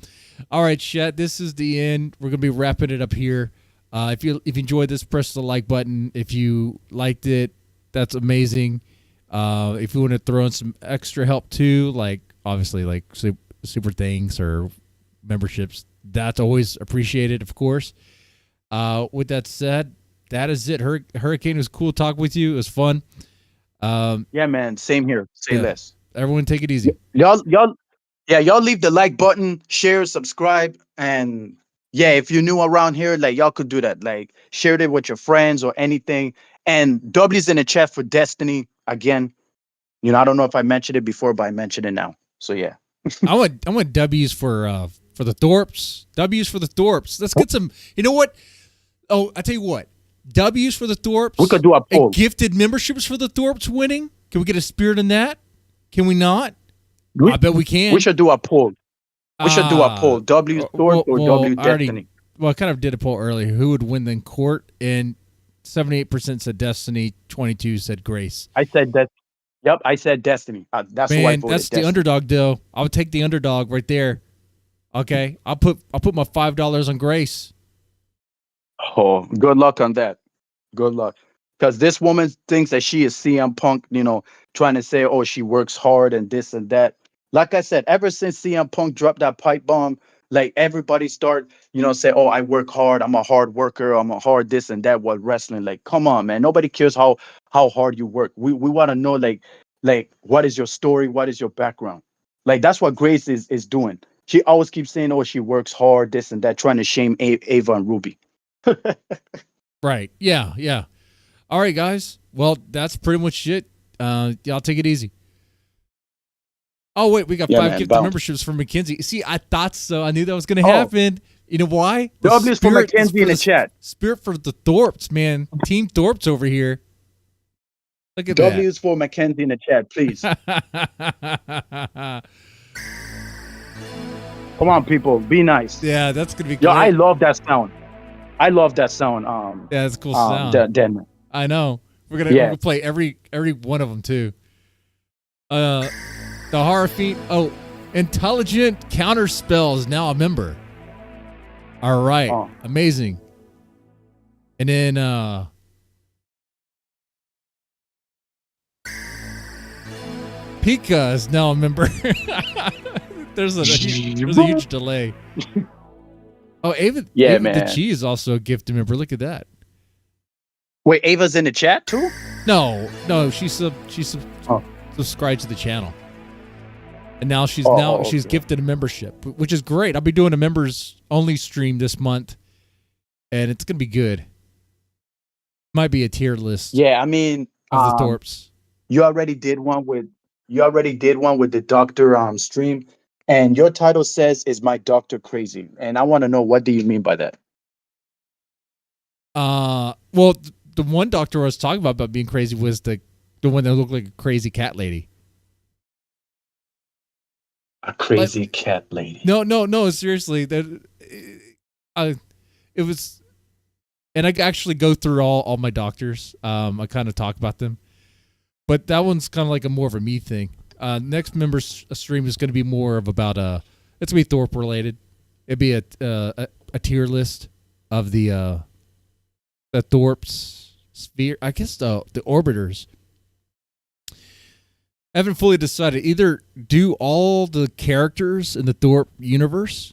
All right, chat, this is the end. We're gonna be wrapping it up here. If you enjoyed this, press the like button. If you liked it, that's amazing. If you want to throw in some extra help too, like obviously like super thanks or memberships, that's always appreciated, of course. With that said, that is it. Hurricane, it was cool talking with you. It was fun. Yeah, man. Same here. Say less. Everyone, take it easy. Y'all leave the like button, share, subscribe, and yeah, if you're new around here, like y'all could do that. Like share it with your friends or anything. And W's in the chat for Destiny again. You know, I don't know if I mentioned it before, but I mentioned it now. So yeah. I want W's for the Thorps. W's for the Thorps. Let's get some. You know what? Oh, I tell you what. W's for the Thorps. We could do a poll. And gifted memberships for the Thorps winning. Can we get a spirit in that? Can we not? I bet we can. We should do a poll. We should do a poll. W Thorp or W Destiny. I kind of did a poll earlier. Who would win in court? And 78% said Destiny. 22% said Grace. I said that. Yep, I said Destiny. That's why I voted. That's the underdog, though. I would take the underdog right there. Okay, I'll put my $5 on Grace. Oh, good luck on that. Good luck. Because this woman thinks that she is CM Punk, you know, trying to say, oh, she works hard and this and that. Like I said, ever since CM Punk dropped that pipe bomb, like everybody start, you know, say, oh, I work hard. I'm a hard worker. I'm a hard this and that with wrestling. Like, come on, man. Nobody cares how hard you work. We want to know, like, what is your story? What is your background? Like, that's what Grace is doing. She always keeps saying, oh, she works hard, this and that, trying to shame Ava and Ruby. Right. Yeah. All right, guys. Well, that's pretty much it. Y'all take it easy. Oh, wait. We got 5 gifted memberships from Mackenzie. See, I thought so. I knew that was going to happen. You know why? W's for Mackenzie in the chat. Spirit for the Thorps, man. Team Thorps over here. Look at that. W's for Mackenzie in the chat, please. Come on, people. Be nice. Yeah, that's going to be Yo, great. I love that sound. Yeah, it's a cool sound. Denver. I know. We're gonna play every one of them too. The horror feat. Oh, intelligent counter spell is now a member. All right, amazing. And then Pika is now a member. there's a huge delay. Oh, Ava, man. the G is also a gifted member. Look at that. Wait, Ava's in the chat too? No, she's subscribed to the channel, and now she's she's gifted a membership, which is great. I'll be doing a members only stream this month, and it's gonna be good. Might be a tier list. Yeah, I mean, of the Thorps. You already did one with the doctor stream. And your title says, "Is my doctor crazy?" And I want to know, what do you mean by that? Well, the one doctor I was talking about being crazy was the one that looked like a crazy cat lady. A crazy cat lady. No, seriously. It was, and I actually go through all my doctors. I kind of talk about them, but that one's kind of like more of a me thing. Next members stream is going to be more of about it's going to be Thorp related. It'd be a tier list of the Thorp's sphere. I guess the orbiters. I haven't fully decided. Either do all the characters in the Thorp universe,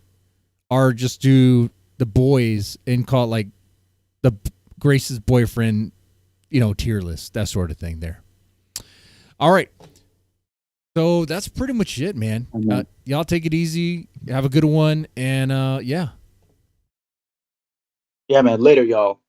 or just do the boys and call it like the Grace's boyfriend, tier list, that sort of thing there. All right. So that's pretty much it, man. Y'all take it easy. Have a good one. And yeah. Yeah, man. Later, y'all.